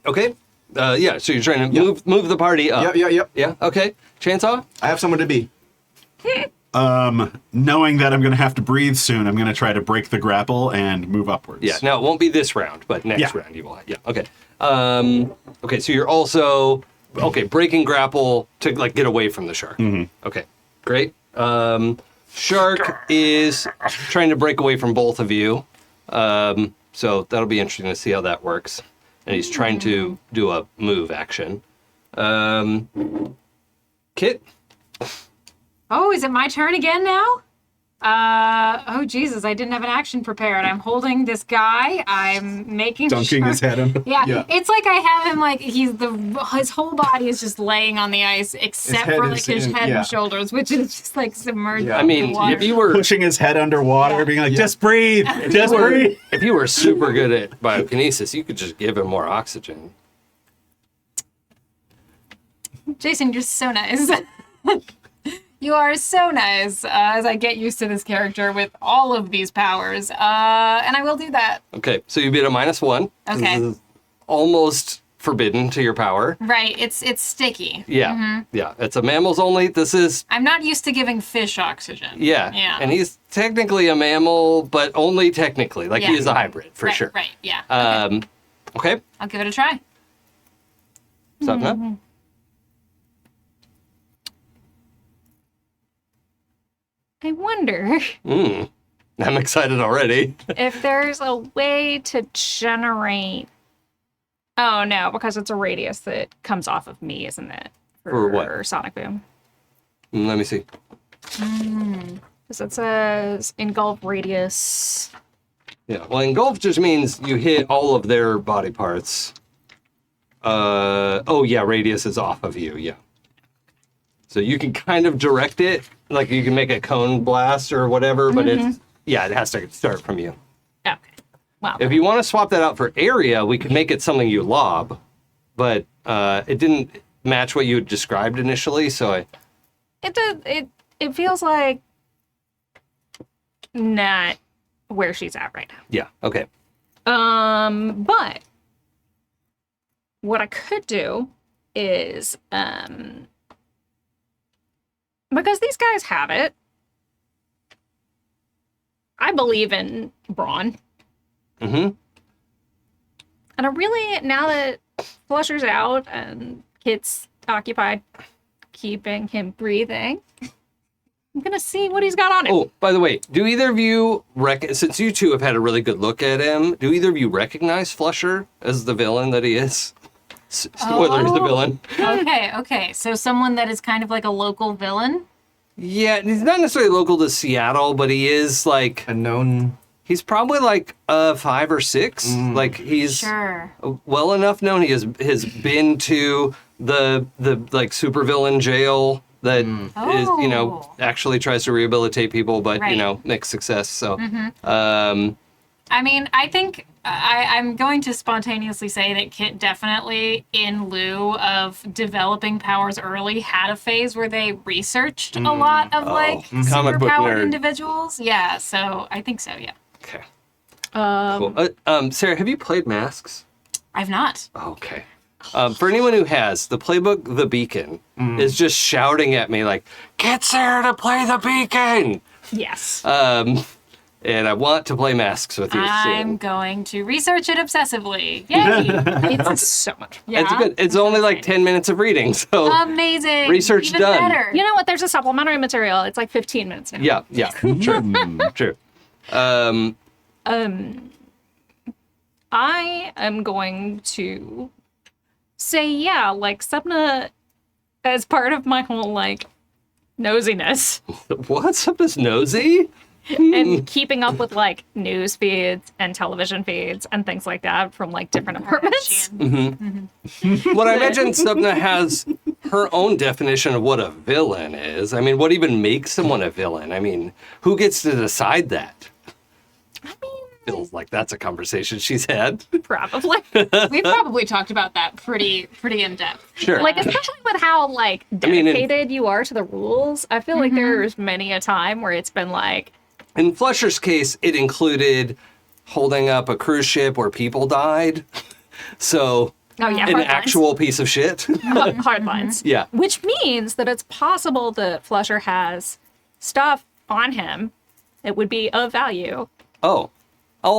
Okay. So you're trying to move the party up. Yep. Yeah. Okay. Chainsaw. I have somewhere to be. Knowing that I'm going to have to breathe soon, I'm going to try to break the grapple and move upwards. Yeah. Now it won't be this round, but next Yeah. round you will. Yeah. Okay. Okay. So you're also breaking grapple to like get away from the shark. Okay. Great. Shark is trying to break away from both of you. So that'll be interesting to see how that works. And he's trying to do a move action. Kit. Oh, is it my turn again now? Oh Jesus, I didn't have an action prepared. I'm holding this guy. I'm making Dunking sure. his head under. Yeah, it's like I have him like his whole body is just laying on the ice except head for like is his in- head yeah. and shoulders, which is just like submerged. Yeah. I in mean, the water. if you were Pushing his head underwater, being like, Yeah. just breathe, just breathe. if you were super good at biokinesis, you could just give him more oxygen. Jason, you're so nice. You are so nice as I get used to this character with all of these powers. And I will do that. Okay, so you beat a -1. 'Cause Okay. This is almost forbidden to your power. Right, it's sticky. Yeah, yeah. It's a mammals only. This is I'm not used to giving fish oxygen. yeah. Yeah. And he's technically a mammal, but only technically. Like he Yeah. is a hybrid for right, sure. Right, yeah. Okay. I'll give it a try. Sapna. I wonder I'm excited already. if there's a way to generate. Oh no, because it's a radius that comes off of me, isn't it? For what? Sonic Boom. Let me see. Because it says engulf radius. Yeah. Well, engulf just means you hit all of their body parts. Oh yeah, radius is off of you. Yeah. So you can kind of direct it, like you can make a cone blast or whatever, but it has to start from you. Okay. Wow. If you want to swap that out for area, we could make it something you lob, but it didn't match what you had described initially, so It feels like not where she's at right now. yeah, okay. But what I could do is because these guys have it. I believe in Braun. Mm-hmm. And I really, now that Flusher's out and Kit's occupied keeping him breathing, I'm gonna see what he's got on him. Oh, by the way, do either of you, since you two have had a really good look at him, do either of you recognize Flusher as the villain that he is? Spoilers, the villain. Okay. So someone that is kind of like a local villain. Yeah, he's not necessarily local to Seattle, but he is like, A known. he's probably like 5 or 6. Like he's Sure. well enough known. He has been to the like supervillain jail that is, you know, Oh. actually tries to rehabilitate people, but you Right. know, makes success. So, I mean, I think I'm going to spontaneously say that Kit definitely, in lieu of developing powers early, had a phase where they researched a lot of like Comic book superpowered nerd. individuals. Yeah, so I think so. Yeah, okay. Cool. Sarah, have you played Masks? I've not. Okay. For anyone who has, the playbook, The Beacon, is just shouting at me like, "Get Sarah to play The Beacon!" Yes. And I want to play Masks with you I'm soon. going to research it obsessively. Yay! It's so much. Yeah, It's good. It's only like 10 minutes of reading, so amazing. Research Even done. Better. You know what? There's a supplementary material. It's like 15 minutes now. yeah, true, true. I am going to say, yeah, like Sapna, as part of my whole like nosiness What's up, this nosy? and keeping up with like news feeds and television feeds and things like that from like different apartments. What I imagine Sapna has her own definition of what a villain is. I mean, what even makes someone a villain? I mean, who gets to decide that? I mean, Feels like that's a conversation she's had. probably. We've probably talked about that pretty in depth. Sure. Like, especially with how like mean, dedicated you are to the rules. I feel like there's many a time where it's been like, In Flusher's case, it included holding up a cruise ship where people died. So, oh yeah, an hard lines. actual piece of shit. hard lines. Yeah. Which means that it's possible that Flusher has stuff on him that would be of value. Oh,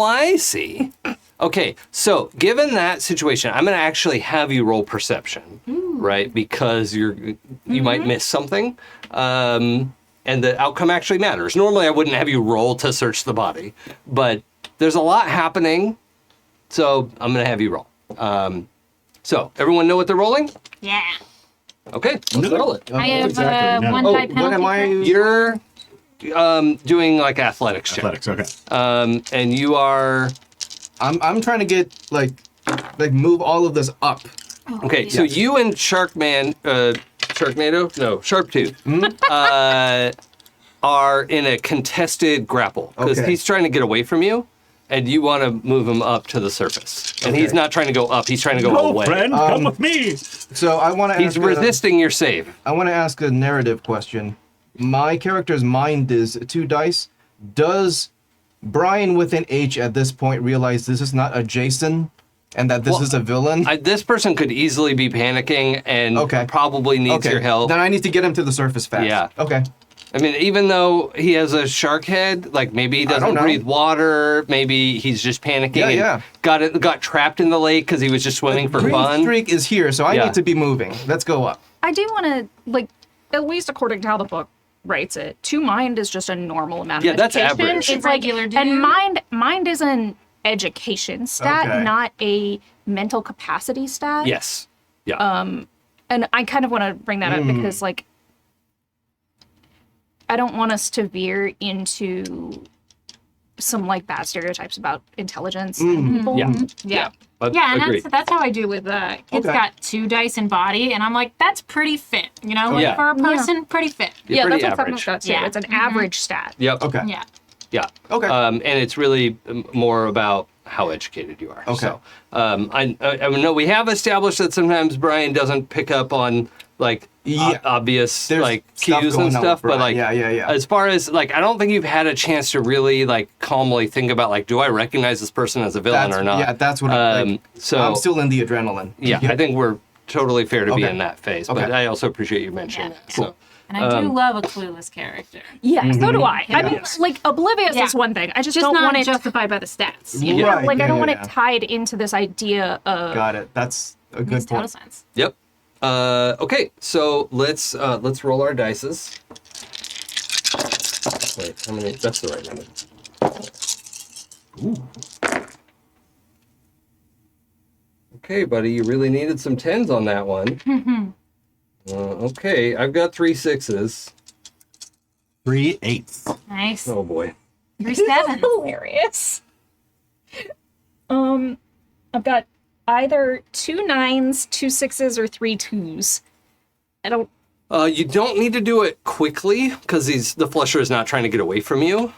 I see. Okay, so given that situation, I'm going to actually have you roll perception, right? Because you might miss something, and the outcome actually matters. Normally, I wouldn't have you roll to search the body, but there's a lot happening, so I'm going to have you roll. So everyone know what they're rolling? Yeah. Okay, let's roll it. I have exactly, no. one Oh, die penalty. What am I? You're doing like athletics check. Athletics, okay. And you are I'm trying to get like move all of this up. okay. So you and Sharkman, Sharknado, no, Sharptooth, are in a contested grapple because Okay. he's trying to get away from you, and you want to move him up to the surface. And he's Okay. not trying to go up; he's trying to go Go, away. friend, come with me. So I want to. He's resisting your save. I want to ask a narrative question. My character's mind is 2 dice. Does Brian with an H at this point realize this is not a Jason and that this Well, is a villain? This person could easily be panicking and Okay. probably needs your help. Then I need to get him to the surface fast. Yeah. Okay. I mean, even though he has a shark head, like maybe he don't doesn't know. breathe water, maybe he's just panicking Yeah, and got trapped in the lake because he was just swimming for Green fun. streak is here, so I Yeah. need to be moving. Let's go up. I do want to, like, at least according to how the book writes it, 2 mind is just a normal amount Yeah, of that's education. average. It's like, Regular dude. and mind is an education stat, Okay. not a mental capacity stat. Yes. Yeah. And I kind of want to bring that up because, like, I don't want us to veer into some, like, bad stereotypes about intelligence in people. Yeah. Yeah. But Yeah, and agree. that's how I do with Kid's Okay. got 2 dice in body, and I'm like, that's pretty fit. You know, like Yeah. for a person, pretty fit. You're Yeah, pretty that's what average. Sapna's got, too. Yeah. It's an average stat. Yep. Okay. Yeah. Yeah. Okay. And it's really more about how educated you are. Okay. So, I know we have established that sometimes Brian doesn't pick up on like Yeah. obvious There's like stuff cues going and on stuff, with but like Brian. Yeah. as far as like I don't think you've had a chance to really like calmly think about like do I recognize this person as a villain or not? Yeah, that's what So I'm still in the adrenaline. yeah, I think we're totally fair to be Okay. in that phase. But Okay. I also appreciate you mentioning that. So. And I do love a clueless character. Yeah, so do I. I mean, Yes. like, oblivious Yeah. is one thing. I just Just don't not want it justified by the stats. Yeah, Right, like I don't yeah, want yeah. it tied into this idea of Got it. That's a Makes good total point. sense. Yep. Okay, so let's roll our dices. Wait, how many? That's the right number. Okay, buddy, you really needed some 10s on that one. Okay, I've got 3 6s. 3 8s. Nice. Oh boy. 3 7. hilarious. I've got either 2 9s, 2 6s, or 3 2s. I don't. You don't need to do it quickly because the flusher is not trying to get away from you.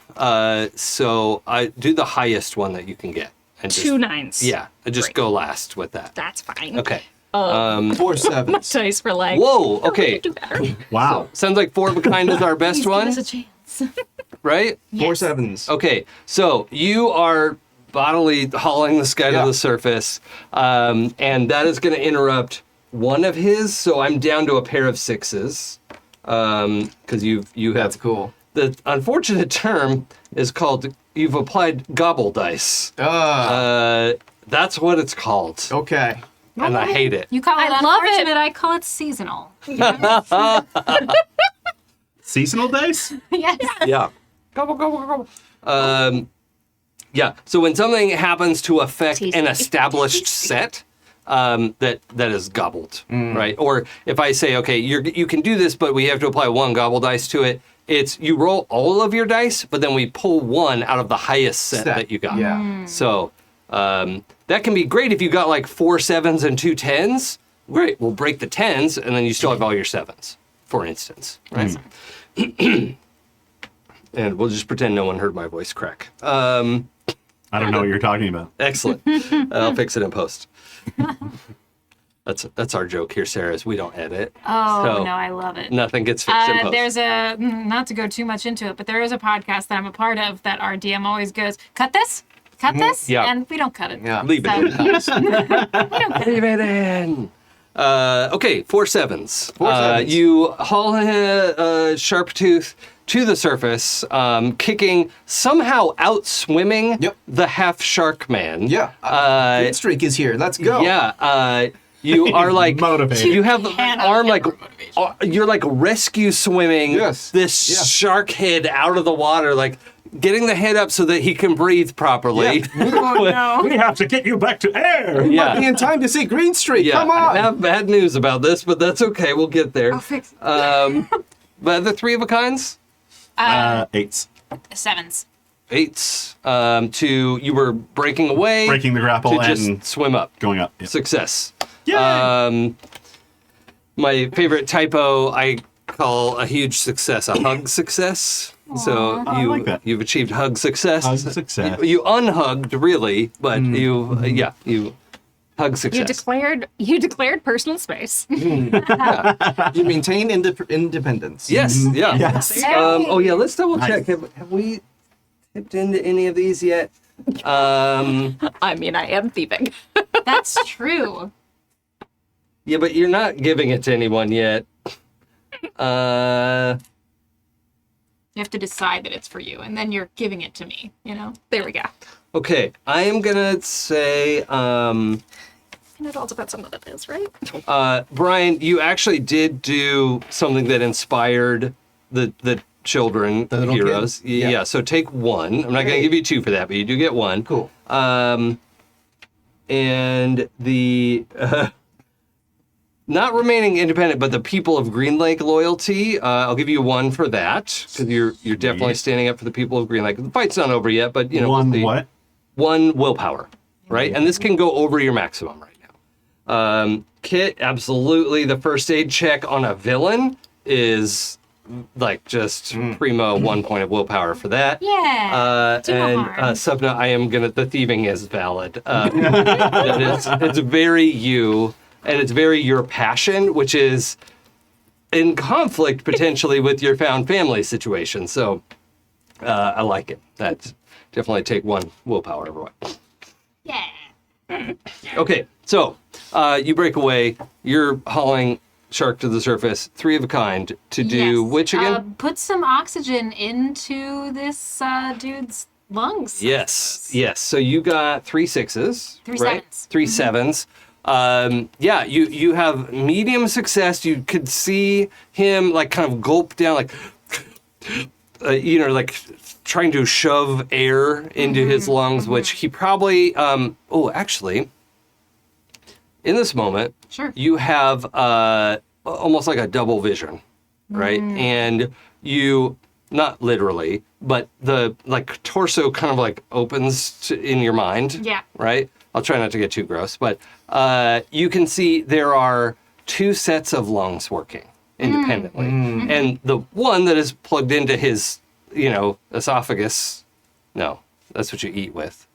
So I do the highest one that you can get. And 2 9s. Yeah, and just Great. go last with that. That's fine. Okay. 4 7s. Dice for like. Whoa. Okay. Do better. Wow. Sounds like 4 of a kind is our best one, Give us a chance. right? 4 7s. Okay, so you are bodily hauling this guy Yeah. to the surface, and that is going to interrupt one of his. So I'm down to a pair of 6s because you have That's cool. the unfortunate term is called you've applied gobble dice. That's what it's called, Okay. and I hate it. You call it I love it. unfortunate, I call it seasonal. Seasonal dice? Yes. Yeah. Gobble, gobble, gobble. Yeah. So when something happens to affect Tasty. an established set, that is gobbled, right? Or if I say, okay, you can do this, but we have to apply 1 gobble dice to it. It's you roll all of your dice, but then we pull 1 out of the highest set that you got. Yeah. So that can be great if you got like 4 7s and 2 10s. Great. We'll break the 10s, and then you still have all your 7s, for instance, right? And we'll just pretend no one heard my voice crack. I don't know what you're talking about. Excellent. I'll fix it in post. That's our joke here, Sarah, is we don't edit. Oh, So, no, I love it. Nothing gets fixed in post. There's not to go too much into it, but there is a podcast that I'm a part of that our DM always goes, cut this, Yeah. and we don't cut it. Yeah. Leave it in. Leave it in. Okay, 4 7s. 4 7s. You haul a sharp tooth to the surface, kicking, somehow outswimming Yep. the half shark man. Yeah. Green streak is here. Let's go. Yeah, you are like Motivated. You have the arm like you're like rescue swimming Yes. this Yeah. shark head out of the water, like getting the head up so that he can breathe properly. Yeah. We have to get you back to air. Might be Yeah, in time to see Green Streak. yeah. Come on. I have bad news about this, but that's okay. We'll get there. I'll fix it. But the 3 of a kinds, 8s. 7s. 8s. To you were breaking away, Breaking the grapple to just and swim up. going up. Yep. Success. Yay! My favorite typo I call a huge success a hug success. So I like that. you've achieved hug success. Hug success. You unhugged really, but you hug success. You declared personal space. You maintain independence. Yes, yeah. Yes. Oh yeah, let's double Nice. check. Have we tipped into any of these yet? I mean, I am thieving. That's true. Yeah, but you're not giving it to anyone yet. You have to decide that it's for you, and then you're giving it to me, you know? There we go. Okay, I am gonna say, And it all depends on what it is, right? Brian, you actually did do something that inspired the children, The little heroes. kid? Yeah. So take 1. I'm not gonna give you 2 for that, but you do get 1. Cool. And the not remaining independent, but the people of Green Lake loyalty. I'll give you 1 for that because you're definitely standing up for the people of Green Lake. The fight's not over yet, but you know One we'll see. what? 1 willpower, right? And this can go over your maximum right now. Kit, absolutely. The first aid check on a villain is like just primo 1 point of willpower for that. Yeah. Do no And harm. Sapna, I am gonna. The thieving is valid. It's very you, and it's very your passion, which is in conflict potentially with your found family situation. So I like it. That's definitely take 1 willpower. Everyone. Yeah. Okay, so you break away. You're hauling Shark to the surface, 3 of a kind, to do Yes. which again? Put some oxygen into this dude's lungs. I Yes, suppose. yes. So you got 3 6s, 3 right? sevens. 3 7s. Yeah, you have medium success. You could see him like kind of gulp down, like like trying to shove air into his lungs, which he probably. Actually, in this moment, Sure. you have almost like a double vision, right? And you, not literally, but the like torso kind of like opens in your mind. Yeah. Right? I'll try not to get too gross, but you can see there are 2 sets of lungs working independently. And the one that is plugged into his, esophagus, no, that's what you eat with.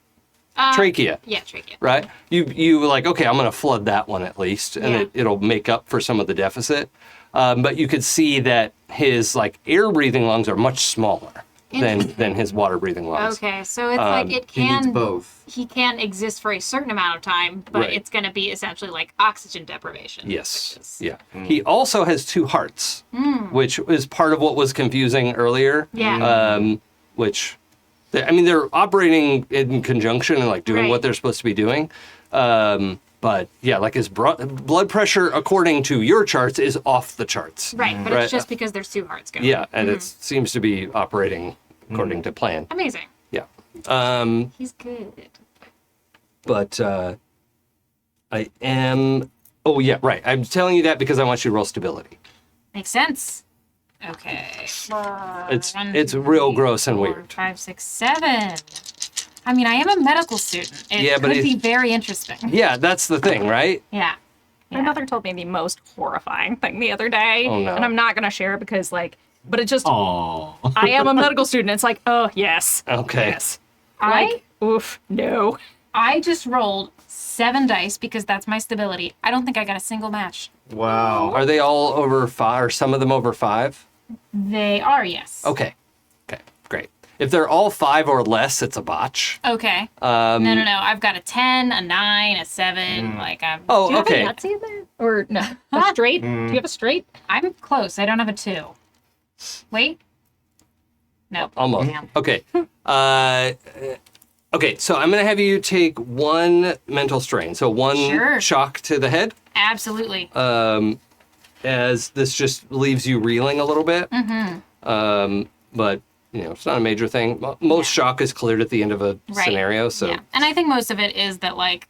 Trachea. Yeah, trachea. Right? You like, okay, I'm going to flood that one at least, and Yeah. it'll make up for some of the deficit. But you could see that his like air breathing lungs are much smaller than his water breathing lungs. Okay, so it's like it He needs can both. he can exist for a certain amount of time, but Right. it's going to be essentially like oxygen deprivation. Yes. which is- Yeah. He also has 2 hearts, which is part of what was confusing earlier. Yeah. Which, they're operating in conjunction and like doing Right. what they're supposed to be doing. But yeah, like his blood pressure, according to your charts, is off the charts. Right, but Right. it's just because there's 2 hearts going. Yeah, and it seems to be operating according to plan. Amazing. Yeah. He's good. But I am. Oh yeah, right. I'm telling you that because I want you to roll stability. Makes sense. Okay. It's real gross and 4, weird. 5, 6, 7. I mean, I am a medical student. It Yeah, but could it- be very interesting. Yeah, that's the thing, right? Yeah. My mother told me the most horrifying thing the other day. Oh, no. And I'm not going to share it because, but it just, Aww. I am a medical student. It's like, oh, yes. Okay. Yes. I Oof, no. I just rolled 7 dice because that's my stability. I don't think I got a single match. Wow. Are they all over 5? Or some of them over 5? They are, yes. Okay. Okay. Great. If they're all 5 or less, it's a botch. Okay. No. I've got a 10, a 9, a 7. Like I'm. Oh, Do you okay. have a Yahtzee in there? Or no? A straight? Do you have a straight? I'm close. I don't have a 2. Wait. No. Almost. Damn. Okay. Okay, so I'm going to have you take 1 mental strain. So 1 Sure. shock to the head, Absolutely. as this just leaves you reeling a little bit. But, it's not a major thing. Most shock is cleared at the end of a Right. scenario, so Yeah. And I think most of it is that like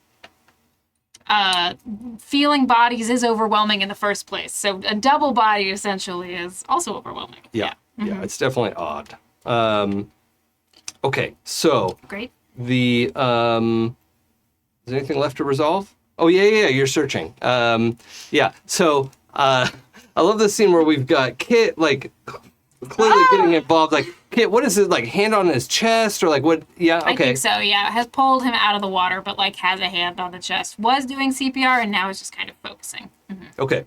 feeling bodies is overwhelming in the first place. So a double body essentially is also overwhelming. yeah, it's definitely odd. Okay, so Great. the is there anything left to resolve? Oh yeah, you're searching. Yeah, so I love this scene where we've got Kit like clearly getting involved. Like, Kit, what is it, like hand on his chest or like what? Yeah, okay. I think so, yeah. Has pulled him out of the water, but like has a hand on the chest. Was doing CPR and now is just kind of focusing. Okay.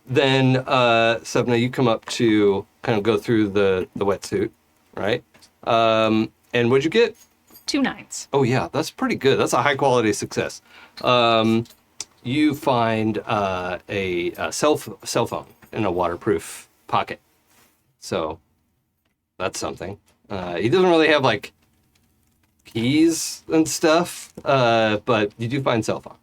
Then Sapna, you come up to kind of go through the wetsuit, right? And what'd you get? 2 9s. Oh yeah, that's pretty good. That's a high quality success. You find a cell phone in a waterproof pocket. So that's something. He doesn't really have like keys and stuff, but you do find cell phone.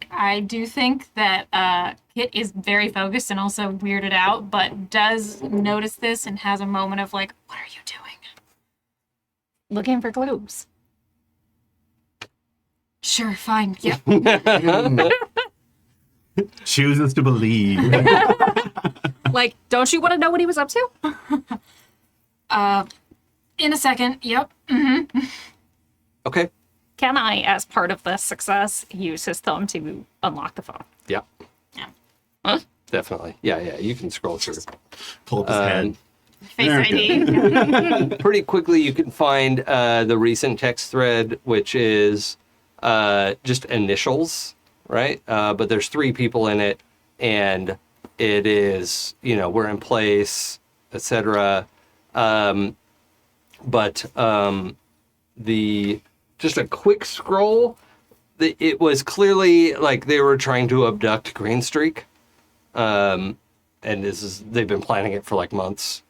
I do think that Kit is very focused and also weirded out, but does notice this and has a moment of like, what are you doing? Looking for clues. Sure, fine. Yep. Chooses to believe. Like, don't you want to know what he was up to? In a second. Yep. Okay. Can I, as part of the success, use his thumb to unlock the phone? Yeah. Yeah. Huh? Definitely. Yeah. You can scroll through. Pull up his head. Face There ID. Pretty quickly, you can find the recent text thread, which is just initials, right? But there's 3 people in it, and it is, we're in place, etc. But the just a quick scroll. It was clearly like they were trying to abduct Green Streak. And they've been planning it for like months.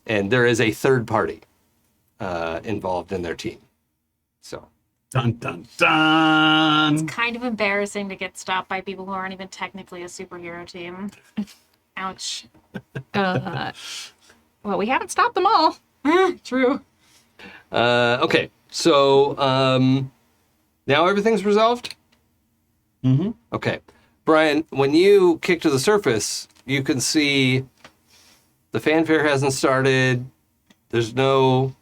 And there is a third party involved in their team. So. Dun, dun, dun. Kind of embarrassing to get stopped by people who aren't even technically a superhero team. Ouch. Well, we haven't stopped them all. True. Okay, so now everything's resolved? Mm-hmm. Okay. Brian, when you kick to the surface, you can see the fanfare hasn't started. There's no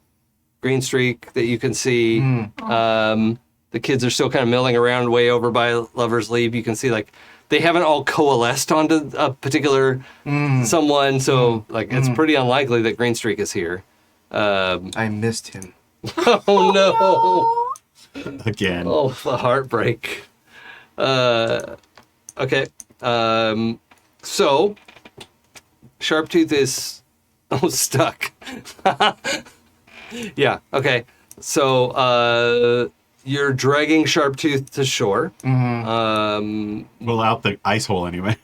Green Streak that you can see. The kids are still kind of milling around way over by Lover's Leap. You can see like they haven't all coalesced onto a particular someone, so like it's pretty unlikely that Green Streak is here. I missed him. Oh no! Again. Oh, the heartbreak. Okay. So Sharptooth is stuck. Yeah. Okay. So you're dragging Sharptooth to shore. Well, out the ice hole anyway.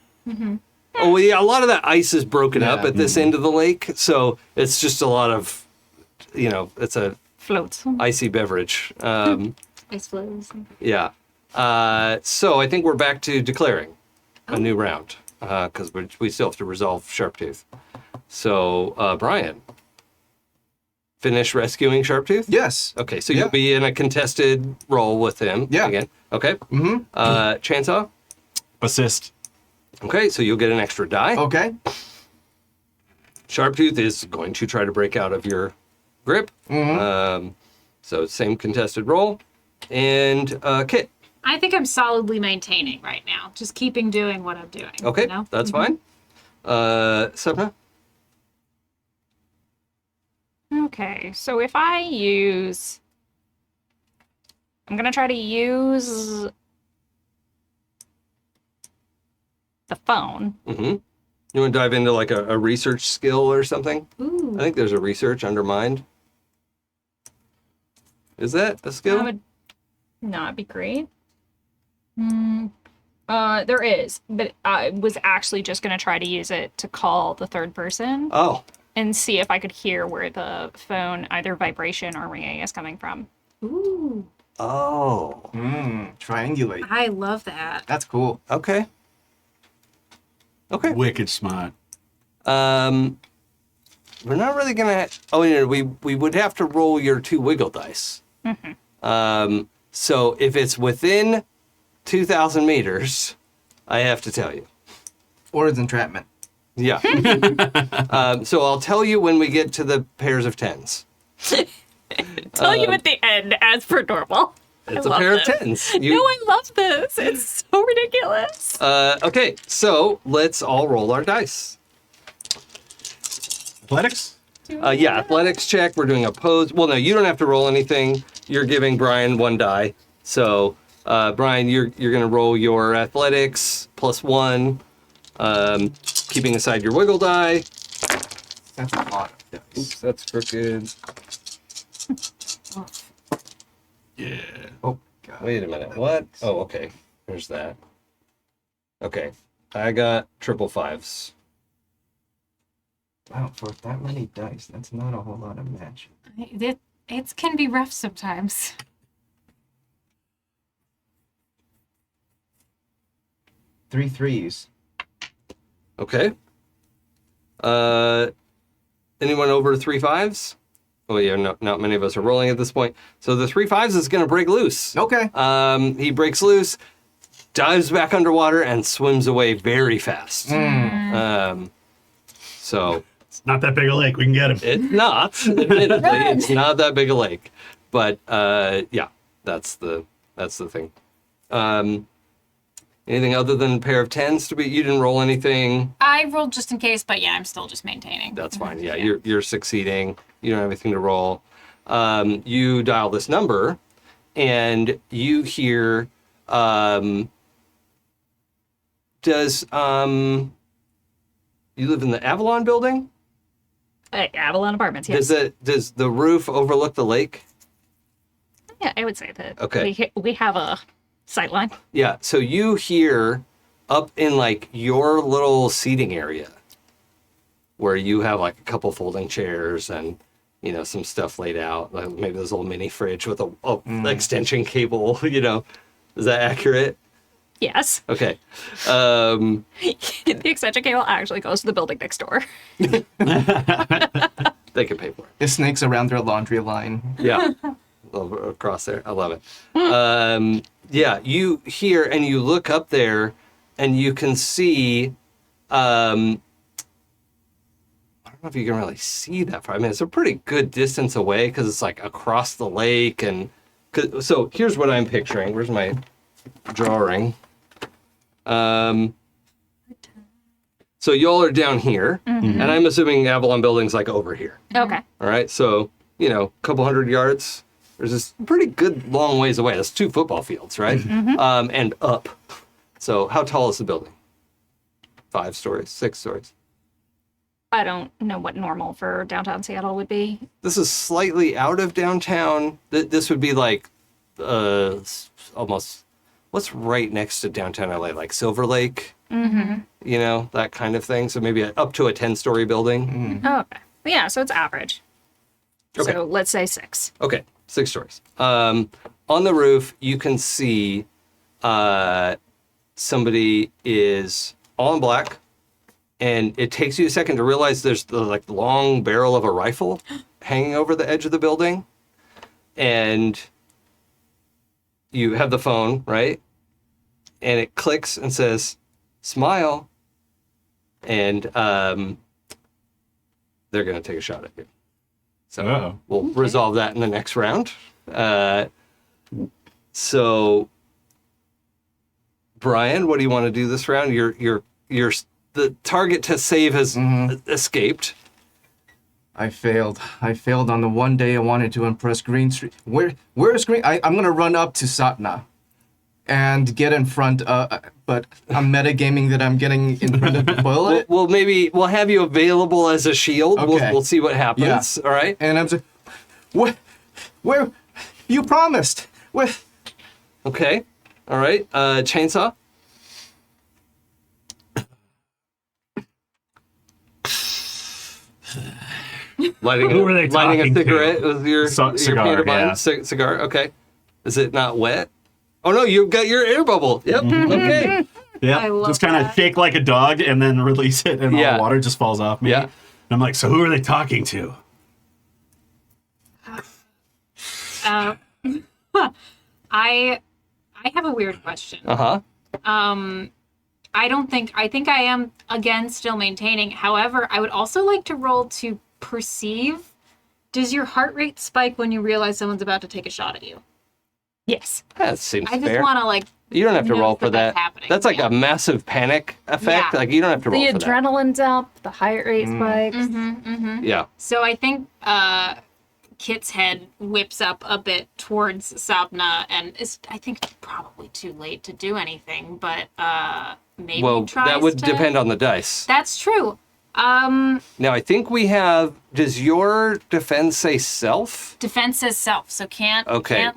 Oh yeah, a lot of that ice is broken up at this end of the lake, so it's just a lot of, it's a Floats. icy beverage. Ice flows. Yeah. So I think we're back to declaring a new round because we still have to resolve Sharptooth. So Brian, finish rescuing Sharptooth? Yes. Okay, so you'll be in a contested role with him again. Okay. Chainsaw? Assist. Okay, so you'll get an extra die. Okay. Sharptooth is going to try to break out of your grip. So same contested roll. And Kit. I think I'm solidly maintaining right now. Just keeping doing what I'm doing. Okay, You know? that's fine. Sapna? Okay, so if I use... I'm going to try to use the phone. You want to dive into like a research skill or something? Ooh. I think there's a research under mind. Is that a skill? No, it'd be great. There is, but I was actually just going to try to use it to call the third person Oh, and see if I could hear where the phone, either vibration or ringing, is coming from. Ooh. oh, Triangulate. I love that. That's cool. okay. Okay. Wicked smart. We're not really gonna. Oh, we would have to roll your 2 wiggle dice. So if it's within 2,000 meters, I have to tell you. Or it's entrapment. Yeah. So I'll tell you when we get to the pairs of tens. Tell you at the end, as per normal. It's I a love pair this. of tens. No, I love this. It's so ridiculous. Okay, so let's all roll our dice. Athletics? Yeah, athletics check. We're doing a pose. Well, no, you don't have to roll anything. You're giving Brian 1 die. So, Brian, you're going to roll your athletics +1, keeping aside your wiggle die. That's a lot of dice. Oops, that's crooked. Yeah. Oh, God. Wait a minute. What? Oh, okay. There's that. Okay. I got 555s. Wow, for that many dice, that's not a whole lot of match. It can be rough sometimes. 3 threes. Okay. Anyone over 3 5s? Oh yeah, no, not many of us are rolling at this point. So the 3 5s is going to break loose. Okay. He breaks loose, dives back underwater, and swims away very fast. So It's not that big a lake. We can get him. it's not, admittedly, it's not that big a lake, but yeah, that's the thing. Anything other than a pair of tens to be? You didn't roll anything. I rolled just in case, but yeah, I'm still just maintaining. That's fine. Yeah, you're succeeding. You don't have anything to roll. You dial this number, and you hear. Does you live in the Avalon building? Avalon Apartments, yes. Does the roof overlook the lake? Yeah, I would say that Okay. we have a sightline. Yeah, so you hear up in like your little seating area where you have like a couple folding chairs and some stuff laid out, like maybe this little mini fridge with a extension cable. Is that accurate? Yes. Okay. The extension cable actually goes to the building next door. They can pay for it. It snakes around their laundry line. Yeah. Across there. I love it. Yeah, you hear and you look up there and you can see, I don't know if you can really see that far. I mean, it's a pretty good distance away because it's like across the lake. So here's what I'm picturing. Where's my drawing? So y'all are down here, and I'm assuming Avalon Building's like over here. Okay. All right, so, a couple hundred yards. There's this pretty good long ways away. That's 2 football fields, right? And up. So how tall is the building? 5 stories, 6 stories? I don't know what normal for downtown Seattle would be. This is slightly out of downtown. This would be like almost, what's right next to downtown LA? Like Silver Lake? That kind of thing. So maybe up to a 10-story building. Oh, okay. Yeah, so it's average. Okay. So let's say 6. Okay, 6 stories. On the roof, you can see somebody is all in black, and it takes you a second to realize there's the long barrel of a rifle hanging over the edge of the building, and you have the phone, right? And it clicks and says, "Smile," and they're going to take a shot at you. So we'll resolve that in the next round. So, Brian, what do you want to do this round? You're the target to save has escaped. I failed. I failed on the one day I wanted to impress Green Street. Where's Green? I'm gonna run up to Sapna and get in front. But I'm metagaming that I'm getting in front of the bullet. Well, maybe we'll have you available as a shield. Okay. We'll see what happens. Yeah. All right. And I'm just, where? You promised. Where? Okay. All right. Chainsaw. Who were they lighting a talking to? cigarette with your Cigar, peanut butter yeah. cigar. Okay. Is it not wet? Oh no, you've got your air bubble. Yep. Okay. Yeah, I love just kind of that. shake like a dog and then release it, and all Yeah. the water just falls off me. Yeah. And I'm like, so who are they talking to? I have a weird question. Uh-huh. I think I am again still maintaining. However, I would also like to roll to perceive. Does your heart rate spike when you realize someone's about to take a shot at you? Yes. That seems I just fair. want to You don't have to know roll for that's that. happening. That's like Yeah. a massive panic effect. Yeah. Like you don't have to roll The for that. adrenaline's up, the heart rate spikes. Yeah. So I think Kit's head whips up a bit towards Sapna, and I think it's probably too late to do anything, but maybe Well, tries that would to... depend on the dice. That's true. Now, I think we have. Does your defense say self? Defense says self, so can't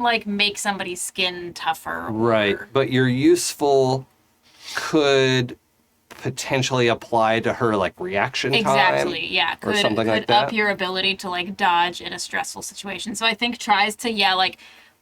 like make somebody's skin tougher. Right. or- But your useful could potentially apply to her like reaction time. Exactly. Yeah. or Could something like up that. your ability to like dodge in a stressful situation. So I think tries to like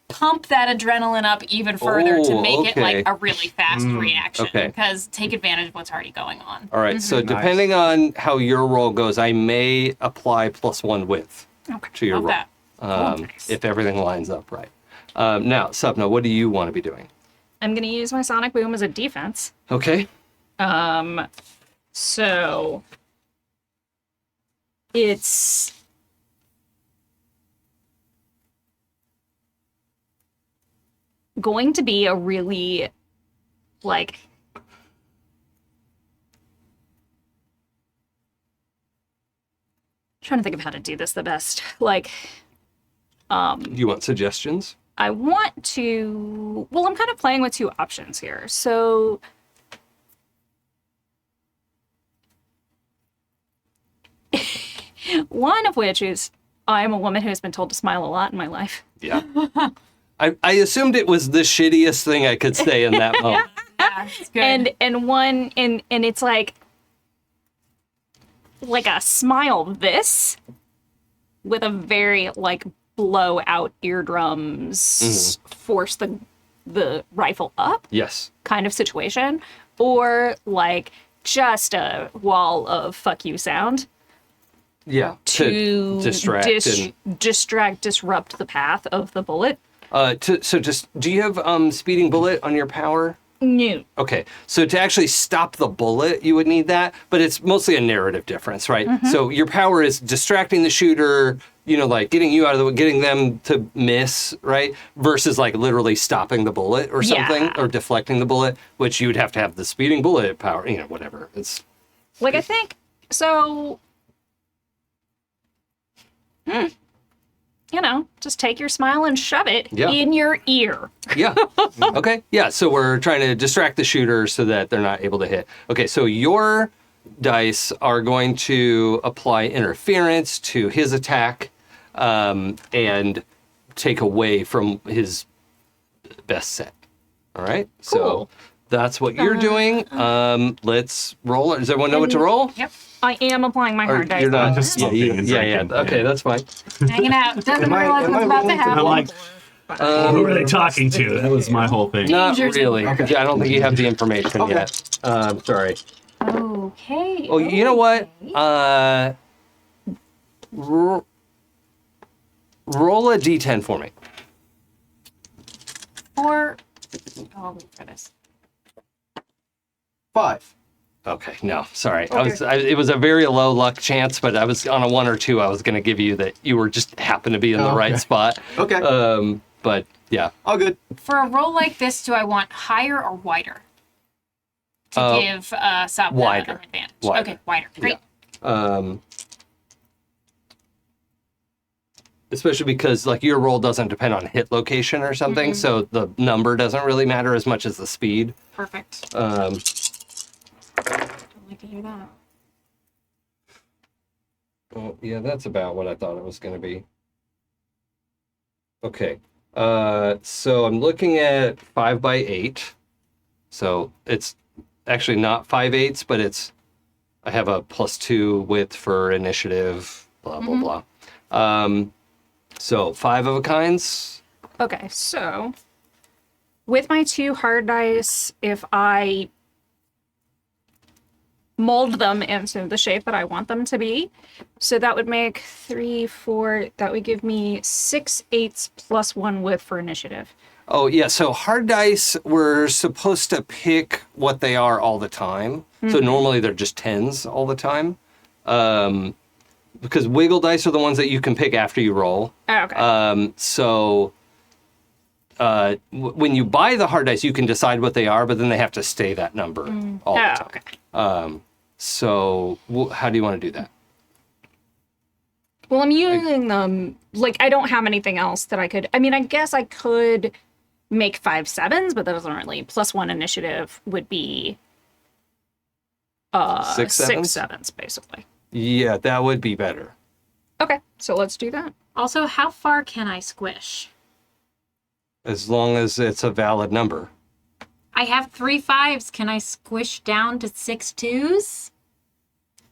pump that adrenaline up even further to Oh, make it okay. like a really fast reaction. okay. Because take advantage of what's already going on. All right. So depending on how your roll goes, I may apply +1 width to your Love roll. that. Nice. If everything lines up right. Now, Sapna, what do you want to be doing? I'm going to use my sonic boom as a defense. Okay. So it's going to be a really like trying to think of how to do this the best. Like Do you want suggestions? I want to well, I'm kind of playing with 2 options here. So one of which is I'm a woman who has been told to smile a lot in my life. Yeah. I assumed it was the shittiest thing I could say in that moment. Yeah, it's good. And it's like a smile this with a very like blow out eardrums, force the rifle up Yes. kind of situation, or like just a wall of fuck you sound Yeah. to distract disrupt the path of the bullet. so just do you have speeding bullet on your power? No. Okay, so to actually stop the bullet, you would need that, but it's mostly a narrative difference, right? So your power is distracting the shooter, like getting you out of the way, getting them to miss, right? Versus like literally stopping the bullet or something, Yeah. or deflecting the bullet, which you would have to have the speeding bullet power, whatever. It's Like I think so. Just take your smile and shove it Yeah. in your ear. Yeah. Okay. Yeah. So we're trying to distract the shooter so that they're not able to hit. Okay. So your dice are going to apply interference to his attack and take away from his best set. All right. So Cool. that's what you're doing. Let's roll. Does everyone know what to roll? Yep. I am applying my Or hard dice. you're not on just it. yeah, smoking and yeah. drinking. Okay, that's fine. Hanging out. Doesn't Am I- realize am what's I about to rolling? happen. I'm like, who are they talking to? That was my whole thing. Not Dangers. really. Okay. Yeah, I don't think you have the information Okay. yet. Sorry. Okay. Oh, you know what? Roll a d10 for me. Or I'll wait for this. 5. Okay, no, sorry. It was a very low luck chance, but I was on a 1 or 2. I was going to give you that you were just happened to be in the Oh, right okay. spot. Okay. But yeah. All good. For a roll like this, do I want higher or wider to give Sapna wider. an advantage? Wider. Okay, wider. Great. Especially because like your roll doesn't depend on hit location or something, so the number doesn't really matter as much as the speed. Perfect. I'd like to hear that. Well, yeah, that's about what I thought it was going to be. Okay. So I'm looking at 5 by 8. So it's actually not 5/8, but I have a +2 width for initiative, blah, blah, blah. So 5 of a kinds. Okay, so with my 2 hard dice, if I mold them into the shape that I want them to be, so that would make 3, 4, that would give me 6 8s plus 1 width for initiative. Oh, yeah. So hard dice, we're supposed to pick what they are all the time. So normally they're just 10s all the time. Because wiggle dice are the ones that you can pick after you roll. Oh, okay. When you buy the hard dice, you can decide what they are, but then they have to stay that number all the time. Okay. So how do you want to do that? Well, I'm using them, like, I don't have anything else that I could, I mean, I guess I could make 5 7s, but that doesn't really, +1 initiative would be 6 6 sevens? 7s, basically. Yeah, that would be better. Okay, so let's do that. Also, how far can I squish? As long as it's a valid number. I have 3 5s. Can I squish down to 6 2s?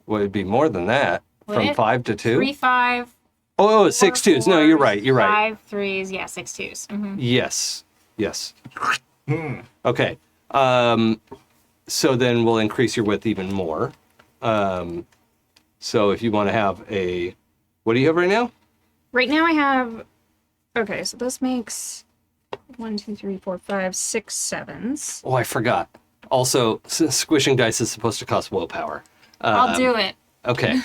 Well, it'd be more than that. Would From it? 5 to 2? 3 5. Oh, 6 twos. No, you're right. You're right. 5 3s. Yeah, 6 2s. Mm-hmm. Yes. Yes. Okay. So then we'll increase your width even more. So if you want to have what do you have right now? Right now I have, okay, so this makes 1, 2, 3, 4, 5, 6 7s. Oh, I forgot. Also, squishing dice is supposed to cost willpower. I'll do it. Okay.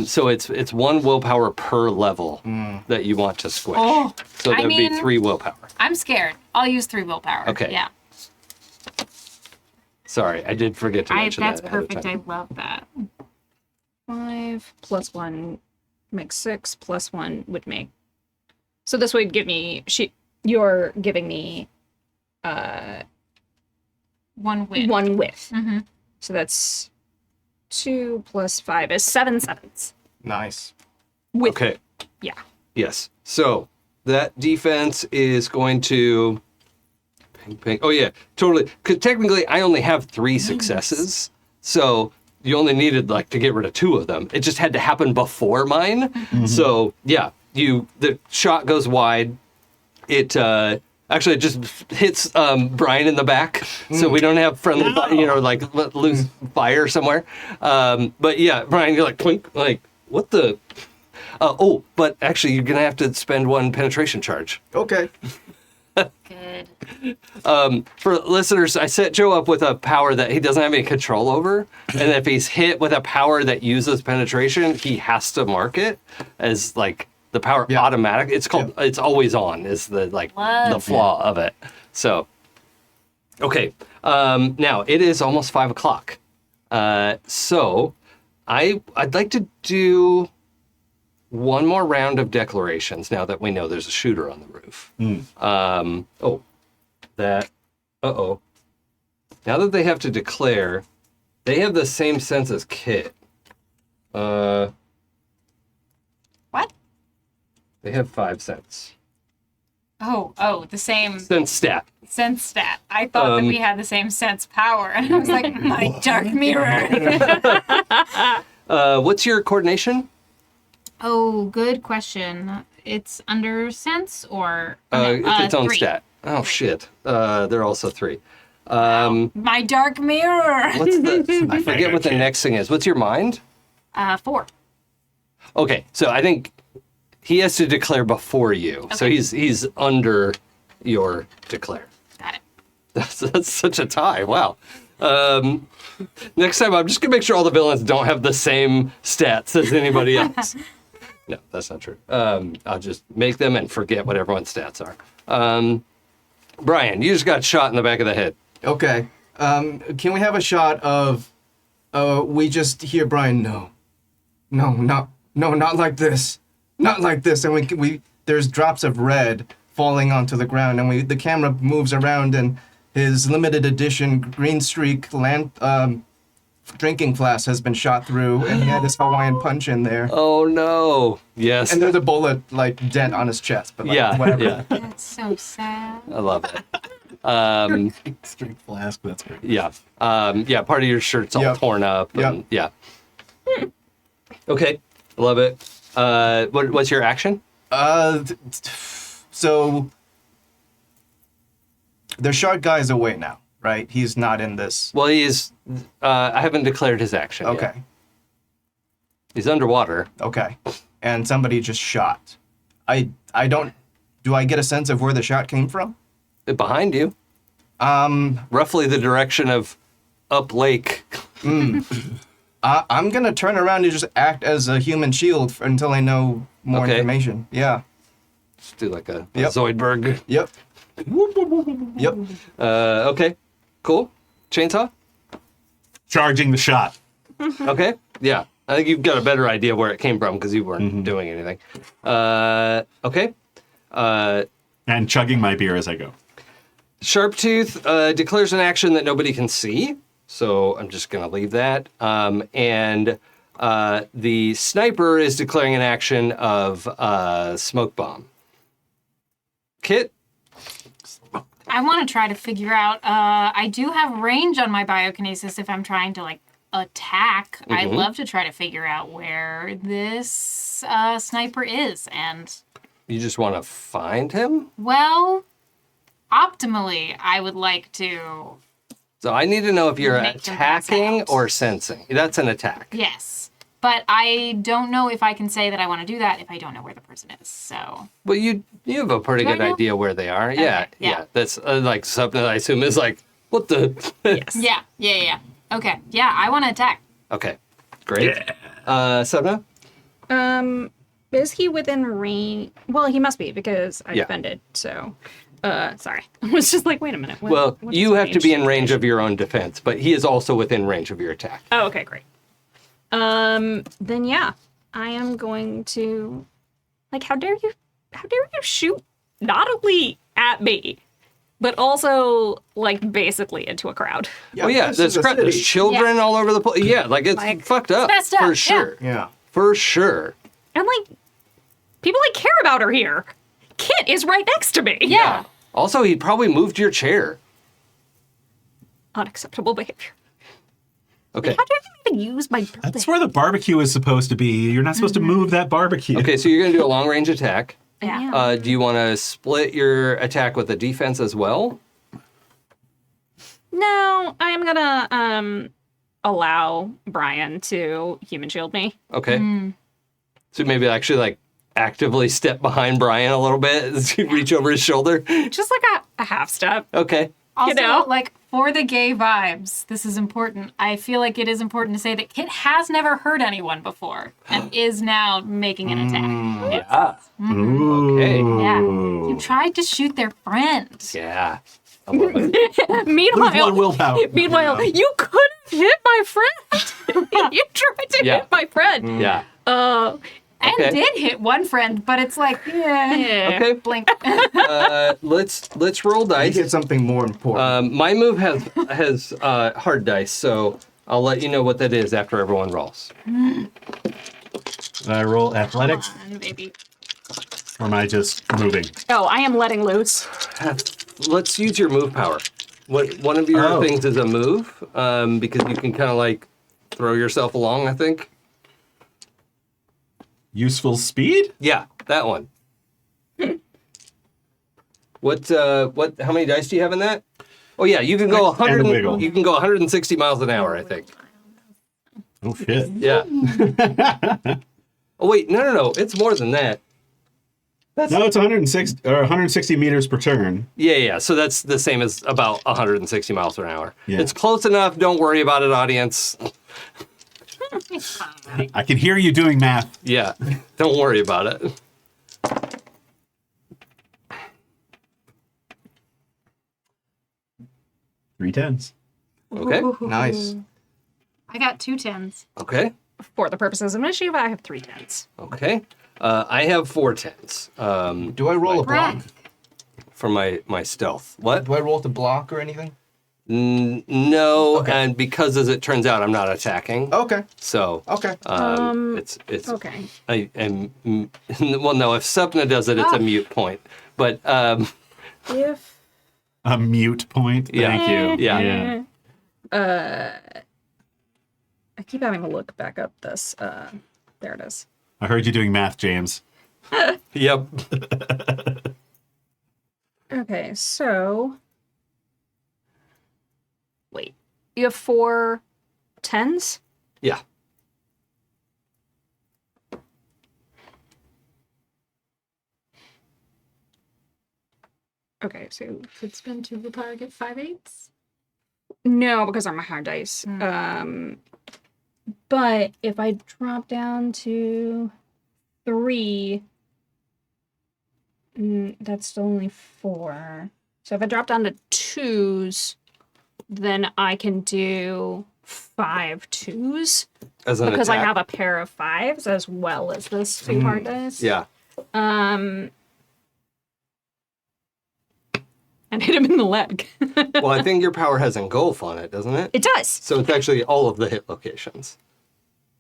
So it's 1 willpower per level that you want to squish. Oh, so I that would be mean- 3 willpower. I'm scared. I'll use 3 willpower. Okay. Yeah. Sorry, I did forget to mention That's that ahead of perfect. time. I love that. 5 plus 1 makes 6, plus 1 would make, so this would give me, you're giving me 1 win. 1 width. Mm-hmm. So that's 2 plus 5 is 7 7s. Nice. With, Okay. yeah. Yes. So That defense is going to... Ping, ping. Oh, yeah, totally. Because technically, I only have 3 successes. So you only needed, like, to get rid of 2 of them. It just had to happen before mine. So, yeah, the shot goes wide. It... Actually, it just hits Brian in the back, so we don't have friendly, like loose fire somewhere. But yeah, Brian, you're like, twink, like, what the? But actually, you're gonna have to spend 1 penetration charge. Okay. Good. For listeners, I set Joe up with a power that he doesn't have any control over, and if he's hit with a power that uses penetration, he has to mark it as like. The power automatic. It's called. It's always on. Is the the flaw of it. So, okay. Now it is almost 5 o'clock. So, I'd like to do one more round of declarations. Now that we know there's a shooter on the roof. Now that they have to declare, they have the same sense as Kit. What? They have 5 cents. Oh, the same Sense stat. sense stat. I thought that we had the same sense power. And I was like, my dark mirror. What's your coordination? Oh, good question. It's under sense or It's its own 3. stat. Oh, shit. They're also 3. My dark mirror. What's the... I forget what the next thing is. What's your mind? 4. Okay, so I think he has to declare before you. So Okay. he's under your declare. Got it. That's such a tie. Wow. Next time, I'm just going to make sure all the villains don't have the same stats as anybody else. No, that's not true. I'll just make them and forget what everyone's stats are. Brian, you just got shot in the back of the head. Okay. Can we have a shot of we just hear Brian, no, not like this. Not like this. And we there's drops of red falling onto the ground, and the camera moves around, and his limited edition green streak drinking flask has been shot through, and he had his Hawaiian punch in there. Oh, no. Yes. And there's a bullet dent on his chest, but whatever. Yeah. That's so sad. I love it. Strength flask. That's great. Yeah. Part of your shirt's all torn up. And, yeah. Okay. Love it. What's your action? So the shark guy's away now, right? He's not in this. Well, he is. I haven't declared his action yet. Okay. He's underwater. Okay. And somebody just shot. I don't. Do I get a sense of where the shot came from? Behind you. Roughly the direction of up lake. I'm gonna turn around and just act as a human shield until I know more information. Yeah. Just do like a Zoidberg. Yep. Yep. Okay. Cool. Chainsaw? Charging the shot. Okay. Yeah. I think you've got a better idea where it came from because you weren't doing anything. Okay. And chugging my beer as I go. Sharptooth declares an action that nobody can see. So I'm just going to leave that. And the sniper is declaring an action of smoke bomb. Kit? I want to try to figure out. I do have range on my biokinesis if I'm trying to attack. I'd love to try to figure out where this sniper is. And You just want to find him? well, optimally, I would like to. So I need to know if you're Make him pass attacking out. or sensing. That's an attack. Yes, but I don't know if I can say that I want to do that if I don't know where the person is. So Well, you have a pretty Do I good know? idea where they are. Yeah. yeah. That's like something I assume is like, what the? yes, yeah. Okay, yeah, I want to attack. Okay, great. Sapna? Is he within range? Well, he must be because I Yeah. defended. So, sorry. I was just like, wait a minute. Well, what you is have to be in range of your own defense, but he is also within range of your attack. Oh, okay, great. Then yeah, I am going to, how dare you shoot not only at me, but also basically into a crowd. Oh yeah, this there's is a there's city. children all over the place. Yeah, it's fucked up. messed up, For yeah. sure. Yeah. For sure. And people care about her here. Kit is right next to me. Yeah. Also, he probably moved your chair. Unacceptable behavior. Okay. How do I even use my building? That's where the barbecue is supposed to be. You're not supposed to move that barbecue. Okay, so you're gonna do a long range attack. Yeah. Do you want to split your attack with the defense as well? No, I'm gonna allow Brian to human shield me. Okay. So maybe actually like actively step behind Brian a little bit as you reach over his shoulder. Just like a half step. Okay. Also, know? like, for the gay vibes, this is important. I feel like it is important to say that Kit has never hurt anyone before and is now making an attack. Yeah. Ooh. Okay. Yeah. You tried to shoot their friend. Yeah. I love it. Lose one willpower. Meanwhile, you couldn't hit my friend. You tried to Yeah. hit my friend. Yeah. And Okay. did hit one friend, but it's like, yeah. Okay. Blink. Let's roll I dice. get something more important. My move has hard dice, so I'll let you know what that is after everyone rolls. I roll athletics, Maybe. or am I just moving? Oh, I am letting loose. Let's use your move power. One of your things is a move, because you can kind of like throw yourself along, I think. Useful speed? Yeah, that one. How many dice do you have in that? Oh yeah, you can go And a 100. wiggle. You can go 160 miles an hour, I think. Oh shit. Yeah. Oh wait, no. It's more than that. No, it's 160 meters per turn. Yeah. So that's the same as about 160 miles per hour. Yeah. It's close enough. Don't worry about it, audience. I can hear you doing math. Yeah, don't worry about it. Three tens. Okay. Nice. I got 2 10s. Okay. For the purposes of initiative, I have 3 tens. Okay. I have 4 tens. Do I roll a block? For my stealth. What? Do I roll to block or anything? No, Okay. and because as it turns out, I'm not attacking. Okay. So Okay. it's Okay. well, no. If Sapna does it, it's a mute point. But If A mute point. Yeah. Thank you. Yeah. I keep having to look back up this. There it is. I heard you doing math, James. yep. Okay, so wait, you have 4 tens? Yeah. Okay, so Could spend 2 willpower, get 5 8s. no, because I'm a hard dice. But if I drop down to 3, that's still only 4. So if I drop down to 2s, then I can do 5 2s As an because I attack. have a pair of 5s as well as this 2 hard dice. Yeah. And hit him in the leg. Well, I think your power has engulf on it, doesn't it? It does. So it's actually all of the hit locations.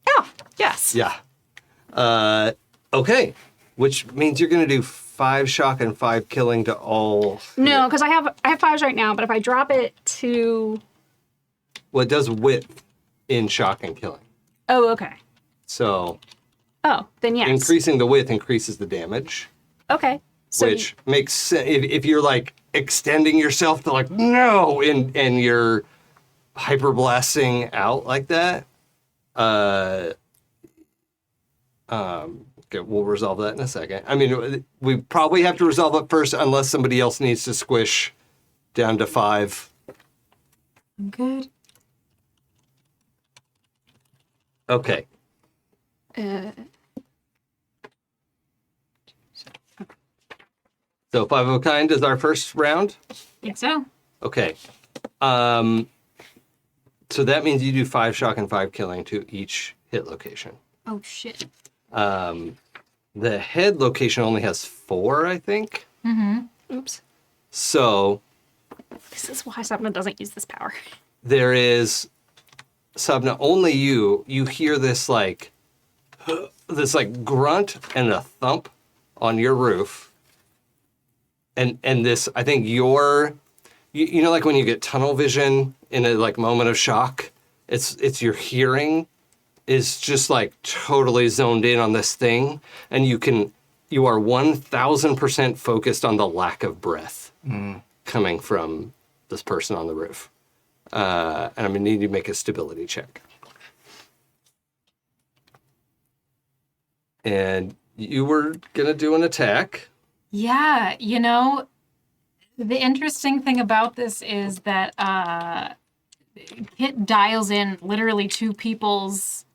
Oh, yes. Yeah. Okay. Which means you're going to do 5 shock and 5 killing to all. No, because I have 5s right now, but if I drop it to Well, it does width in shock and killing. oh, okay. So Oh, then yes. increasing the width increases the damage, Okay. So which makes sense. If you're like extending yourself to like, no, and you're hyperblasting out like that, okay, we'll resolve that in a second. I mean, we probably have to resolve it first unless somebody else needs to squish down to 5. I'm good. Okay. So 5 of a kind is our first round. Think so. Okay. So that means you do 5 shock and 5 killing to each hit location. Oh, shit. The head location only has 4, I think. oops. So This is why Sapna doesn't use this power. there is Sapna, only you hear this like grunt and a thump on your roof, and this, I think you know, like when you get tunnel vision in a like moment of shock, it's your hearing is just like totally zoned in on this thing, and you are 1000% focused on the lack of breath coming from this person on the roof. And I'm gonna need you to make a stability check. And you were gonna do an attack. Yeah, you know, the interesting thing about this is that Kit dials in literally two people's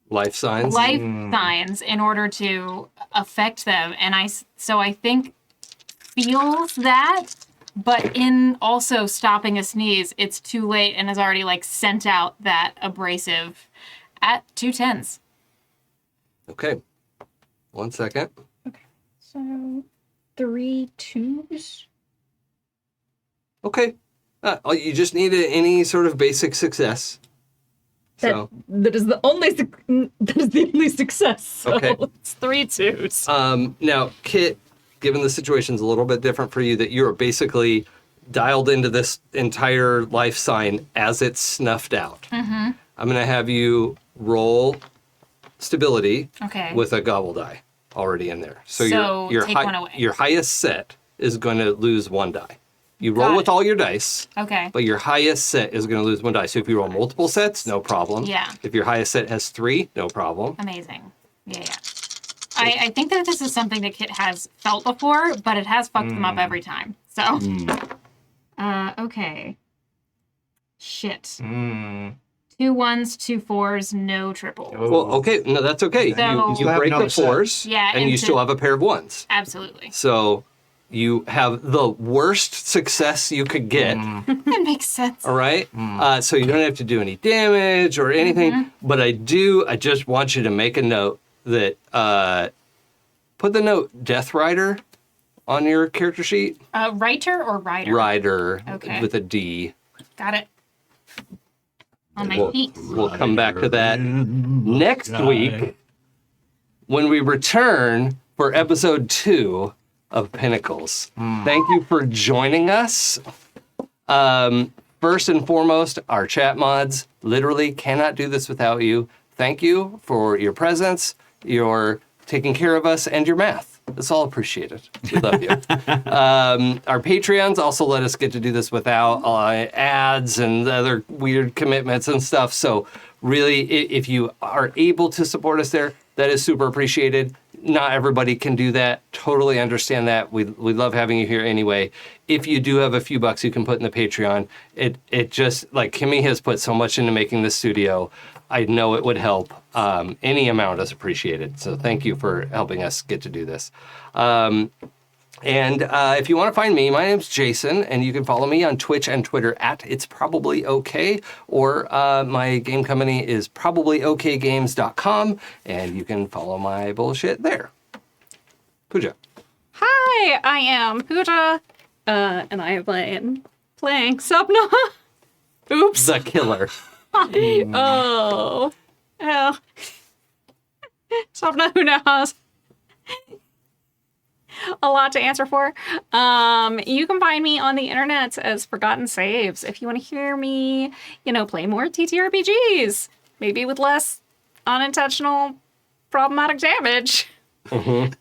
Life signs. life signs in order to affect them, and so I think feels that, but in also stopping a sneeze, it's too late and has already like sent out that abrasive at 2 10s. Okay. 1 second. So 3 2s. Okay. You just need any sort of basic success. So, That is the only success. So Okay. it's 3 2s. now, Kit, given the situation's a little bit different for you, that you're basically dialed into this entire life sign as it's snuffed out. Mm-hmm. I'm going to have you roll stability Okay. with a gobble die already in there. So, So your take one away. your highest set is going to lose 1 die. You roll Got with it. all your dice. Okay. But your highest set is going to lose 1 die. So if you roll multiple sets, no problem. Yeah. If your highest set has 3, no problem. Amazing. Yeah. I think that this is something that Kit has felt before, but it has fucked them up every time. So, okay. Shit. 2 1s, 2 4s, no triples. Well, okay. No, that's okay. So- you Still have break the another set. 4s, Yeah, and and you to- still have a pair of 1s. Absolutely. So you have the worst success you could get. That makes sense. All right. So you don't have to do any damage or anything. But I just want you to make a note that put the note Death Rider on your character sheet. Writer or rider? Rider Okay. with a D. Got it. On my feet. We'll come back to that next week when we return for episode 2 of Pinnacles. Thank you for joining us. First and foremost, our chat mods literally cannot do this without you. Thank you for your presence, your taking care of us, and your math. It's all appreciated. We love you. Our Patreons also let us get to do this without ads and other weird commitments and stuff. So really, if you are able to support us there, that is super appreciated. Not everybody can do that. Totally understand that. We love having you here anyway. If you do have a few bucks you can put in the Patreon, it just, like Kimi has put so much into making this studio, I know it would help. Any amount is appreciated. So thank you for helping us get to do this. And if you want to find me, my name's Jason, and you can follow me on Twitch and Twitter at It's Probably Okay, or my game company is probablyokgames.com, and you can follow my bullshit there. Pooja. Hi, I am Pooja, and I am playing Sapna. Oops. The killer. Oh. Well. Sapna, who knows? A lot to answer for. You can find me on the internet as Forgotten Saves if you want to hear me, play more TTRPGs. Maybe with less unintentional problematic damage. At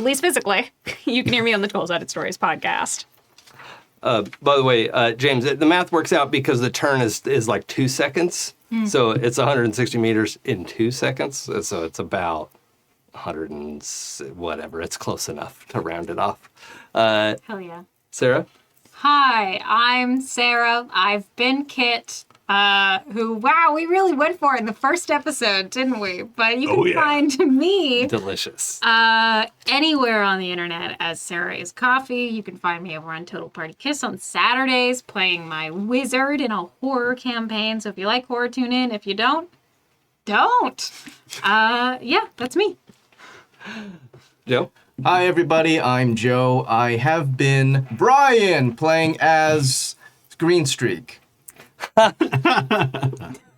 least physically. You can hear me on the 12-Sided Stories podcast. By the way, James, the math works out because the turn is like 2 seconds. So it's 160 meters in 2 seconds. So it's about 100 and whatever. It's close enough to round it off. Hell yeah. Sarah? Hi, I'm Sarah. I've been Kit, who, wow, we really went for it in the first episode, didn't we? But you can find me Delicious. anywhere on the internet as Sarah is Coffee. You can find me over on Total Party Kiss on Saturdays playing my wizard in a horror campaign. So if you like horror, tune in. If you don't. Yeah, that's me. Joe? Hi, everybody. I'm Joe. I have been Brian playing as Green Streak.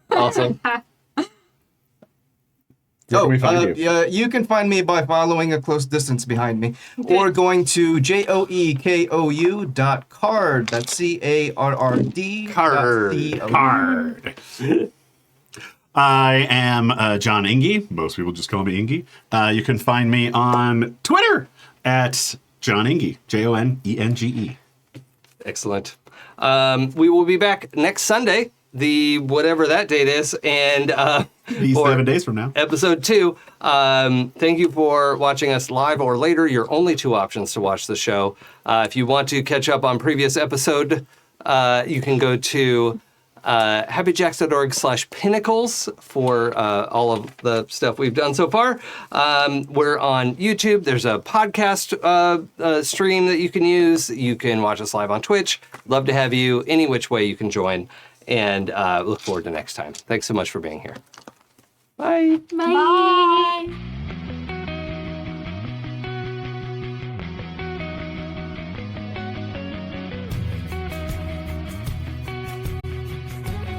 Awesome. Where can we find you? Yeah, you can find me by following a close distance behind me, or going to joekou.card. That's CARRD. Card. Card. I am John Enge. Most people just call me Enge. You can find me on Twitter at John Enge. JONENGE. Excellent. We will be back next Sunday, the whatever that date is, and These for 7 days from now. episode 2. Thank you for watching us live or later. Your only 2 options to watch the show. If you want to catch up on previous episode, you can go to happyjacks.org/pinnacles for all of the stuff we've done so far. We're on YouTube. There's a podcast stream that you can use. You can watch us live on Twitch. Love to have you any which way you can join, and look forward to next time. Thanks so much for being here. Bye. Bye.